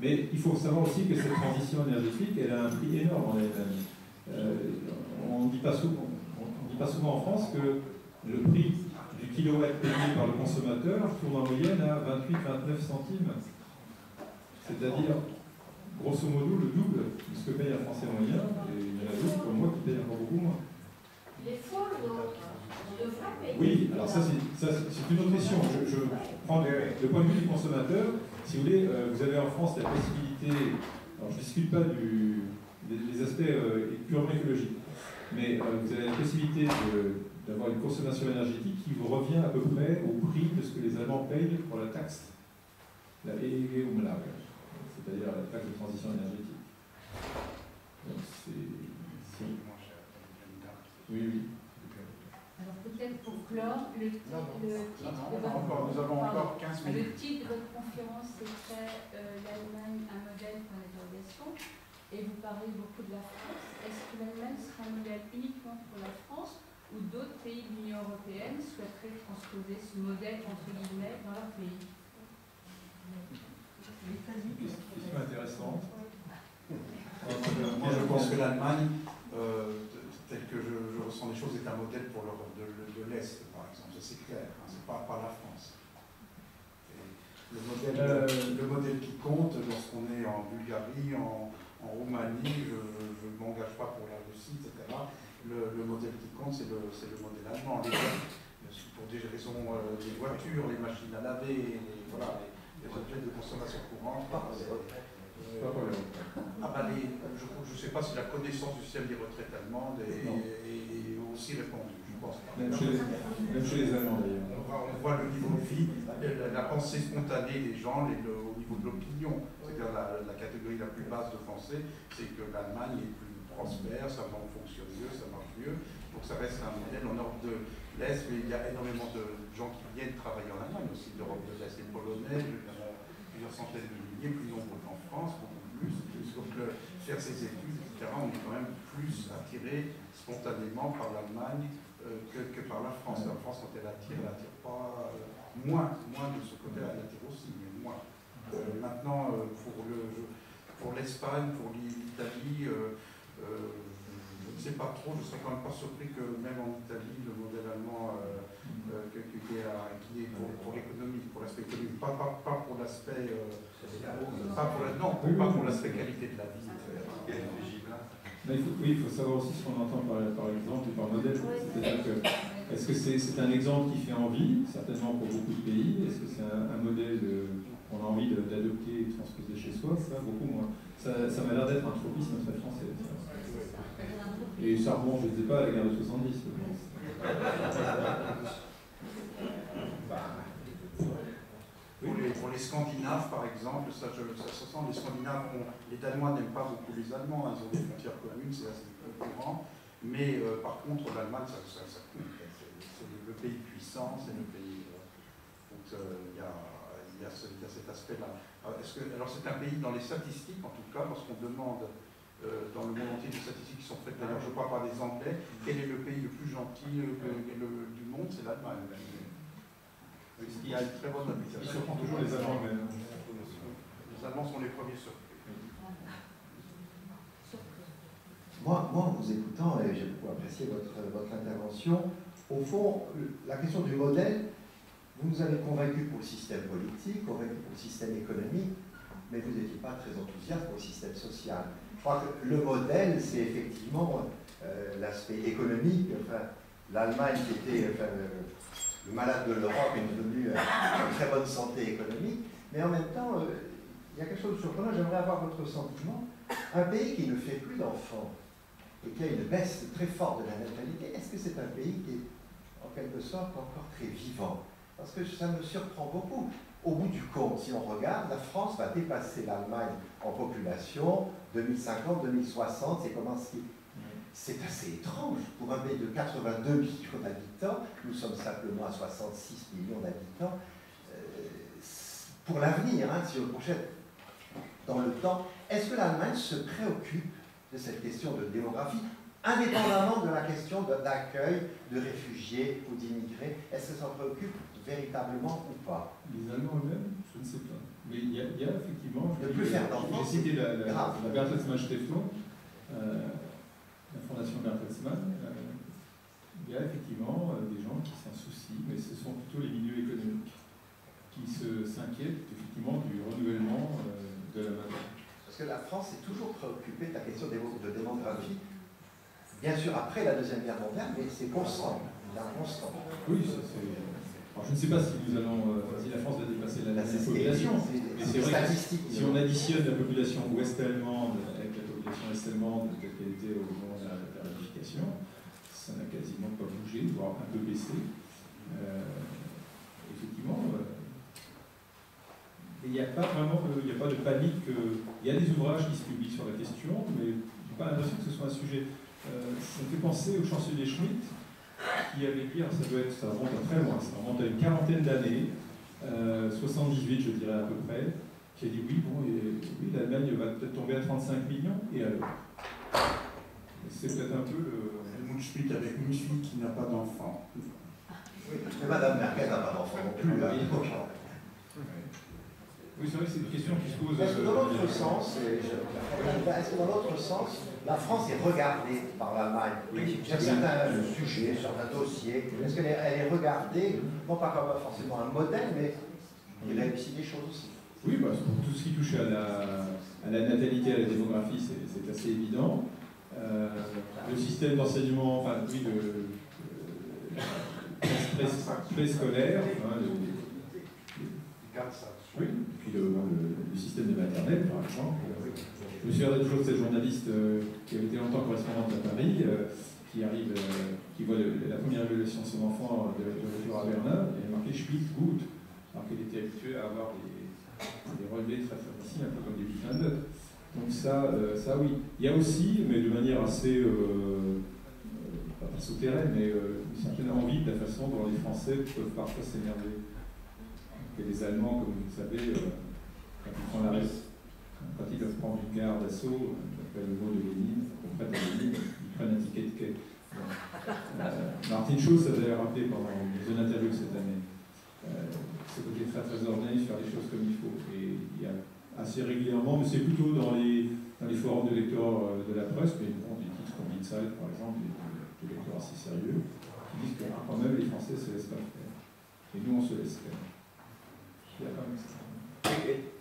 Mais il faut savoir aussi que cette transition énergétique, elle a un prix énorme en Allemagne. On ne dit pas souvent en France que le prix du kilowatt payé par le consommateur tourne en moyenne à 28-29 centimes. C'est-à-dire, grosso modo, le double de ce que paye un Français moyen, et il y en a d'autres comme moi qui payent encore beaucoup moins. Les fois, on devrait payer. Oui, alors ça c'est une autre question. Je prends le point de vue du consommateur. Si vous voulez, vous avez en France la possibilité, alors je ne discute pas des aspects purement écologiques, mais vous avez la possibilité d'avoir une consommation énergétique qui vous revient à peu près au prix de ce que les Allemands payent pour la taxe, la EEG-Umlage, c'est-à-dire la taxe de transition énergétique. Donc c'est... Oui, oui. Alors peut-être pour clore, le titre de votre conférence c'était l'Allemagne, un modèle pour l'interrogation, et vous parlez beaucoup de la France. Est-ce que l'Allemagne sera un modèle uniquement pour la France ou d'autres pays de l'Union européenne souhaiteraient transposer ce modèle entre guillemets dans leur pays? Question intéressante. Moi je pense que l'Allemagne, tel que je ressens les choses, est un modèle pour l'Europe de l'Est, par exemple. C'est clair, hein, c'est pas la France. Le modèle qui compte lorsqu'on est en Bulgarie, en Roumanie, je ne m'engage pas pour la Russie, etc. Le modèle qui compte, c'est le modèle allemand. Pour des raisons, les voitures, les machines à laver, les objets de consommation courante. Je ne sais pas si la connaissance du système des retraites allemandes est aussi répandue, je pense pas. Même chez les Allemands d'ailleurs. On voit le niveau de vie, la pensée spontanée des gens, au niveau de l'opinion. C'est-à-dire la catégorie la plus basse de Français, c'est que l'Allemagne est plus prospère, ça fonctionne mieux, ça marche mieux. Donc ça reste un modèle en Europe de l'Est, mais il y a énormément de gens qui viennent travailler en Allemagne aussi, d'Europe de l'Est, les Polonais, plusieurs centaines de milliers, plus nombreux qu'en France, beaucoup plus. Donc faire ces études, etc., on est quand même plus attiré spontanément par l'Allemagne que par la France. La France, quand elle attire pas moins de ce côté, elle attire aussi, mais moins. Maintenant, pour l'Espagne, pour l'Italie, je ne sais pas trop, je ne serais quand même pas surpris que même en Italie, le modèle allemand qui est pour l'économie, pour l'aspect économique, pas pour l'aspect pas pour l'aspect qualité de la vie. Mais il faut savoir aussi ce qu'on entend par exemple et par modèle. C'est-à-dire que est-ce que c'est un exemple qui fait envie, certainement pour beaucoup de pays? Est-ce que c'est un modèle qu'on a envie d'adopter et de transposer chez soi? Ça, beaucoup moins. Ça m'a l'air d'être un tropisme très français. Et ça remonte, je ne sais pas, à la guerre de 70. Pour les Scandinaves, par exemple, ça se sent, les Scandinaves, les Danois n'aiment pas beaucoup les Allemands, ils ont des frontières communes, c'est assez courant, mais par contre, l'Allemagne, ça compte. C'est le pays puissant, c'est le pays... donc il y a cet aspect-là. Alors c'est un pays, dans les statistiques en tout cas, parce qu'on demande dans le monde entier des statistiques qui sont faites d'ailleurs, je crois, par des Anglais, quel est le pays le plus gentil du monde, c'est l'Allemagne. Il y a une très bonne réputation. Ils surprennent toujours les Allemands même. Les Allemands sont les premiers surpris. Moi, en vous écoutant, et j'ai beaucoup apprécié votre intervention, au fond, la question du modèle, vous nous avez convaincus pour le système politique, convaincus pour le système économique, mais vous n'étiez pas très enthousiaste pour le système social. Je crois que le modèle, c'est effectivement l'aspect économique. Enfin, l'Allemagne qui était le malade de l'Europe est devenu en très bonne santé économique, mais en même temps, il y a quelque chose de surprenant, j'aimerais avoir votre sentiment. Un pays qui ne fait plus d'enfants et qui a une baisse très forte de la natalité, est-ce que c'est un pays qui est en quelque sorte encore très vivant? Parce que ça me surprend beaucoup. Au bout du compte, si on regarde, la France va dépasser l'Allemagne en population 2050, 2060, c'est comment c'est assez étrange. Pour un pays de 82 millions d'habitants, nous sommes simplement à 66 millions d'habitants. Pour l'avenir, si on projette dans le temps, est-ce que l'Allemagne se préoccupe de cette question de démographie, indépendamment de la question d'accueil de réfugiés ou d'immigrés? Est-ce que ça en préoccupe véritablement ou pas? Les Allemands eux-mêmes, je ne sais pas. Mais il y a effectivement... De plus faire d'enfants. J'ai cité la Bertelsmann Stiftung, la fondation Bertelsmann. Il y a effectivement des gens qui s'en soucient, mais ce sont plutôt les milieux économiques qui s'inquiètent effectivement du renouvellement de la main-d'œuvre. Parce que la France est toujours préoccupée de la question de démographie, bien sûr après la Deuxième Guerre mondiale, mais c'est constant, constant. Oui, alors, je ne sais pas si si la France va dépasser la population, mais c'est vrai que si on additionne la population ouest-allemande avec la population est-allemande telle qu'elle était au moment de la réunification, ça n'a quasiment pas bougé, voire un peu baissé. Effectivement, il n'y a pas vraiment il n'y a pas de panique. Il y a des ouvrages qui se publient sur la question, mais je n'ai pas l'impression que ce soit un sujet. Ça me fait penser au chancelier Schmitt, qui avait dit, ça remonte à très loin, ça remonte à une quarantaine d'années, 78 je dirais à peu près, qui a dit oui, l'Allemagne va peut-être tomber à 35 millions, et alors c'est peut-être un peu le... Helmut Schmitt avec une fille qui n'a pas d'enfant. Oui, mais Madame Merkel n'a pas d'enfant non plus. Oui, c'est vrai que c'est une question qui se pose... Est-ce que dans l'autre sens, la France est regardée par l'Allemagne sur certains sujets, sur un dossier? Est-ce qu'elle est regardée, non pas comme forcément un modèle, mais il réussit des choses aussi? Oui, pour tout ce qui touche à la natalité, à la démographie, c'est assez évident. Le système d'enseignement, préscolaire, oui, puis le système de maternelle, par exemple. Je me souviens toujours de cette journaliste qui avait été longtemps correspondante à Paris, qui voit la première évaluation de son enfant de retour à Berlin, et elle a marqué Schmitt gut, alors qu'elle était habituée à avoir c'est des relevés très difficiles, un peu comme des bulletins de notes. Donc ça oui. Il y a aussi, mais de manière assez, pas souterraine, mais une certaine envie de la façon dont les Français peuvent parfois s'énerver. Et les Allemands, comme vous le savez, quand ils doivent prendre une gare d'assaut, d'après le mot de Lénine, qu'on prête à Lénine, ils prennent un ticket de quai. Martin Schulz avait rappelé pendant une interview cette année. Ce côté très organisé, faire les choses comme il faut. Et il y a assez régulièrement, mais c'est plutôt dans les forums de lecteurs de la presse, mais bon, des titres comme Inside, par exemple, des lecteurs assez sérieux, qui disent que quand même les Français ne se laissent pas faire. Et nous, on se laisse faire.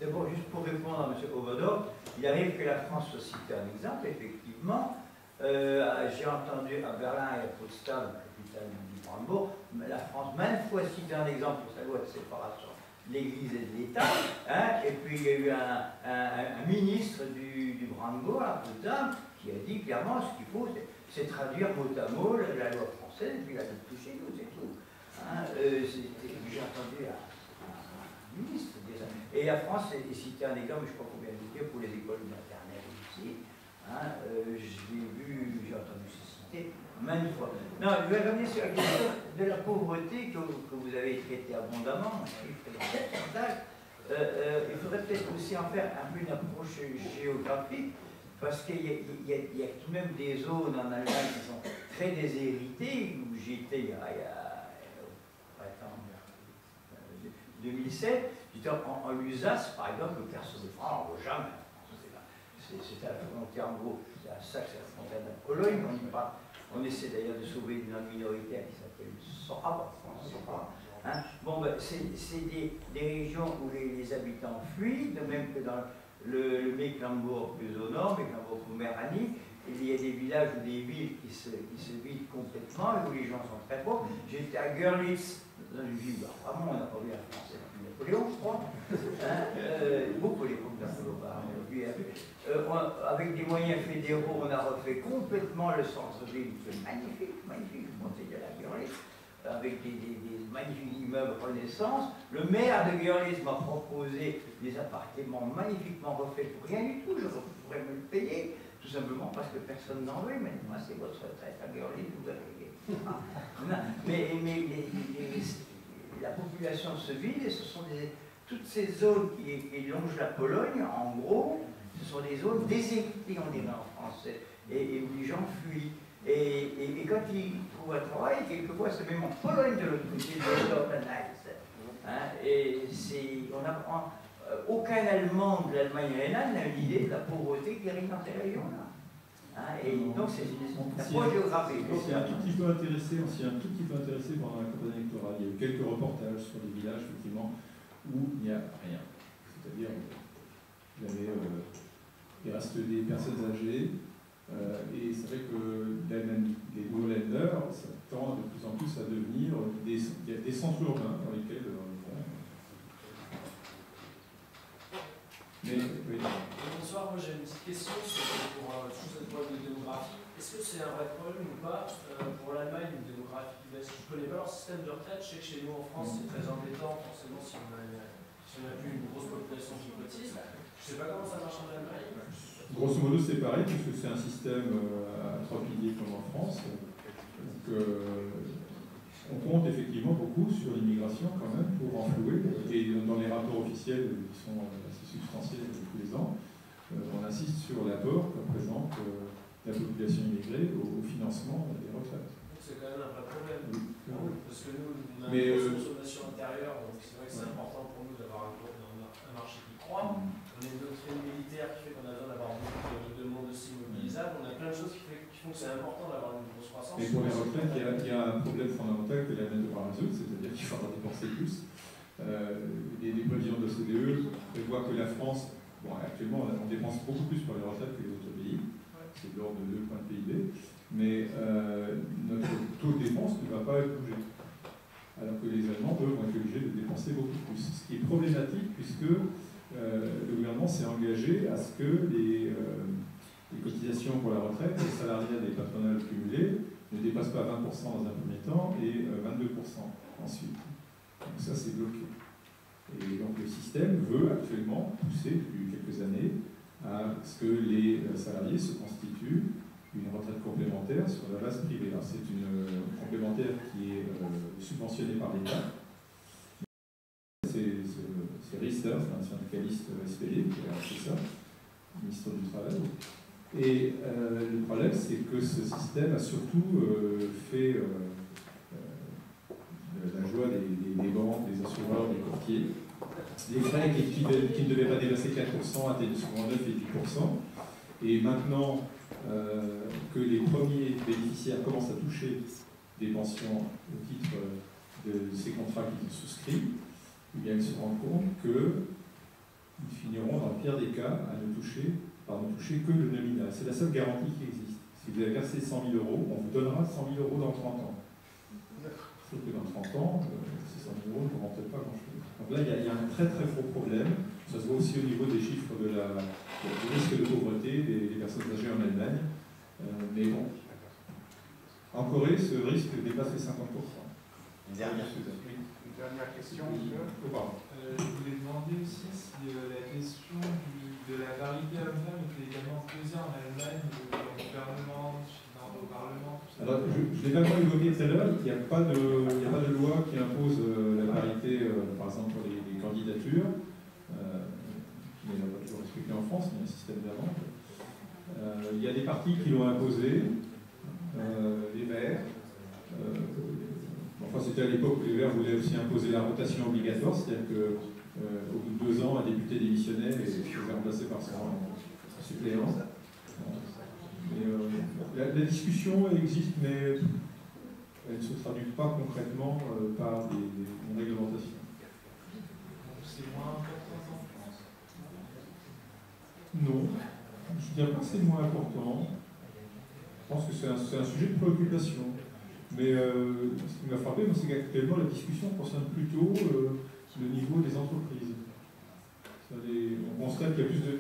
D'abord, juste pour répondre à M. Obodo, il arrive que la France soit citée un exemple, effectivement. J'ai entendu à Berlin et à Potsdam, capitale du Brandebourg, la France maintes fois citée un exemple pour sa loi de séparation de l'Église et de l'État, hein, et puis il y a eu un ministre du Brandebourg, à Potsdam, qui a dit clairement ce qu'il faut, c'est traduire mot à mot la loi française, et puis la toucher, c'est tout. Hein, j'ai entendu un ministre dire ça. Et la France est citée un exemple, je crois qu'on vient de dire, pour les écoles maternelles ici. Hein, j'ai entendu se citer maintes fois. Non, je vais revenir sur la question de la pauvreté que vous avez traité abondamment, il faudrait peut-être aussi en faire un peu une approche géographique, parce qu'il y a tout de même des zones en Allemagne qui sont très déshéritées, où j'étais il y a 2007, j'étais en Lusace, par exemple, le Perce de France, on ne voit jamais. C'est à la frontière, en gros, c'est à ça que c'est la frontière de la Pologne. On essaie d'ailleurs de sauver une langue minoritaire qui s'appelle Sorab. Hein. Bon, ben, c'est des régions où les habitants fuient, de même que dans le Mecklembourg plus au nord, Mecklembourg-Poméranie, il y a des villages ou des villes qui se vident complètement et où les gens sont très pauvres. J'étais à Görlitz, dans une ville, vraiment, on n'a pas vu un Français depuis Napoléon, je crois. Hein, beaucoup l'époque d'Napoléon, avec des moyens fédéraux, on a refait complètement le centre-ville, c'est magnifique, magnifique, je conseille à la Görlitz, avec des magnifiques immeubles Renaissance. Le maire de Görlitz m'a proposé des appartements magnifiquement refaits pour rien du tout, je pourrais me le payer, tout simplement parce que personne n'en veut, mais moi c'est votre retraite à Görlitz, vous avez... mais la population se vide et ce sont toutes ces zones qui longent la Pologne, en gros, ce sont des zones déshéritées, on dirait en français, et où les gens fuient. Et quand ils trouvent un travail, quelquefois c'est même en Pologne de l'autre côté de l'Ordanais. Hein, et aucun Allemand de l'Allemagne rhénane n'a eu l'idée de la pauvreté qui règne dans ces régions-là. Hein, et donc c'est la proche géographique. On s'y est un tout petit peu intéressé pendant la campagne électorale. Il y a eu quelques reportages sur les villages, effectivement, où il n'y a rien. C'est-à-dire, il reste des personnes âgées, et c'est vrai que les Lowlanders, ça tend de plus en plus à devenir des centres urbains dans lesquels Mais, oui. Bonsoir, moi j'ai une petite question pour tout ce problème de démographie. Est-ce que c'est un vrai problème ou pas pour l'Allemagne, une démographie qui baisse? Je ne connais pas leur système de retraite, je sais que chez nous en France c'est très embêtant, forcément si on n'a plus une grosse population qui cotise. Je ne sais pas comment ça marche en Allemagne. Grosso modo c'est pareil, puisque c'est un système à 3 piliers comme en France. Donc, on compte effectivement beaucoup sur l'immigration quand même pour enflouer, et dans les rapports officiels qui sont assez substantiels tous les ans, on insiste sur l'apport que représente la population immigrée au financement des retraites. C'est quand même un vrai problème. Oui. Parce que nous, on a une consommation intérieure, donc c'est vrai que c'est important pour nous d'avoir un marché qui croît. On a une doctrine militaire qui fait qu'on a besoin d'avoir beaucoup de monde aussi mobilisable. On a plein de choses qui font que c'est important d'avoir une grosse croissance. Mais pour les retraites, il y a un problème fondamental que l'Allemagne devra résoudre, c'est-à-dire qu'il faudra dépenser plus. Les prévisions de l'OCDE prévoient que la France, bon, actuellement on dépense beaucoup plus pour les retraites que les autres pays, c'est de l'ordre de 2 points de PIB, mais notre taux de dépense ne va pas bouger. Alors que les Allemands, eux, vont être obligés de dépenser beaucoup plus. Ce qui est problématique puisque le gouvernement s'est engagé à ce que les cotisations pour la retraite, les salariats des patronales cumulées, ne dépassent pas 20% dans un premier temps et 22% ensuite. Donc ça, c'est bloqué. Et donc le système veut actuellement pousser depuis quelques années à ce que les salariés se constituent une retraite complémentaire sur la base privée. C'est une complémentaire qui est subventionnée par l'État. C'est Riester, un syndicaliste SPD qui a fait ça, ministre du Travail. Et le problème, c'est que ce système a surtout fait la joie des banques, des assureurs, des courtiers. Les frais qui ne devaient pas dépasser 4% atteignent souvent 9 et 10%. Et maintenant que les premiers bénéficiaires commencent à toucher des pensions au titre de ces contrats qu'ils ont souscrits, eh bien, ils se rendent compte qu'ils finiront, dans le pire des cas, à ne toucher que le nominal. C'est la seule garantie qui existe. Si vous avez versé 100 000 euros, on vous donnera 100 000 euros dans 30 ans. Sauf que dans 30 ans, ces 100 000 euros ne vous rentrent pas grand-chose. Donc là, il y a un très très gros problème. Ça se voit aussi au niveau des chiffres du risque de pauvreté des personnes âgées en Allemagne. Mais bon, en Corée, ce risque dépasse les 50%. Une dernière question, monsieur. Je voulais demander aussi si la question de la parité homme-femme était également posée en Allemagne, dans le gouvernement, au Parlement. Alors, je l'ai vraiment évoqué tout à l'heure, il n'y a pas de loi qui impose la parité, par exemple, pour les candidatures, qui n'est pas toujours respectée en France, mais il y a un système d'avant. Il y a des partis qui l'ont imposé, les Verts. Enfin, c'était à l'époque où les Verts voulaient aussi imposer la rotation obligatoire, c'est-à-dire qu'au bout de 2 ans, un député démissionnait et se faisait remplacer par son suppléant. La discussion existe, mais elle ne se traduit pas concrètement par des réglementations. C'est moins important en France? Non, je ne dirais pas que c'est moins important. Je pense que c'est un sujet de préoccupation. Mais ce qui m'a frappé, c'est qu'actuellement la discussion concerne plutôt le niveau des entreprises. On constate qu'il y a plus de...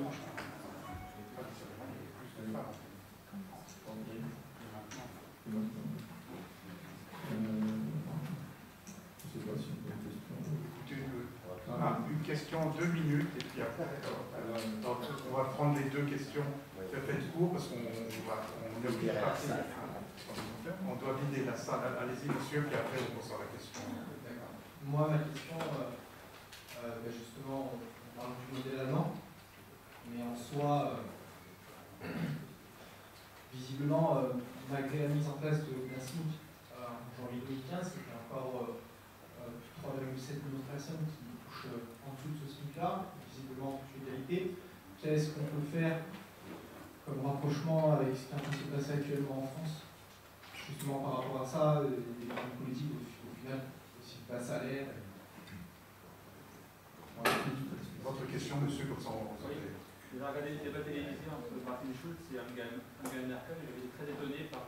Une question en 2 minutes, et puis après, on va prendre les 2 questions. Faites court, parce qu'on est obligé de partir. On doit vider la salle. Allez-y, monsieur, puis après, on pose la question. Moi, ma question, justement, on parle du modèle allemand, mais en soi, visiblement, malgré la mise en place d'un SMIC en janvier 2015, c'était encore 3,7 millions de personnes qui touchent en dessous de ce SMIC-là, visiblement toute l'égalité. Qu'est-ce qu'on peut faire comme rapprochement avec ce qui est en train de se passer actuellement en France, justement par rapport à ça, des politiques au final, aussi bas salaire. Votre question, monsieur, comme ça on va J'ai regardé le débat télévisé entre Martin Schulz et Angela Merkel, et j'avais été très étonné par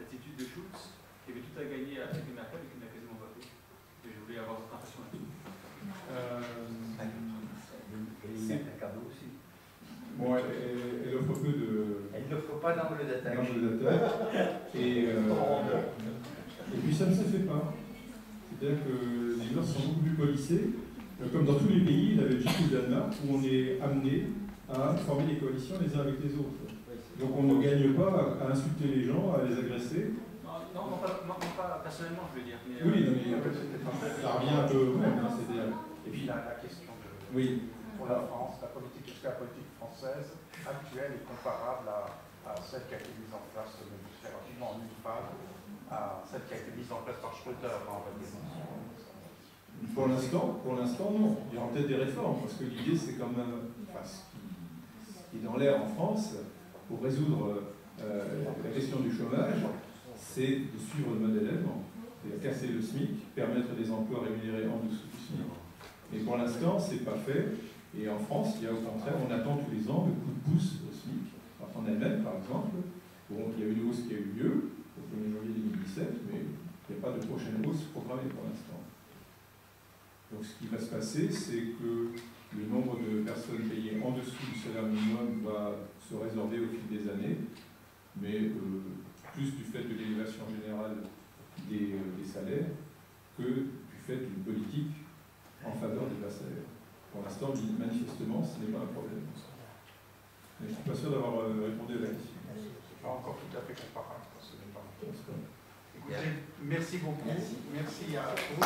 l'attitude de Schulz, qui avait tout à gagner avec Merkel et qui n'a quasiment pas fait. Et je voulais avoir votre impression là-dessus. C'est un cadeau aussi. Bon, elle offre peu de... Elle n'offre pas d'angle d'attaque. Et puis ça ne se fait pas. C'est-à-dire que les mœurs sont beaucoup plus policées. Comme dans tous les pays, la Belgique ou le Danemark, où on est amené à former des coalitions les uns avec les autres. Donc on ne gagne pas à insulter les gens, à les agresser. Non, pas personnellement, je veux dire. Mais, oui, mais ça revient un peu au même. Et puis la question de... Oui. Pour la France, est-ce que la politique française actuelle est comparable à celle qui a été mise en place, très rapidement en une phase, à celle qui a été mise en place par Schröder en 2011? Pour l'instant, non. Il y aura peut-être des réformes, parce que l'idée, c'est quand même, ce qui est dans l'air en France, pour résoudre la question du chômage, c'est de suivre le modèle allemand. C'est casser le SMIC, permettre des emplois rémunérés en dessous du SMIC. Mais pour l'instant, ce n'est pas fait. Et en France, il y a au contraire, on attend tous les ans le coup de pouce au SMIC. En Allemagne, par exemple, bon, il y a eu une hausse qui a eu lieu au 1er janvier 2017, mais il n'y a pas de prochaine hausse programmée pour l'instant. Donc ce qui va se passer, c'est que le nombre de personnes payées en dessous du salaire minimum va se résorber au fil des années, mais plus du fait de l'élévation générale des salaires que du fait d'une politique en faveur des bas salaires. Pour l'instant, manifestement, ce n'est pas un problème. Mais je ne suis pas sûr d'avoir répondu à la question. Pas encore tout à fait comparable, ce n'est pas. Écoutez, merci beaucoup. Merci à vous.